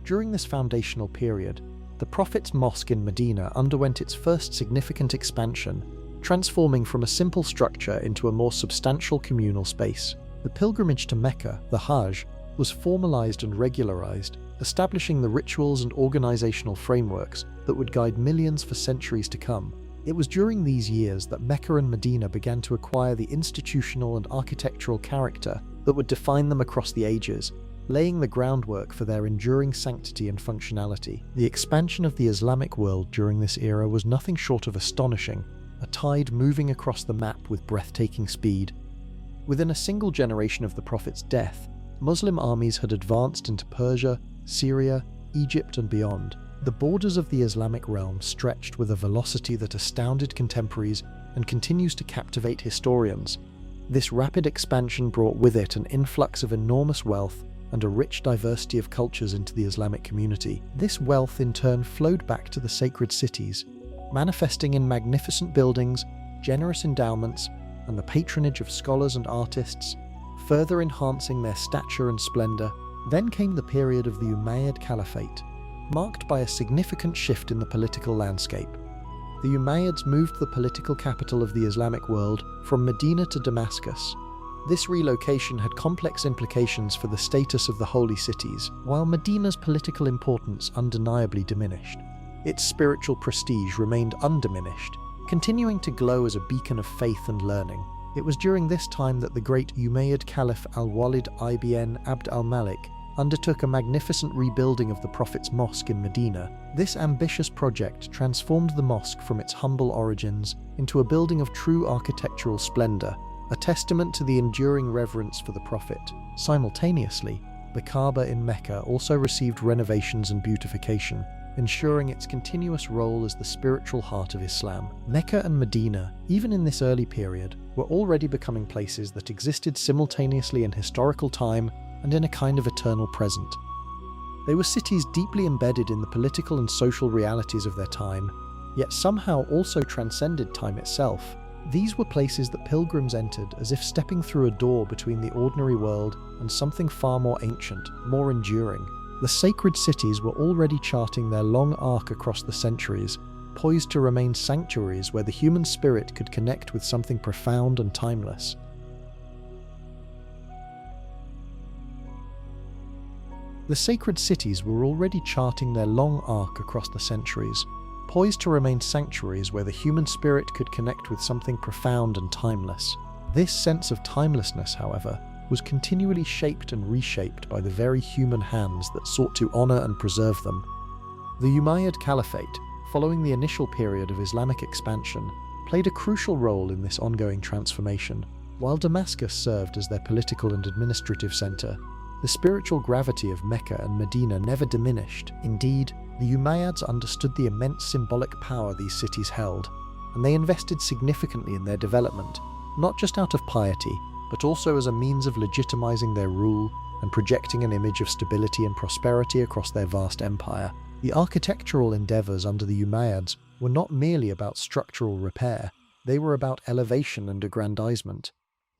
During this foundational period, the Prophet's mosque in Medina underwent its first significant expansion, transforming from a simple structure into a more substantial communal space. The pilgrimage to Mecca, the Hajj, was formalized and regularized, establishing the rituals and organizational frameworks that would guide millions for centuries to come. It was during these years that Mecca and Medina began to acquire the institutional and architectural character that would define them across the ages, laying the groundwork for their enduring sanctity and functionality. The expansion of the Islamic world during this era was nothing short of astonishing, a tide moving across the map with breathtaking speed. Within a single generation of the Prophet's death, Muslim armies had advanced into Persia, Syria, Egypt and beyond. The borders of the Islamic realm stretched with a velocity that astounded contemporaries and continues to captivate historians. This rapid expansion brought with it an influx of enormous wealth and a rich diversity of cultures into the Islamic community. This wealth in turn flowed back to the sacred cities, manifesting in magnificent buildings, generous endowments, and the patronage of scholars and artists, further enhancing their stature and splendor. Then came the period of the Umayyad Caliphate, marked by a significant shift in the political landscape. The Umayyads moved the political capital of the Islamic world from Medina to Damascus. This relocation had complex implications for the status of the holy cities. While Medina's political importance undeniably diminished, its spiritual prestige remained undiminished, continuing to glow as a beacon of faith and learning. It was during this time that the great Umayyad Caliph Al-Walid ibn Abd al-Malik undertook a magnificent rebuilding of the Prophet's mosque in Medina. This ambitious project transformed the mosque from its humble origins into a building of true architectural splendor, a testament to the enduring reverence for the Prophet. Simultaneously, the Kaaba in Mecca also received renovations and beautification, ensuring its continuous role as the spiritual heart of Islam. Mecca and Medina, even in this early period, were already becoming places that existed simultaneously in historical time and in a kind of eternal present. They were cities deeply embedded in the political and social realities of their time, yet somehow also transcended time itself. These were places that pilgrims entered as if stepping through a door between the ordinary world and something far more ancient, more enduring. The sacred cities were already charting their long arc across the centuries, poised to remain sanctuaries where the human spirit could connect with something profound and timeless. The sacred cities were already charting their long arc across the centuries, poised to remain sanctuaries where the human spirit could connect with something profound and timeless. This sense of timelessness, however, was continually shaped and reshaped by the very human hands that sought to honor and preserve them. The Umayyad Caliphate, following the initial period of Islamic expansion, played a crucial role in this ongoing transformation. While Damascus served as their political and administrative center, the spiritual gravity of Mecca and Medina never diminished. Indeed, the Umayyads understood the immense symbolic power these cities held, and they invested significantly in their development, not just out of piety, but also as a means of legitimizing their rule and projecting an image of stability and prosperity across their vast empire. The architectural endeavors under the Umayyads were not merely about structural repair, they were about elevation and aggrandizement.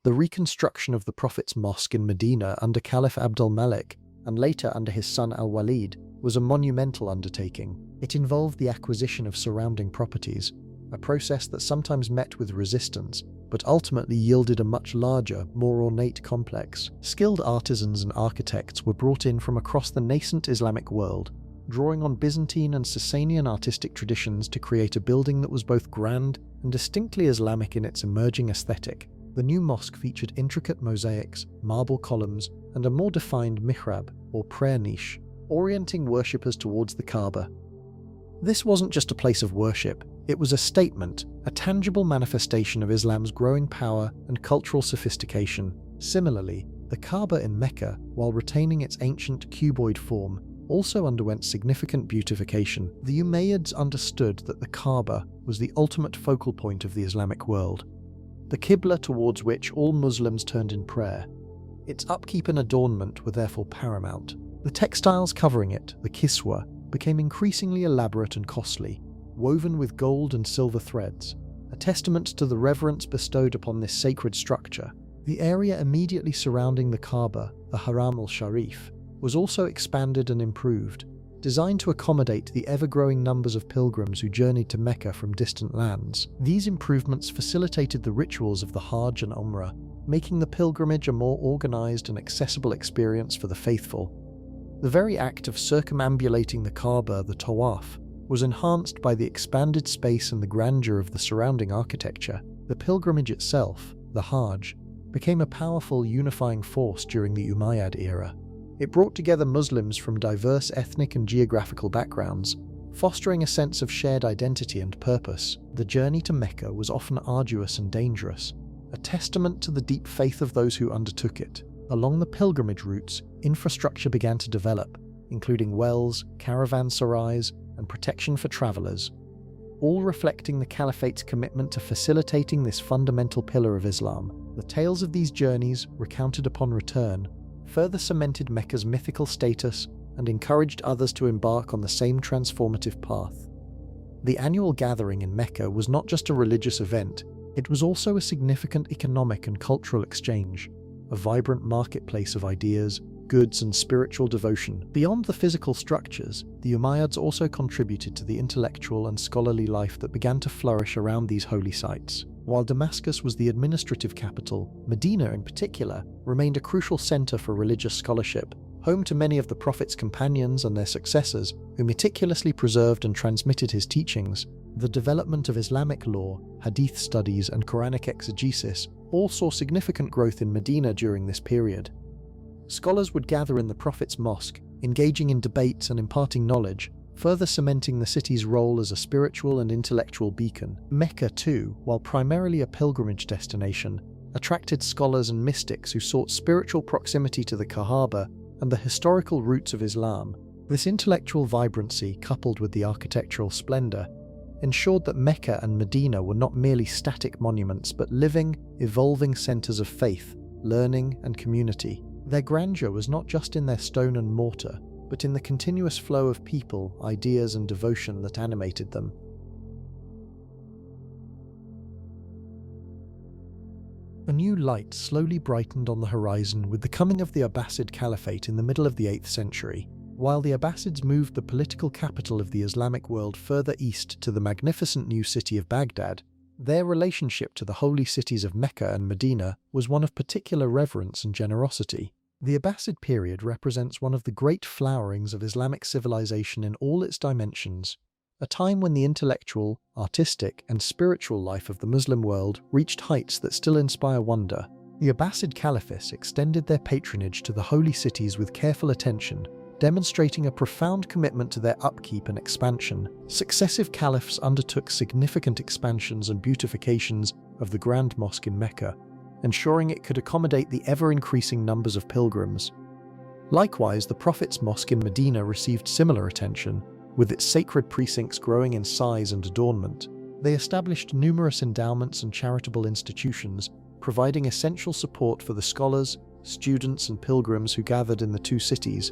The reconstruction of the Prophet's mosque in Medina under Caliph Abd al-Malik, and later under his son al-Walid, was a monumental undertaking. It involved the acquisition of surrounding properties, a process that sometimes met with resistance, but ultimately yielded a much larger, more ornate complex. Skilled artisans and architects were brought in from across the nascent Islamic world, drawing on Byzantine and Sasanian artistic traditions to create a building that was both grand and distinctly Islamic in its emerging aesthetic. The new mosque featured intricate mosaics, marble columns, and a more defined mihrab, or prayer niche, orienting worshippers towards the Kaaba. This wasn't just a place of worship, it was a statement, a tangible manifestation of Islam's growing power and cultural sophistication. Similarly, the Kaaba in Mecca, while retaining its ancient cuboid form, also underwent significant beautification. The Umayyads understood that the Kaaba was the ultimate focal point of the Islamic world, the Qibla towards which all Muslims turned in prayer. Its upkeep and adornment were therefore paramount. The textiles covering it, the kiswa, became increasingly elaborate and costly, woven with gold and silver threads, a testament to the reverence bestowed upon this sacred structure. The area immediately surrounding the Kaaba, the Haram al-Sharif, was also expanded and improved, designed to accommodate the ever-growing numbers of pilgrims who journeyed to Mecca from distant lands. These improvements facilitated the rituals of the Hajj and Umrah, making the pilgrimage a more organized and accessible experience for the faithful. The very act of circumambulating the Kaaba, the Tawaf, was enhanced by the expanded space and the grandeur of the surrounding architecture. The pilgrimage itself, the Hajj, became a powerful unifying force during the Umayyad era. It brought together Muslims from diverse ethnic and geographical backgrounds, fostering a sense of shared identity and purpose. The journey to Mecca was often arduous and dangerous, a testament to the deep faith of those who undertook it. Along the pilgrimage routes, infrastructure began to develop, including wells, caravanserais, and protection for travelers, all reflecting the Caliphate's commitment to facilitating this fundamental pillar of Islam. The tales of these journeys, recounted upon return, further cemented Mecca's mythical status and encouraged others to embark on the same transformative path. The annual gathering in Mecca was not just a religious event, it was also a significant economic and cultural exchange, a vibrant marketplace of ideas, goods, and spiritual devotion. Beyond the physical structures, the Umayyads also contributed to the intellectual and scholarly life that began to flourish around these holy sites. While Damascus was the administrative capital, Medina in particular remained a crucial center for religious scholarship, home to many of the Prophet's companions and their successors, who meticulously preserved and transmitted his teachings. The development of Islamic law, hadith studies, and Quranic exegesis all saw significant growth in Medina during this period. Scholars would gather in the Prophet's mosque, engaging in debates and imparting knowledge, further cementing the city's role as a spiritual and intellectual beacon. Mecca, too, while primarily a pilgrimage destination, attracted scholars and mystics who sought spiritual proximity to the Kaaba and the historical roots of Islam. This intellectual vibrancy, coupled with the architectural splendor, ensured that Mecca and Medina were not merely static monuments but living, evolving centers of faith, learning, and community. Their grandeur was not just in their stone and mortar, but in the continuous flow of people, ideas, and devotion that animated them. A new light slowly brightened on the horizon with the coming of the Abbasid Caliphate in the middle of the 8th century. While the Abbasids moved the political capital of the Islamic world further east to the magnificent new city of Baghdad, their relationship to the holy cities of Mecca and Medina was one of particular reverence and generosity. The Abbasid period represents one of the great flowerings of Islamic civilization in all its dimensions, a time when the intellectual, artistic, and spiritual life of the Muslim world reached heights that still inspire wonder. The Abbasid Caliphs extended their patronage to the holy cities with careful attention, demonstrating a profound commitment to their upkeep and expansion. Successive caliphs undertook significant expansions and beautifications of the Grand Mosque in Mecca, ensuring it could accommodate the ever-increasing numbers of pilgrims. Likewise, the Prophet's Mosque in Medina received similar attention, with its sacred precincts growing in size and adornment. They established numerous endowments and charitable institutions, providing essential support for the scholars, students, and pilgrims who gathered in the two cities,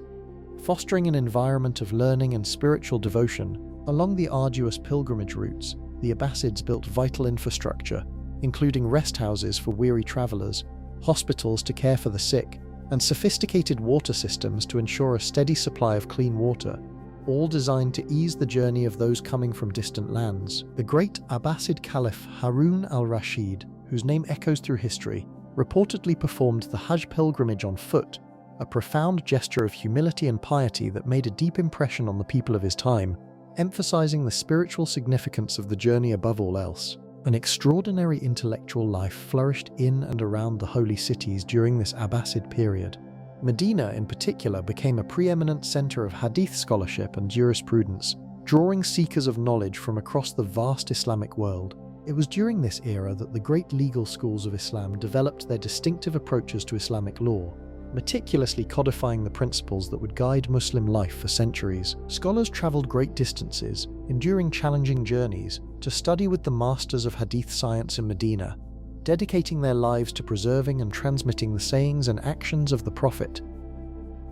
fostering an environment of learning and spiritual devotion. Along the arduous pilgrimage routes, the Abbasids built vital infrastructure, including rest houses for weary travelers, hospitals to care for the sick, and sophisticated water systems to ensure a steady supply of clean water, all designed to ease the journey of those coming from distant lands. The great Abbasid Caliph Harun al-Rashid, whose name echoes through history, reportedly performed the Hajj pilgrimage on foot, a profound gesture of humility and piety that made a deep impression on the people of his time, emphasizing the spiritual significance of the journey above all else. An extraordinary intellectual life flourished in and around the holy cities during this Abbasid period. Medina, in particular, became a preeminent center of hadith scholarship and jurisprudence, drawing seekers of knowledge from across the vast Islamic world. It was during this era that the great legal schools of Islam developed their distinctive approaches to Islamic law, meticulously codifying the principles that would guide Muslim life for centuries. Scholars traveled great distances, enduring challenging journeys, to study with the masters of hadith science in Medina, dedicating their lives to preserving and transmitting the sayings and actions of the Prophet.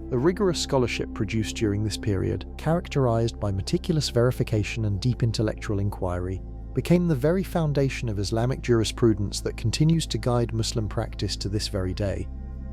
The rigorous scholarship produced during this period, characterized by meticulous verification and deep intellectual inquiry, became the very foundation of Islamic jurisprudence that continues to guide Muslim practice to this very day.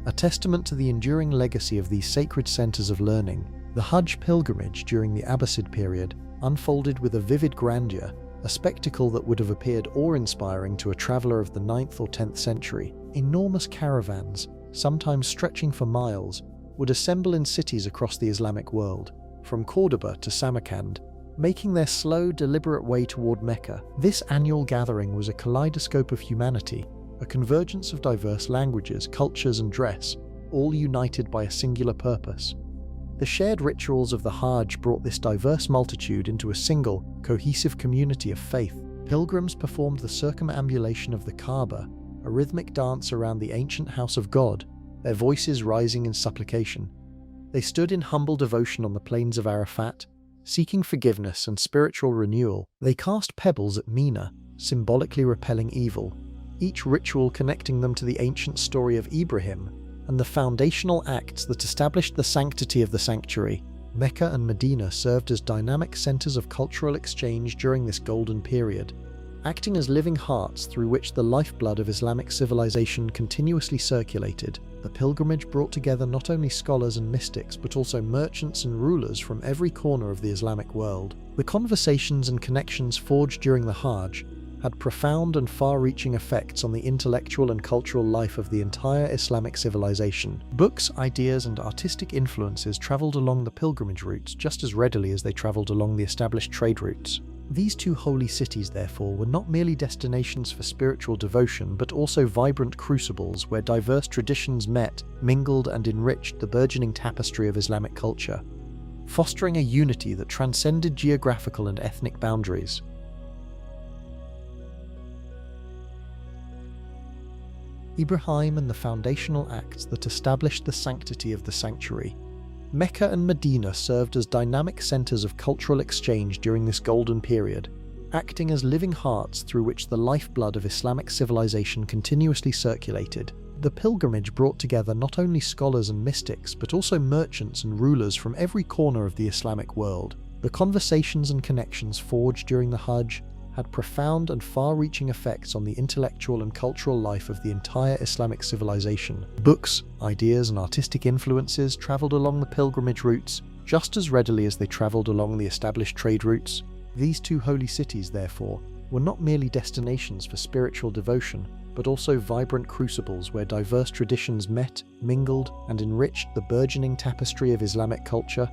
A testament to the enduring legacy of these sacred centers of learning, the Hajj pilgrimage during the Abbasid period unfolded with a vivid grandeur, a spectacle that would have appeared awe-inspiring to a traveler of the 9th or 10th century. Enormous caravans, sometimes stretching for miles, would assemble in cities across the Islamic world, from Cordoba to Samarkand, making their slow, deliberate way toward Mecca. This annual gathering was a kaleidoscope of humanity, a convergence of diverse languages, cultures, and dress, all united by a singular purpose. The shared rituals of the Hajj brought this diverse multitude into a single, cohesive community of faith. Pilgrims performed the circumambulation of the Kaaba, a rhythmic dance around the ancient house of God, their voices rising in supplication. They stood in humble devotion on the plains of Arafat, seeking forgiveness and spiritual renewal. They cast pebbles at Mina, symbolically repelling evil, each ritual connecting them to the ancient story of Ibrahim and the foundational acts that established the sanctity of the sanctuary. Mecca and Medina served as dynamic centers of cultural exchange during this golden period, acting as living hearts through which the lifeblood of Islamic civilization continuously circulated. The pilgrimage brought together not only scholars and mystics but also merchants and rulers from every corner of the Islamic world. The conversations and connections forged during the Hajj had profound and far-reaching effects on the intellectual and cultural life of the entire Islamic civilization. Books, ideas, and artistic influences traveled along the pilgrimage routes just as readily as they traveled along the established trade routes. These two holy cities, therefore, were not merely destinations for spiritual devotion, but also vibrant crucibles where diverse traditions met, mingled, and enriched the burgeoning tapestry of Islamic culture, fostering a unity that transcended geographical and ethnic boundaries. Ibrahim and the foundational acts that established the sanctity of the sanctuary. Mecca and Medina served as dynamic centers of cultural exchange during this golden period, acting as living hearts through which the lifeblood of Islamic civilization continuously circulated. The pilgrimage brought together not only scholars and mystics, but also merchants and rulers from every corner of the Islamic world. The conversations and connections forged during the Hajj had profound and far-reaching effects on the intellectual and cultural life of the entire Islamic civilization. Books, ideas, and artistic influences traveled along the pilgrimage routes just as readily as they traveled along the established trade routes. These two holy cities, therefore, were not merely destinations for spiritual devotion, but also vibrant crucibles where diverse traditions met, mingled, and enriched the burgeoning tapestry of Islamic culture,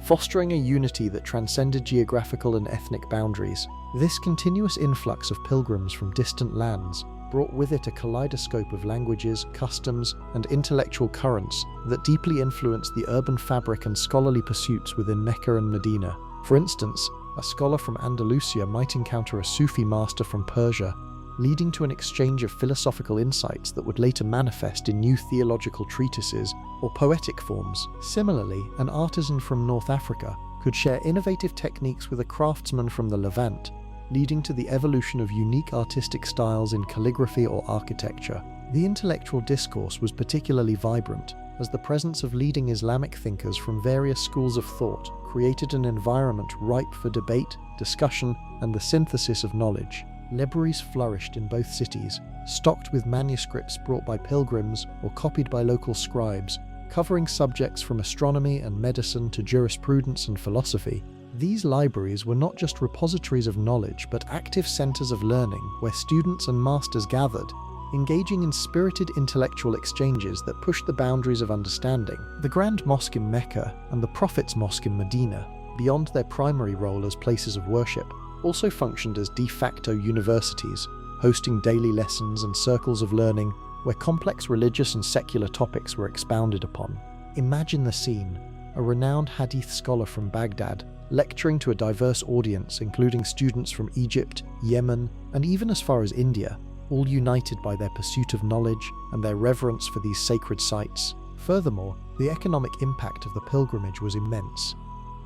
fostering a unity that transcended geographical and ethnic boundaries. This continuous influx of pilgrims from distant lands brought with it a kaleidoscope of languages, customs, and intellectual currents that deeply influenced the urban fabric and scholarly pursuits within Mecca and Medina. For instance, a scholar from Andalusia might encounter a Sufi master from Persia, leading to an exchange of philosophical insights that would later manifest in new theological treatises or poetic forms. Similarly, an artisan from North Africa could share innovative techniques with a craftsman from the Levant, leading to the evolution of unique artistic styles in calligraphy or architecture. The intellectual discourse was particularly vibrant, as the presence of leading Islamic thinkers from various schools of thought created an environment ripe for debate, discussion, and the synthesis of knowledge. Libraries flourished in both cities, stocked with manuscripts brought by pilgrims or copied by local scribes, covering subjects from astronomy and medicine to jurisprudence and philosophy. These libraries were not just repositories of knowledge, but active centers of learning where students and masters gathered, engaging in spirited intellectual exchanges that pushed the boundaries of understanding. The Grand Mosque in Mecca and the Prophet's Mosque in Medina, beyond their primary role as places of worship, also functioned as de facto universities, hosting daily lessons and circles of learning where complex religious and secular topics were expounded upon. Imagine the scene: a renowned hadith scholar from Baghdad lecturing to a diverse audience including students from Egypt, Yemen, and even as far as India, all united by their pursuit of knowledge and their reverence for these sacred sites. Furthermore, the economic impact of the pilgrimage was immense.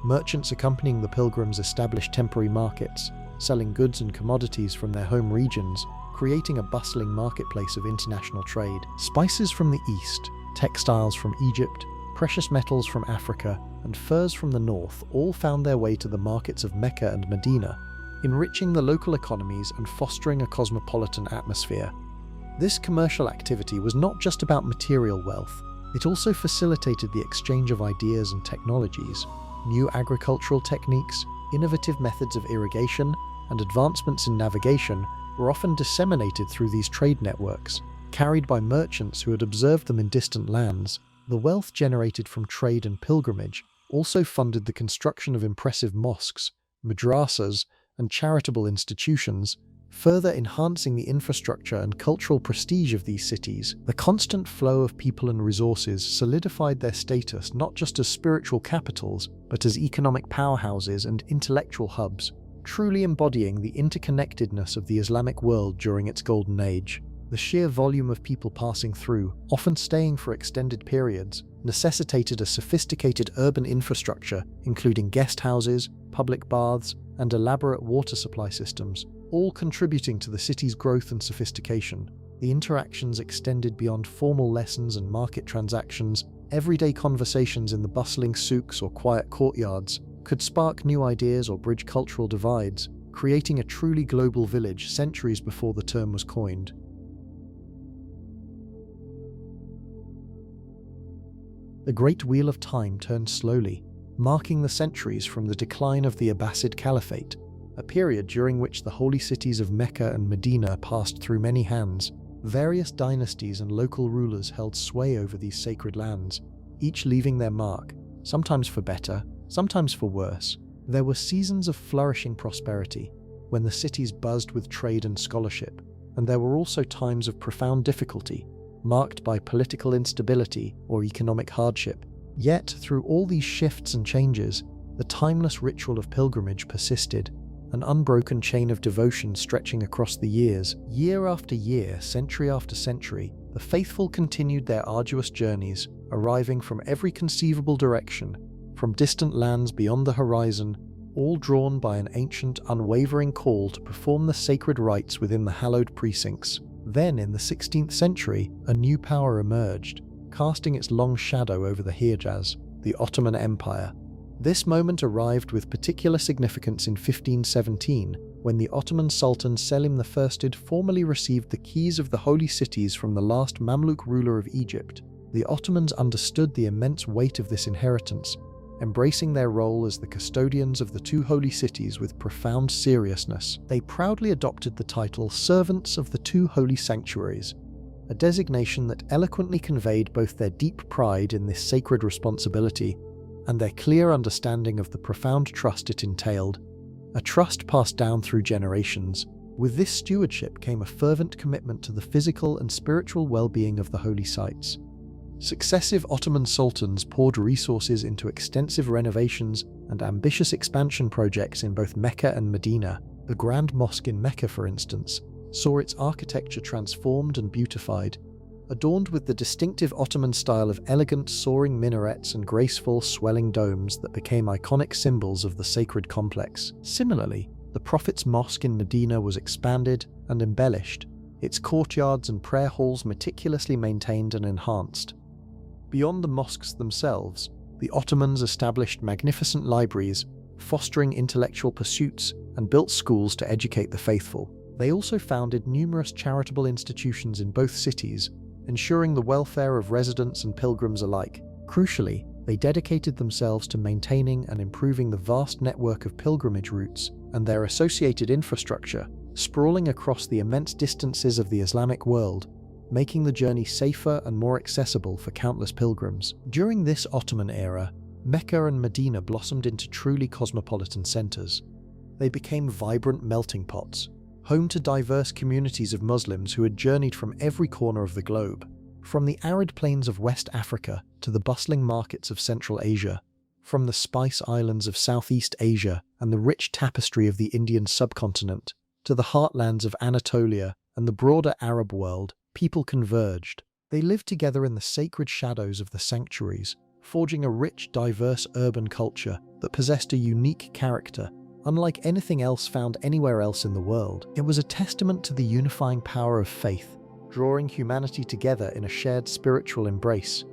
Merchants accompanying the pilgrims established temporary markets, selling goods and commodities from their home regions, creating a bustling marketplace of international trade. Spices from the east, textiles from Egypt, precious metals from Africa, and furs from the north all found their way to the markets of Mecca and Medina, enriching the local economies and fostering a cosmopolitan atmosphere. This commercial activity was not just about material wealth, it also facilitated the exchange of ideas and technologies. New agricultural techniques, innovative methods of irrigation, and advancements in navigation were often disseminated through these trade networks, carried by merchants who had observed them in distant lands. The wealth generated from trade and pilgrimage also funded the construction of impressive mosques, madrasas, and charitable institutions, further enhancing the infrastructure and cultural prestige of these cities. The constant flow of people and resources solidified their status not just as spiritual capitals, but as economic powerhouses and intellectual hubs, truly embodying the interconnectedness of the Islamic world during its golden age. The sheer volume of people passing through, often staying for extended periods, necessitated a sophisticated urban infrastructure, including guest houses, public baths, and elaborate water supply systems, all contributing to the city's growth and sophistication. The interactions extended beyond formal lessons and market transactions. Everyday conversations in the bustling souks or quiet courtyards could spark new ideas or bridge cultural divides, creating a truly global village centuries before the term was coined. The Great Wheel of Time turned slowly, marking the centuries from the decline of the Abbasid Caliphate, a period during which the holy cities of Mecca and Medina passed through many hands. Various dynasties and local rulers held sway over these sacred lands, each leaving their mark, sometimes for better, sometimes for worse. There were seasons of flourishing prosperity, when the cities buzzed with trade and scholarship, and there were also times of profound difficulty, marked by political instability or economic hardship. Yet, through all these shifts and changes, the timeless ritual of pilgrimage persisted, an unbroken chain of devotion stretching across the years. Year after year, century after century, the faithful continued their arduous journeys, arriving from every conceivable direction, from distant lands beyond the horizon, all drawn by an ancient, unwavering call to perform the sacred rites within the hallowed precincts. Then, in the 16th century, a new power emerged, casting its long shadow over the Hijaz, the Ottoman Empire. This moment arrived with particular significance in 1517, when the Ottoman Sultan Selim I formally received the keys of the holy cities from the last Mamluk ruler of Egypt. The Ottomans understood the immense weight of this inheritance, embracing their role as the custodians of the two holy cities with profound seriousness. They proudly adopted the title Servants of the Two Holy Sanctuaries, a designation that eloquently conveyed both their deep pride in this sacred responsibility and their clear understanding of the profound trust it entailed, a trust passed down through generations. With this stewardship came a fervent commitment to the physical and spiritual well-being of the holy sites. Successive Ottoman sultans poured resources into extensive renovations and ambitious expansion projects in both Mecca and Medina. The Grand Mosque in Mecca, for instance, saw its architecture transformed and beautified, adorned with the distinctive Ottoman style of elegant soaring minarets and graceful swelling domes that became iconic symbols of the sacred complex. Similarly, the Prophet's Mosque in Medina was expanded and embellished, its courtyards and prayer halls meticulously maintained and enhanced. Beyond the mosques themselves, the Ottomans established magnificent libraries, fostering intellectual pursuits, and built schools to educate the faithful. They also founded numerous charitable institutions in both cities, ensuring the welfare of residents and pilgrims alike. Crucially, they dedicated themselves to maintaining and improving the vast network of pilgrimage routes and their associated infrastructure, sprawling across the immense distances of the Islamic world, making the journey safer and more accessible for countless pilgrims. During this Ottoman era, Mecca and Medina blossomed into truly cosmopolitan centers. They became vibrant melting pots, home to diverse communities of Muslims who had journeyed from every corner of the globe, from the arid plains of West Africa to the bustling markets of Central Asia, from the spice islands of Southeast Asia and the rich tapestry of the Indian subcontinent, to the heartlands of Anatolia and the broader Arab world. People converged. They lived together in the sacred shadows of the sanctuaries, forging a rich, diverse urban culture that possessed a unique character, unlike anything else found anywhere else in the world. It was a testament to the unifying power of faith, drawing humanity together in a shared spiritual embrace.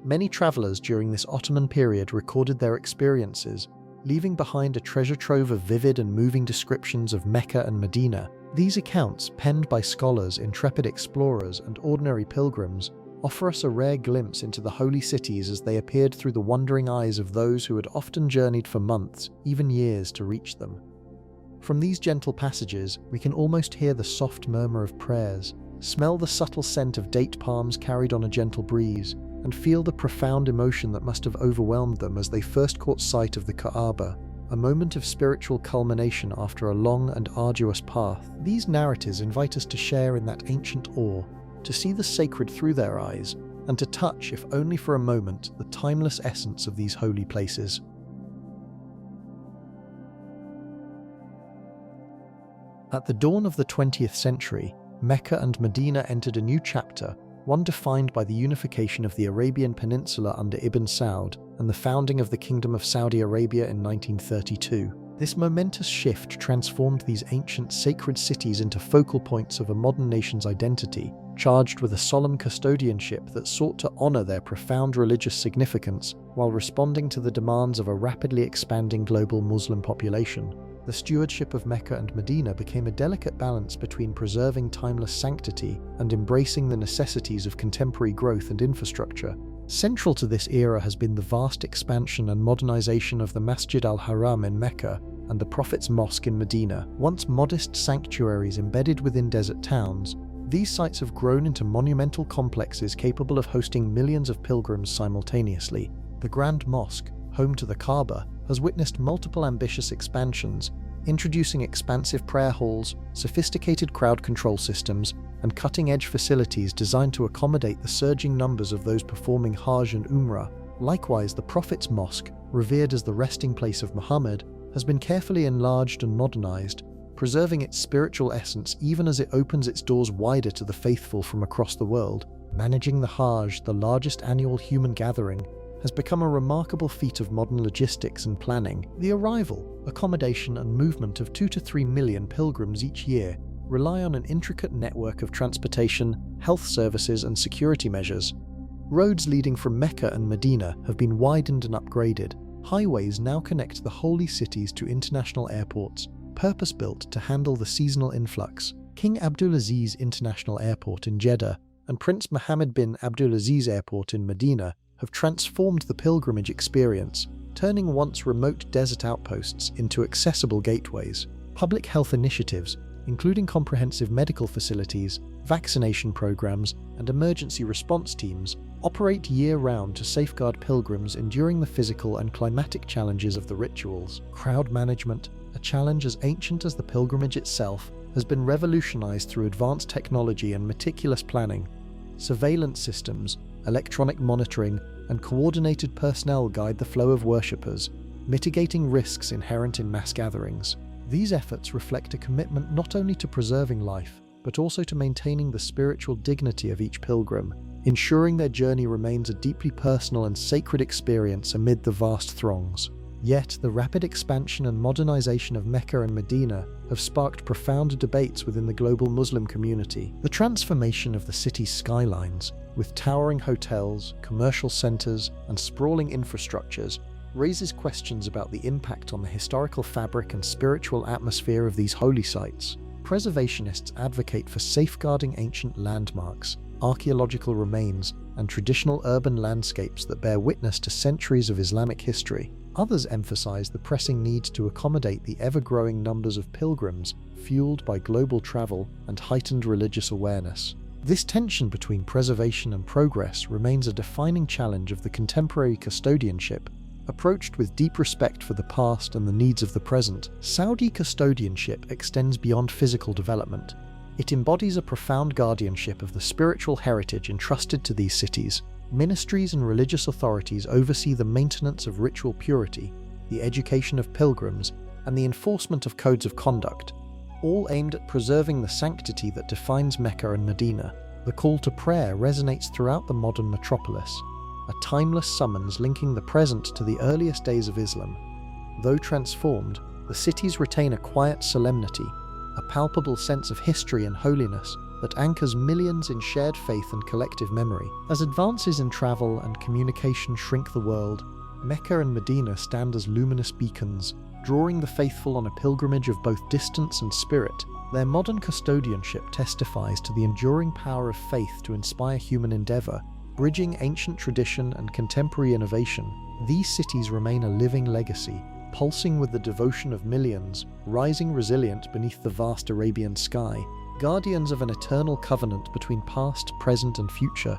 Many travelers during this Ottoman period recorded their experiences, leaving behind a treasure trove of vivid and moving descriptions of Mecca and Medina. These accounts, penned by scholars, intrepid explorers, and ordinary pilgrims, offer us a rare glimpse into the holy cities as they appeared through the wondering eyes of those who had often journeyed for months, even years, to reach them. From these gentle passages, we can almost hear the soft murmur of prayers, smell the subtle scent of date palms carried on a gentle breeze, and feel the profound emotion that must have overwhelmed them as they first caught sight of the Kaaba, a moment of spiritual culmination after a long and arduous path. These narratives invite us to share in that ancient awe, to see the sacred through their eyes, and to touch, if only for a moment, the timeless essence of these holy places. At the dawn of the 20th century, Mecca and Medina entered a new chapter, one defined by the unification of the Arabian Peninsula under Ibn Saud and the founding of the Kingdom of Saudi Arabia in 1932. This momentous shift transformed these ancient sacred cities into focal points of a modern nation's identity, charged with a solemn custodianship that sought to honor their profound religious significance while responding to the demands of a rapidly expanding global Muslim population. The stewardship of Mecca and Medina became a delicate balance between preserving timeless sanctity and embracing the necessities of contemporary growth and infrastructure. Central to this era has been the vast expansion and modernization of the Masjid al-Haram in Mecca and the Prophet's Mosque in Medina. Once modest sanctuaries embedded within desert towns, these sites have grown into monumental complexes capable of hosting millions of pilgrims simultaneously. The Grand Mosque, home to the Kaaba, has witnessed multiple ambitious expansions, introducing expansive prayer halls, sophisticated crowd control systems, and cutting-edge facilities designed to accommodate the surging numbers of those performing Hajj and Umrah. Likewise, the Prophet's Mosque, revered as the resting place of Muhammad, has been carefully enlarged and modernized, preserving its spiritual essence even as it opens its doors wider to the faithful from across the world. Managing the Hajj, the largest annual human gathering, has become a remarkable feat of modern logistics and planning. The arrival, accommodation, and movement of 2 to 3 million pilgrims each year rely on an intricate network of transportation, health services, and security measures. Roads leading from Mecca and Medina have been widened and upgraded. Highways now connect the holy cities to international airports, purpose-built to handle the seasonal influx. King Abdulaziz International Airport in Jeddah and Prince Mohammed bin Abdulaziz Airport in Medina have transformed the pilgrimage experience, turning once remote desert outposts into accessible gateways. Public health initiatives, including comprehensive medical facilities, vaccination programs, and emergency response teams, operate year-round to safeguard pilgrims enduring the physical and climatic challenges of the rituals. Crowd management, a challenge as ancient as the pilgrimage itself, has been revolutionized through advanced technology and meticulous planning. Surveillance systems, electronic monitoring, and coordinated personnel guide the flow of worshippers, mitigating risks inherent in mass gatherings. These efforts reflect a commitment not only to preserving life, but also to maintaining the spiritual dignity of each pilgrim, ensuring their journey remains a deeply personal and sacred experience amid the vast throngs. Yet, the rapid expansion and modernization of Mecca and Medina have sparked profound debates within the global Muslim community. The transformation of the city's skylines, with towering hotels, commercial centers, and sprawling infrastructures, raises questions about the impact on the historical fabric and spiritual atmosphere of these holy sites. Preservationists advocate for safeguarding ancient landmarks, archaeological remains, and traditional urban landscapes that bear witness to centuries of Islamic history. Others emphasize the pressing need to accommodate the ever-growing numbers of pilgrims fueled by global travel and heightened religious awareness. This tension between preservation and progress remains a defining challenge of the contemporary custodianship. Approached with deep respect for the past and the needs of the present, Saudi custodianship extends beyond physical development. It embodies a profound guardianship of the spiritual heritage entrusted to these cities. Ministries and religious authorities oversee the maintenance of ritual purity, the education of pilgrims, and the enforcement of codes of conduct, all aimed at preserving the sanctity that defines Mecca and Medina. The call to prayer resonates throughout the modern metropolis, a timeless summons linking the present to the earliest days of Islam. Though transformed, the cities retain a quiet solemnity, a palpable sense of history and holiness that anchors millions in shared faith and collective memory. As advances in travel and communication shrink the world, Mecca and Medina stand as luminous beacons, drawing the faithful on a pilgrimage of both distance and spirit. Their modern custodianship testifies to the enduring power of faith to inspire human endeavor, bridging ancient tradition and contemporary innovation. These cities remain a living legacy, pulsing with the devotion of millions, rising resilient beneath the vast Arabian sky, guardians of an eternal covenant between past, present, and future.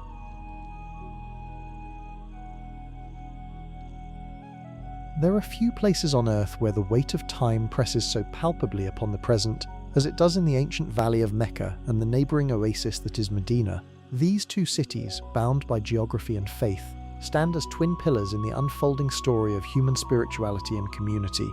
There are few places on Earth where the weight of time presses so palpably upon the present as it does in the ancient valley of Mecca and the neighboring oasis that is Medina. These two cities, bound by geography and faith, stand as twin pillars in the unfolding story of human spirituality and community.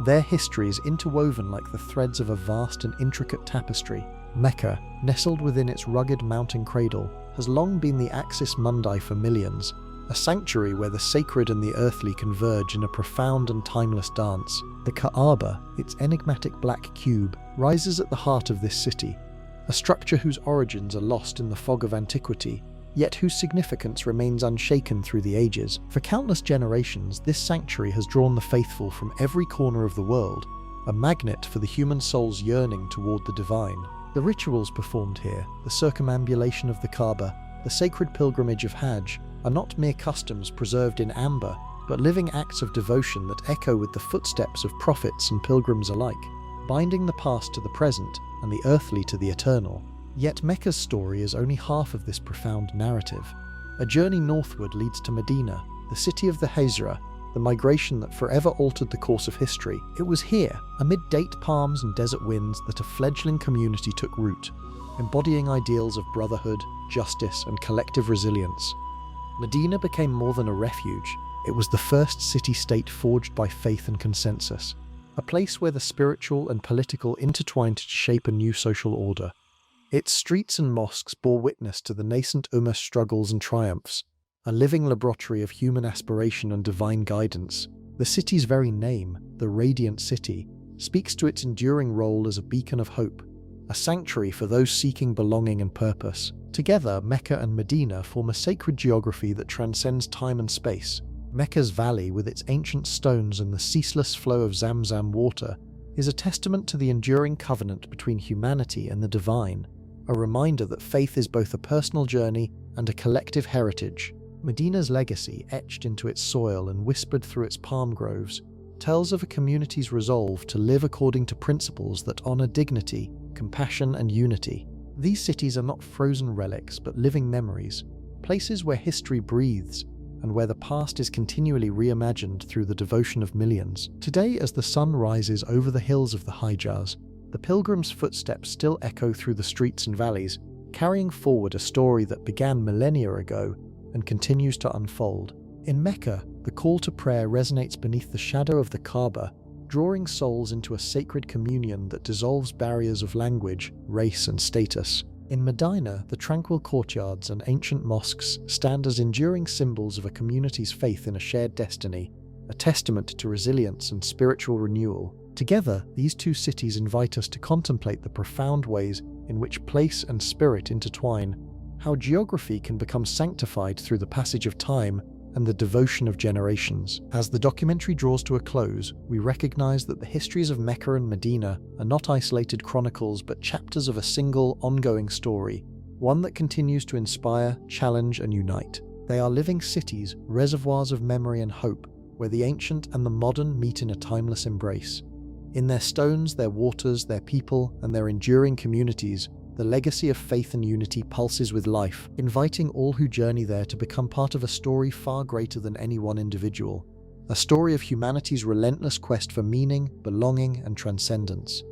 Their history is interwoven like the threads of a vast and intricate tapestry. Mecca, nestled within its rugged mountain cradle, has long been the axis mundi for millions, a sanctuary where the sacred and the earthly converge in a profound and timeless dance. The Kaaba, its enigmatic black cube, rises at the heart of this city, a structure whose origins are lost in the fog of antiquity, yet whose significance remains unshaken through the ages. For countless generations, this sanctuary has drawn the faithful from every corner of the world, a magnet for the human soul's yearning toward the divine. The rituals performed here, the circumambulation of the Kaaba, the sacred pilgrimage of Hajj, are not mere customs preserved in amber, but living acts of devotion that echo with the footsteps of prophets and pilgrims alike, binding the past to the present and the earthly to the eternal. Yet Mecca's story is only half of this profound narrative. A journey northward leads to Medina, the city of the Hijra, the migration that forever altered the course of history. It was here, amid date palms and desert winds, that a fledgling community took root, embodying ideals of brotherhood, justice, and collective resilience. Medina became more than a refuge. It was the first city-state forged by faith and consensus, a place where the spiritual and political intertwined to shape a new social order. Its streets and mosques bore witness to the nascent Ummah's struggles and triumphs, a living laboratory of human aspiration and divine guidance. The city's very name, the Radiant City, speaks to its enduring role as a beacon of hope, a sanctuary for those seeking belonging and purpose. Together, Mecca and Medina form a sacred geography that transcends time and space. Mecca's valley, with its ancient stones and the ceaseless flow of Zamzam water, is a testament to the enduring covenant between humanity and the divine, a reminder that faith is both a personal journey and a collective heritage. Medina's legacy, etched into its soil and whispered through its palm groves, tells of a community's resolve to live according to principles that honor dignity, compassion, and unity. These cities are not frozen relics, but living memories, places where history breathes and where the past is continually reimagined through the devotion of millions. Today, as the sun rises over the hills of the Hijaz, the pilgrims' footsteps still echo through the streets and valleys, carrying forward a story that began millennia ago and continues to unfold. In Mecca, the call to prayer resonates beneath the shadow of the Kaaba, drawing souls into a sacred communion that dissolves barriers of language, race, and status. In Medina, the tranquil courtyards and ancient mosques stand as enduring symbols of a community's faith in a shared destiny, a testament to resilience and spiritual renewal. Together, these two cities invite us to contemplate the profound ways in which place and spirit intertwine, how geography can become sanctified through the passage of time and the devotion of generations. As the documentary draws to a close, we recognize that the histories of Mecca and Medina are not isolated chronicles but chapters of a single, ongoing story, one that continues to inspire, challenge, and unite. They are living cities, reservoirs of memory and hope, where the ancient and the modern meet in a timeless embrace. In their stones, their waters, their people, and their enduring communities, the legacy of faith and unity pulses with life, inviting all who journey there to become part of a story far greater than any one individual, a story of humanity's relentless quest for meaning, belonging, and transcendence.